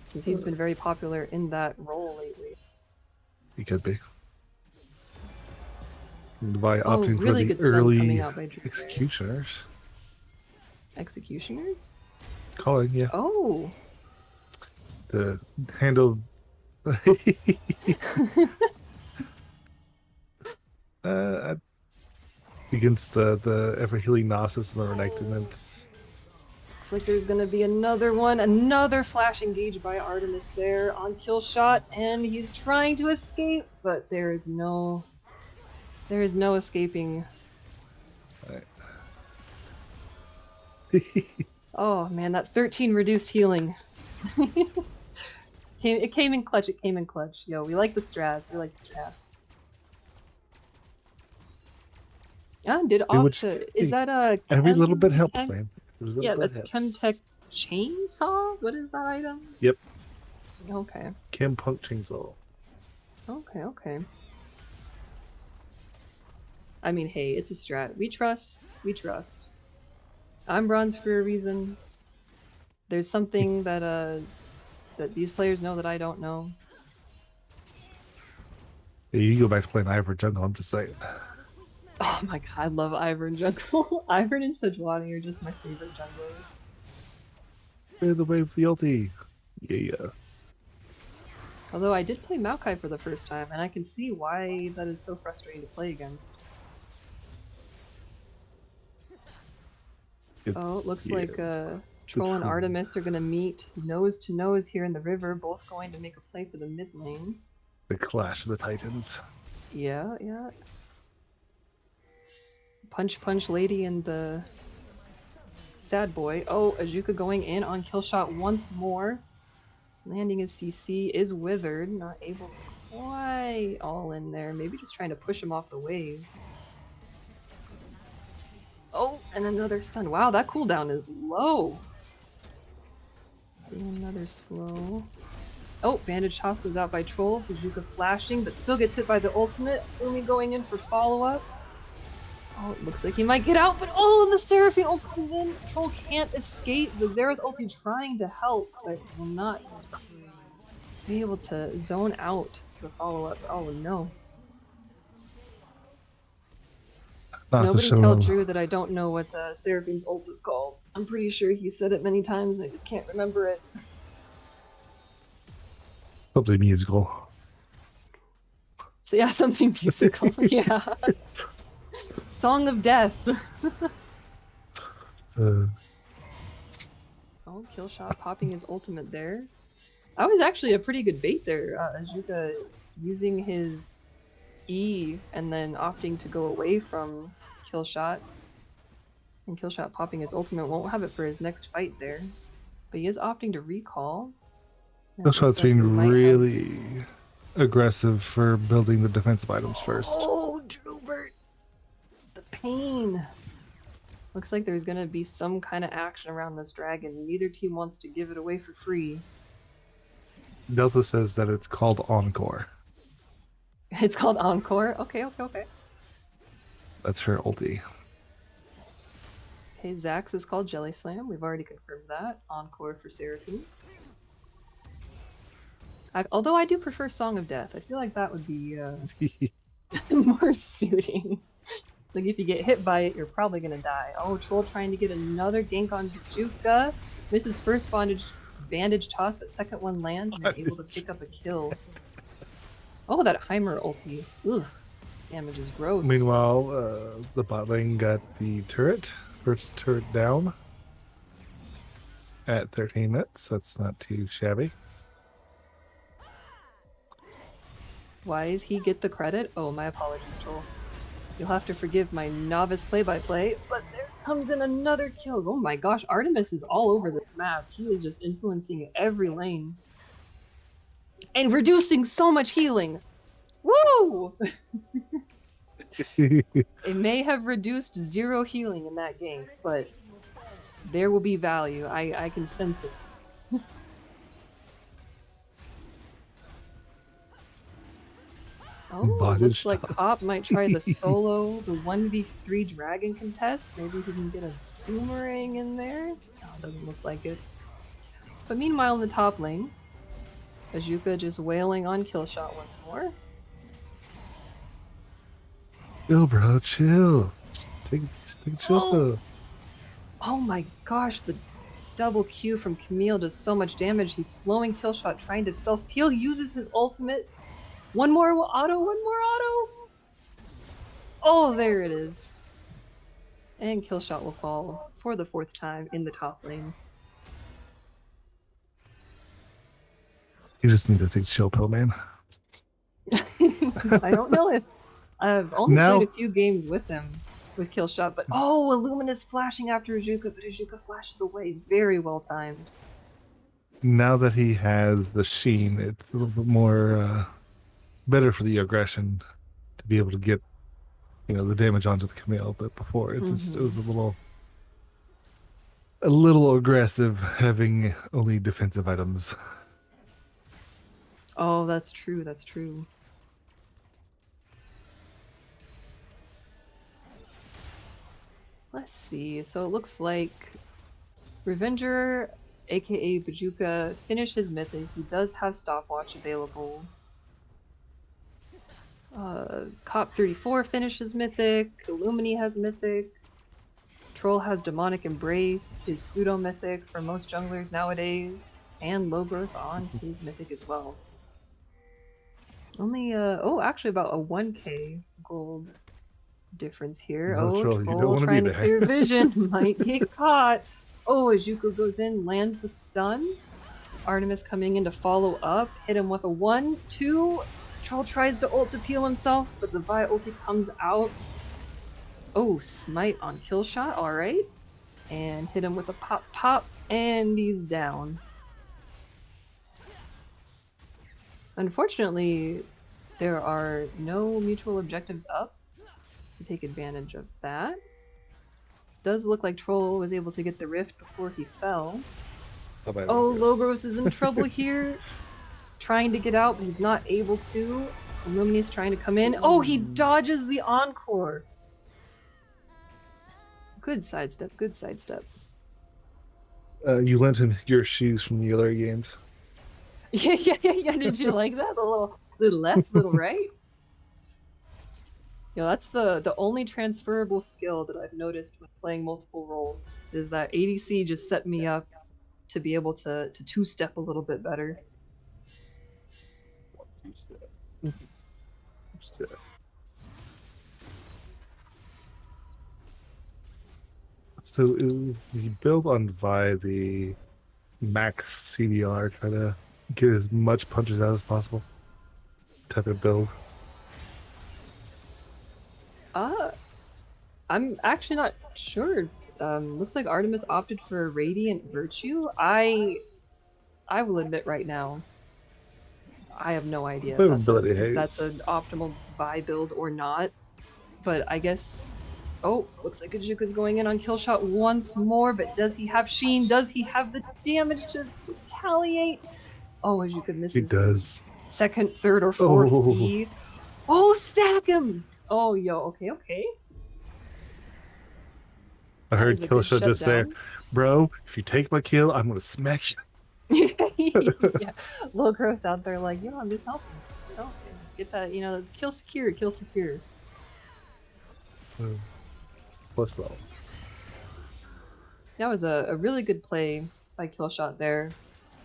since he's been very popular in that role lately. He could be. By opting really for good the stun coming early out by Drew. executioners. Executioners? Calling, yeah. Oh! To handle against the ever healing Nasus and the Renekton. Looks like there's gonna be another one, another flash engaged by Artemis there on Killshot, and he's trying to escape, but there is no escaping. Right. Oh man, that 13 reduced healing. It came in clutch, Yo, we like the strats, Yeah, did opt to, is that a every little bit helps, Chem- man. Every little Yeah, bit that's helps. Chemtech Chainsaw? What is that item? Yep. Okay. Chem Punk Chainsaw. Okay. I mean, hey, it's a strat. We trust. I'm bronze for a reason. There's something that that these players know that I don't know. Yeah, you go back to playing Ivor Jungle, I'm just saying. Oh my god, I love Ivor and Jungle. Ivor and Sejuani are just my favorite junglers. Clear the way with the ulti. Yeah. Although I did play Maokai for the first time, and I can see why that is so frustrating to play against. Oh, it looks like Troll and Artemis are gonna meet nose to nose here in the river, both going to make a play for the mid lane. The Clash of the Titans. Yeah. Punch lady and the sad boy. Oh, Ajuka going in on Killshot once more. Landing his CC is withered, not able to quite all in there. Maybe just trying to push him off the wave. Oh, and another stun. Wow, that cooldown is low. Another slow. Oh, Bandage Toss goes out by Troll. Bajuka flashing, but still gets hit by the ultimate. Umi going in for follow-up. Oh, it looks like he might get out, but oh, the Seraphine ult comes in. Troll can't escape. The Xerath ulti trying to help, but will not be able to zone out the follow-up. Oh no. Not Nobody to tell show Drew that I don't know what Seraphine's ult is called. I'm pretty sure he said it many times and I just can't remember it. something musical. So yeah, something musical. Yeah. Song of Death. Oh, kill shot popping his ultimate there. That was actually a pretty good bait there. Azuka using his E and then opting to go away from Killshot. And Killshot popping his ultimate won't have it for his next fight there. But he is opting to recall. And it Killshot's looks like being we might have- really aggressive for building the defensive items first. Oh, Drubert! The pain! Looks like there's gonna be some kind of action around this dragon. Neither team wants to give it away for free. Delta says that it's called Encore. It's called Encore? Okay, okay, okay. That's her ulti. Okay, Zax is called Jelly Slam. We've already confirmed that. Encore for Seraphine. Although I do prefer Song of Death. I feel like that would be more suiting. Like if you get hit by it, you're probably gonna die. Oh, Troll trying to get another gank on Bajuka. Misses first bandage toss, but second one lands and they're able to pick up a kill. Oh, that Heimer ulti. Ugh. Damage is gross. Meanwhile, the bot lane got the turret. First turret down at 13 minutes. That's not too shabby. Why does he get the credit? Oh, my apologies, Troll. You'll have to forgive my novice play-by-play, but there comes in another kill. Oh my gosh, Artemis is all over this map. He is just influencing every lane. And reducing so much healing! Woo! It may have reduced 0 healing in that game, but there will be value. I can sense it. Oh, looks like Hop might try the solo, the 1v3 dragon contest. Maybe he can get a boomerang in there? No, it doesn't look like it. But meanwhile in the top lane, Ajuka just wailing on Killshot once more. Chill, bro, chill. Take a chill pill. Oh my gosh, the double Q from Camille does so much damage. He's slowing Killshot, trying to self-peel, uses his ultimate. One more auto, one more auto! Oh, there it is. And Killshot will fall for the 4th time in the top lane. You just need to take a chill pill, man. I don't know if I've only played a few games with him, with Killshot, but oh, Illuminous flashing after Ajuka, but Ajuka flashes away. Very well timed. Now that he has the sheen, it's a little bit more better for the aggression to be able to get, the damage onto the Camille. But before it was a little aggressive having only defensive items. Oh, that's true. That's true. Let's see. So it looks like Revenger, aka Bajuka, finished his mythic. He does have stopwatch available. Cop 34 finishes mythic. Illumini has mythic. Troll has demonic embrace, his pseudo mythic for most junglers nowadays, and Logros on his mythic as well. Only actually about a 1k gold difference here. No, Troll, Troll trying to clear vision might get caught. Oh, Ajuka goes in, lands the stun. Artemis coming in to follow up, hit him with a 1, 2. Troll tries to ult to peel himself, but the Vi ulti comes out. Oh, smite on Killshot, alright. And hit him with a pop, and he's down. Unfortunately, there are no mutual objectives up to take advantage of that. Does look like Troll was able to get the rift before he fell. How about Oh, this? Logros is in trouble here. Trying to get out, but he's not able to. Illumine's trying to come in. Oh, he dodges the Encore. Good sidestep, good sidestep. You lent him your shoes from the other games. Yeah. Did you like that? The little left, little right? Yeah, that's the only transferable skill that I've noticed when playing multiple roles, is that ADC just set me up to be able to two-step a little bit better. So is he built on via the max CDR, try to get as much punches out as possible type of build? I'm actually not sure. Looks like Artemis opted for Radiant Virtue. I will admit right now, I have no idea if that's an optimal buy build or not. But I guess... Oh, looks like Ajuka's going in on Killshot once more, but does he have Sheen? Does he have the damage to retaliate? Oh, Ajuka misses. He does. Second, third, or fourth B. Oh, stack him! Oh, yo, okay. I heard Killshot just there. Bro, if you take my kill, I'm gonna smack you. Yeah, Logros out there like, yo, I'm just helping. Get that, kill secure. Plus well. That was a really good play by Killshot there.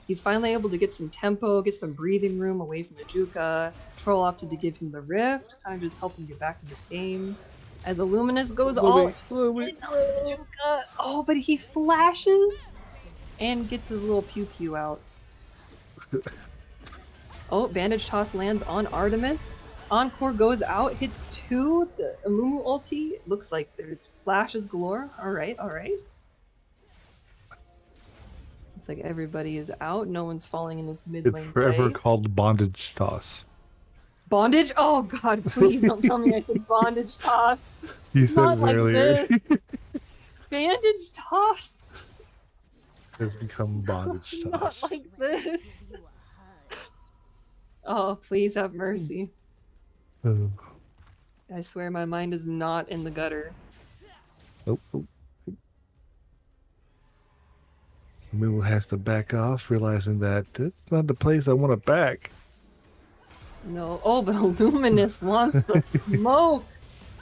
He's finally able to get some tempo, get some breathing room away from Ajuka. Troll opted to give him the rift, kind of just help him get back in the game. As Illuminous goes all in on Ajuka. Oh, but he flashes and gets his little pew out. Oh, Bandage Toss lands on Artemis. Encore goes out, hits 2. The Amumu ulti. Looks like there's flashes galore. Alright. Looks like everybody is out. No one's falling in this mid lane It's forever play. called Bondage Toss. Bondage? Oh god, please don't tell me I said Bondage Toss. You said Not it like earlier. this. Bandage Toss. It's become Bondage Not Toss. like this. Oh, please have mercy. Oh. I swear my mind is not in the gutter. Oh. Moo has to back off, realizing that it's not the place I want to back. No. Oh, but Illuminous wants the smoke!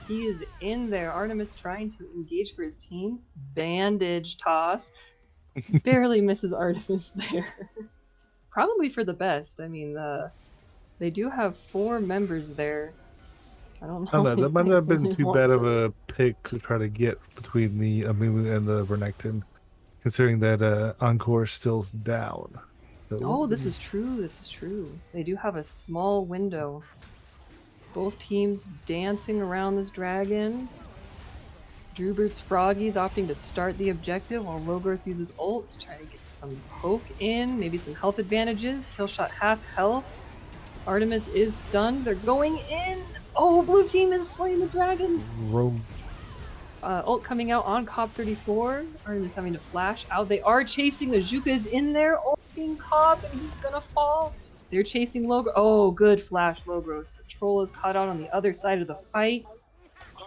He is in there. Artemis trying to engage for his team. Bandage Toss. Barely misses Artemis there. Probably for the best. I mean, they do have 4 members there. I don't know. That might not have been too bad of a pick to try to get between the Amumu and the Vernectin, considering that Encore still's down. So, Oh, this is true. They do have a small window. Both teams dancing around this dragon. Drewbert's Froggies opting to start the objective while Logros uses ult to try to get some poke in, maybe some health advantages. Killshot half health. Artemis is stunned. They're going in. Oh, blue team is slaying the dragon. Ult coming out on Cop 34. Artemis having to flash out. They are chasing. Ajuka is in there. Ulting Cop, and he's gonna fall. They're chasing Logros. Oh, good flash, Logros. Troll is caught out on the other side of the fight.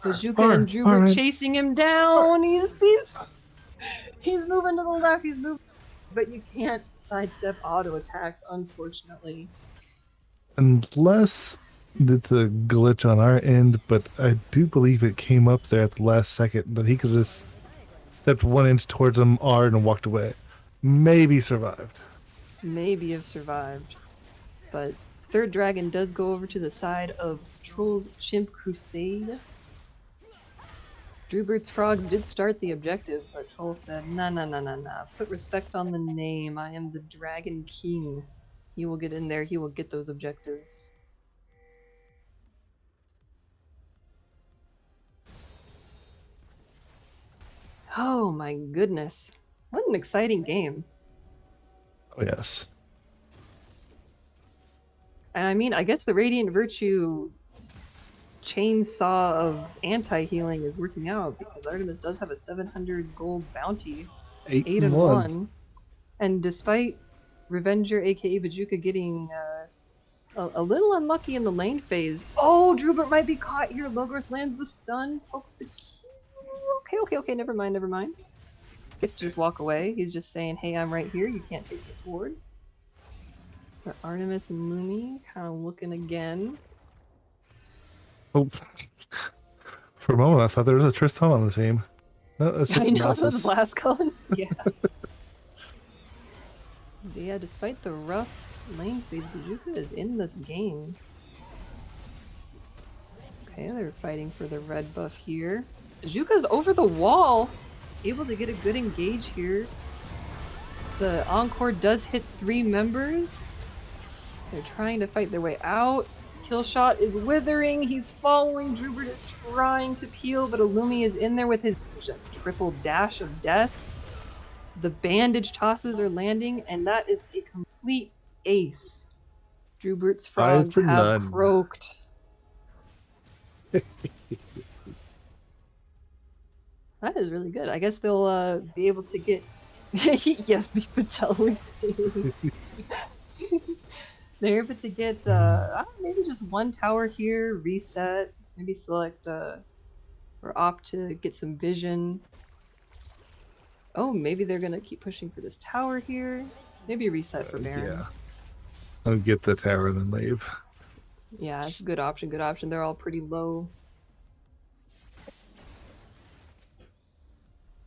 Ajuka and Drewbert chasing him down. He's moving to the left. He's moving, but you can't sidestep auto attacks, unfortunately. Unless it's a glitch on our end, but I do believe it came up there at the last second that he could just stepped 1 inch towards him, R'd, and walked away. Maybe survived. Maybe have survived. But third dragon does go over to the side of Troll's Chimp Crusade. Drewbert's Frogs did start the objective, but Troll said, nah. Put respect on the name. I am the Dragon King. He will get in there. He will get those objectives. Oh my goodness. What an exciting game. Oh, yes. And I mean, I guess the Radiant Virtue chainsaw of anti-healing is working out because Artemis does have a 700 gold bounty, 8 and 1. And despite Revenger aka Bajuka getting a little unlucky in the lane phase. Oh, Drubert might be caught here. Logros lands the stun, pokes the Q. Okay, never mind. Gets to just walk away. He's just saying, hey, I'm right here, you can't take this ward. But Artemis and Lumi kind of looking again. Oh, for a moment I thought there was a Tristan on the team. No, it's just I know Nasus. those blast guns. Yeah. But yeah, despite the rough lane phase, Bajuka is in this game. Okay, they're fighting for the red buff here. Bajuka's over the wall, able to get a good engage here. The Encore does hit 3 members. They're trying to fight their way out. Killshot is withering, he's following, Drubert is trying to peel, but Illumi is in there with his triple dash of death. The bandage tosses are landing, and that is a complete ace. Drubert's frogs have croaked. That is really good. I guess they'll be able to get... yes, the Patelli series. They're able to get maybe just 1 tower here, reset, maybe select or opt to get some vision. Oh, maybe they're gonna keep pushing for this tower here. Maybe reset for Baron. Yeah. I'll get the tower and then leave. Yeah, it's a good option, They're all pretty low.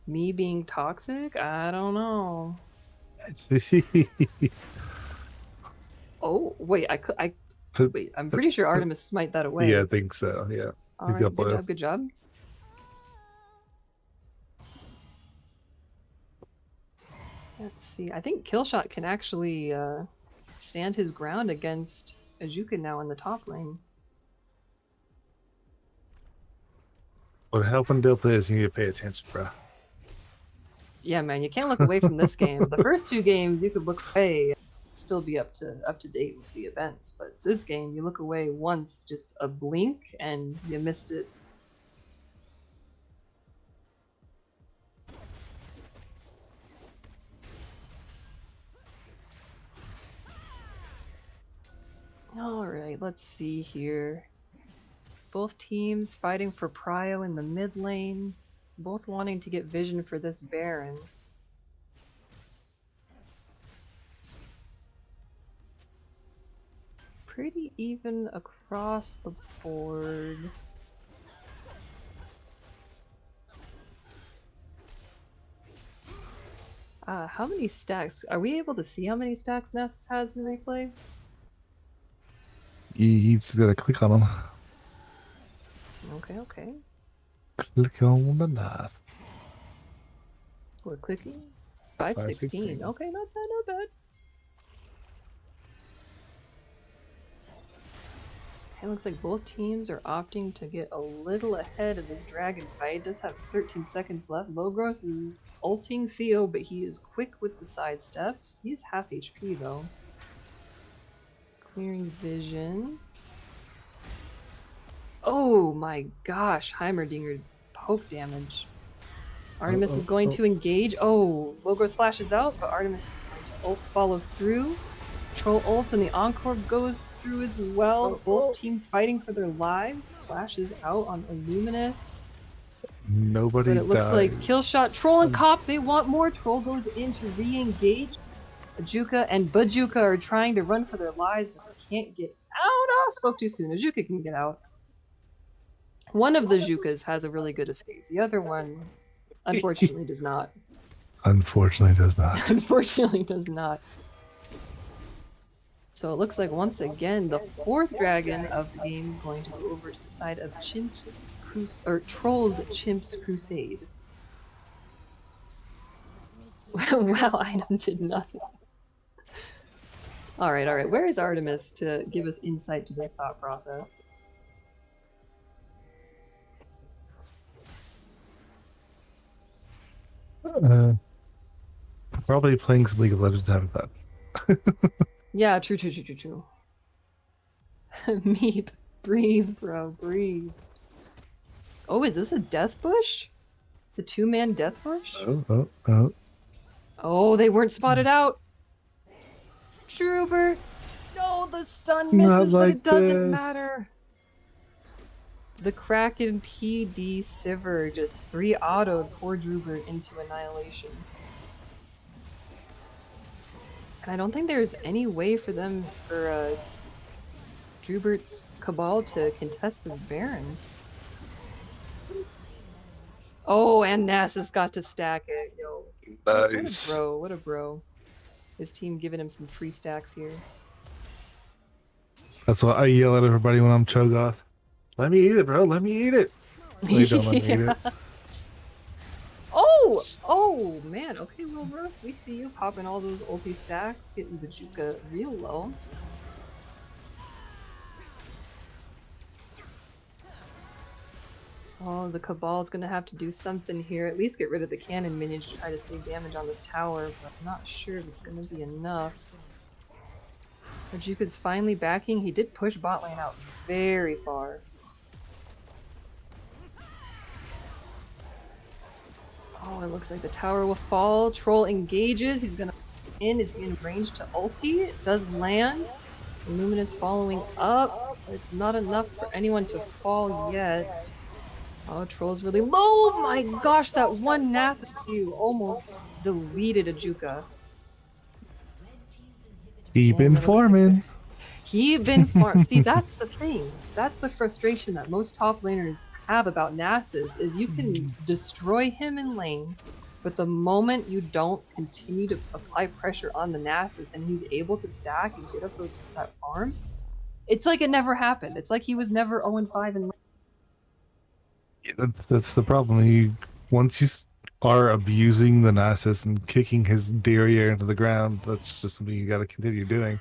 Me being toxic? I don't know. Oh, wait, wait, I'm pretty sure Artemis smite that away. Yeah, I think so, yeah. Alright, good job. Let's see, I think Killshot can actually stand his ground against Ajuka now in the top lane. What helping Delta is you need to pay attention, bro. Yeah, man, you can't look away from this game. The first 2 games you could look away and still be up to date with the events, but this game you look away once, just a blink, and you missed it. Alright, let's see here. Both teams fighting for Prio in the mid lane, both wanting to get vision for this Baron. Pretty even across the board. How many stacks? Are we able to see how many stacks Ness has in replay? He's gotta click on them. Okay. Click on the knife. We're clicking. 516. Okay, not bad. It looks like both teams are opting to get a little ahead of this dragon fight. Does have 13 seconds left. Logros is ulting Theo, but he is quick with the side steps. He's half HP though. Clearing vision. Oh my gosh, Heimerdinger poke damage. Artemis is going to engage. Oh, Logros flashes out, but Artemis is going to ult follow through. Troll ults and the Encore goes through as well. Both teams fighting for their lives. Flashes out on Illuminous. Nobody But it looks died. like Killshot, Troll and Cop, they want more. Troll goes in to re-engage. Ajuka and Bajuka are trying to run for their lives, but they can't get out. Oh, spoke too soon. Ajuka can get out. One of the Jukas has a really good escape. The other one, unfortunately, does not. Unfortunately does not. Unfortunately does not. So it looks like once again the 4th dragon of the game is going to go over to the side of Troll's Chimp's Crusade. Wow, item did nothing. Alright, where is Artemis to give us insight to this thought process? Probably playing some League of Legends having fun. Yeah, true. Meep. Breathe, bro, breathe. Oh, is this a death bush? The two-man death bush? Oh. Oh, they weren't spotted out. Drubert! No, the stun Not misses, but like it doesn't this. matter. The Kraken PD Sivir just 3-auto'd poor Drubert into annihilation. And I don't think there's any way for them, for Drubert's Cabal to contest this Baron. Oh, and Nasus got to stack it. Yo, Nice. What a bro, what a bro. His team giving him some free stacks here. That's what I yell at everybody when I'm Cho'Gath. Let me eat it, bro. Let me eat it. They don't let me eat it. Oh, man. Okay, Lil Bros, we see you popping all those ulti stacks, getting the Juka real low. Oh, the Cabal's gonna have to do something here. At least get rid of the cannon minions to try to save damage on this tower, but I'm not sure if it's gonna be enough. Juka's finally backing. He did push bot lane out very far. Oh, it looks like the tower will fall. Troll engages. He's gonna is he in range to ulti? It does land. Luminous following up. It's not enough for anyone to fall yet. Oh, Troll's really low. Oh my gosh, that one Nasus Q almost deleted a Juka. Keep informing. He've been farmed. See, that's the thing. That's the frustration that most top laners have about Nasus, is you can destroy him in lane, but the moment you don't continue to apply pressure on the Nasus and he's able to stack and get up that farm, it's like it never happened. It's like he was never 0-5 in lane. Yeah, that's the problem. Once you are abusing the Nasus and kicking his derriere into the ground, that's just something you got to continue doing.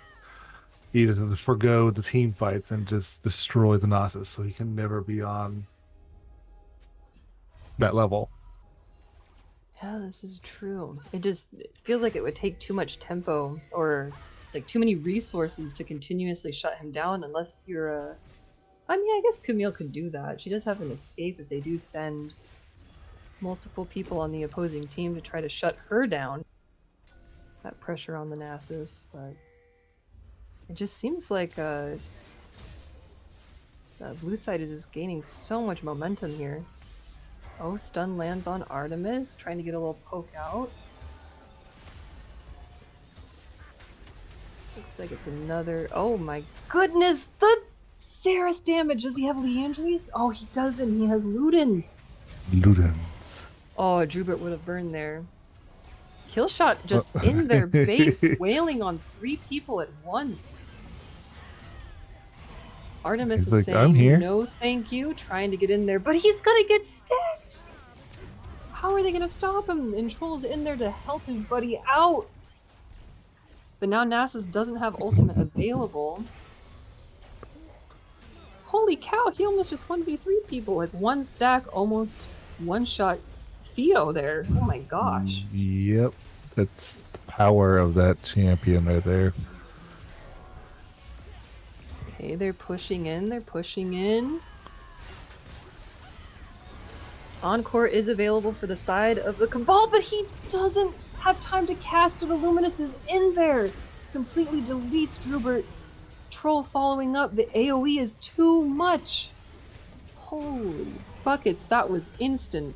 He just has to forgo the team fights and just destroy the Nasus, so he can never be on that level. Yeah, this is true. It feels like it would take too much tempo, or like too many resources to continuously shut him down unless you're I mean, I guess Camille could do that. She does have an escape if they do send multiple people on the opposing team to try to shut her down. That pressure on the Nasus, but it just seems like the blue side is just gaining so much momentum here. Oh, stun lands on Artemis, trying to get a little poke out. Looks like it's another. Oh my goodness, the Seraph damage! Does he have Leandries? Oh, he doesn't. He has Ludens. Ludens. Oh, Drubert would have burned there. Killshot just in their base, wailing on 3 people at once. Artemis He's is like, saying "I'm here." no thank you, trying to get in there, but he's gonna get stacked! How are they gonna stop him? And Troll's in there to help his buddy out. But now Nasus doesn't have ultimate available. Holy cow, he almost just 1v3 people. Like one stack, almost one-shot Theo there. Oh my gosh. Yep. That's the power of that champion right there. Okay, they're pushing in, they're pushing in. Encore is available for the side of the Cabal, but he doesn't have time to cast it. The Luminous is in there. Completely deletes Drubert. Troll following up. The AoE is too much. Holy buckets, that was instant.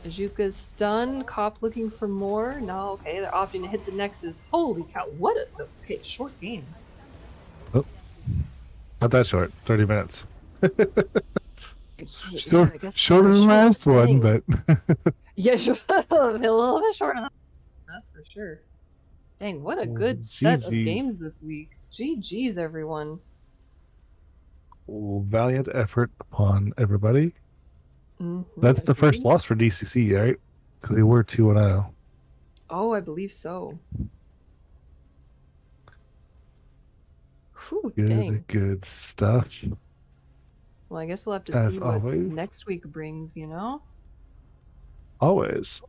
Ajuka's stunned. Cop looking for more. No, okay, they're opting to hit the Nexus. Holy cow, what a okay, short game. Oh, not that short. 30 minutes. Yeah, I guess shorter than short. last one, Dang. but yeah, a little bit shorter than that's for sure. Dang, what a good set of GG's. games this week. GG's, everyone. Valiant effort upon everybody. Mm-hmm. That's the first loss for DCC, right? Because they were 2-0. Oh, I believe so. Whew, dang. Good stuff. Well, I guess we'll have to As see what always. next week brings, you know? Always.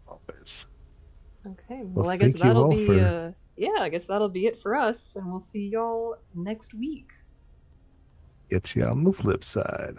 Okay, Well, well, I guess thank you that'll all be, for- yeah, I guess that'll be it for us, and we'll see y'all next week. Get you on the flip side.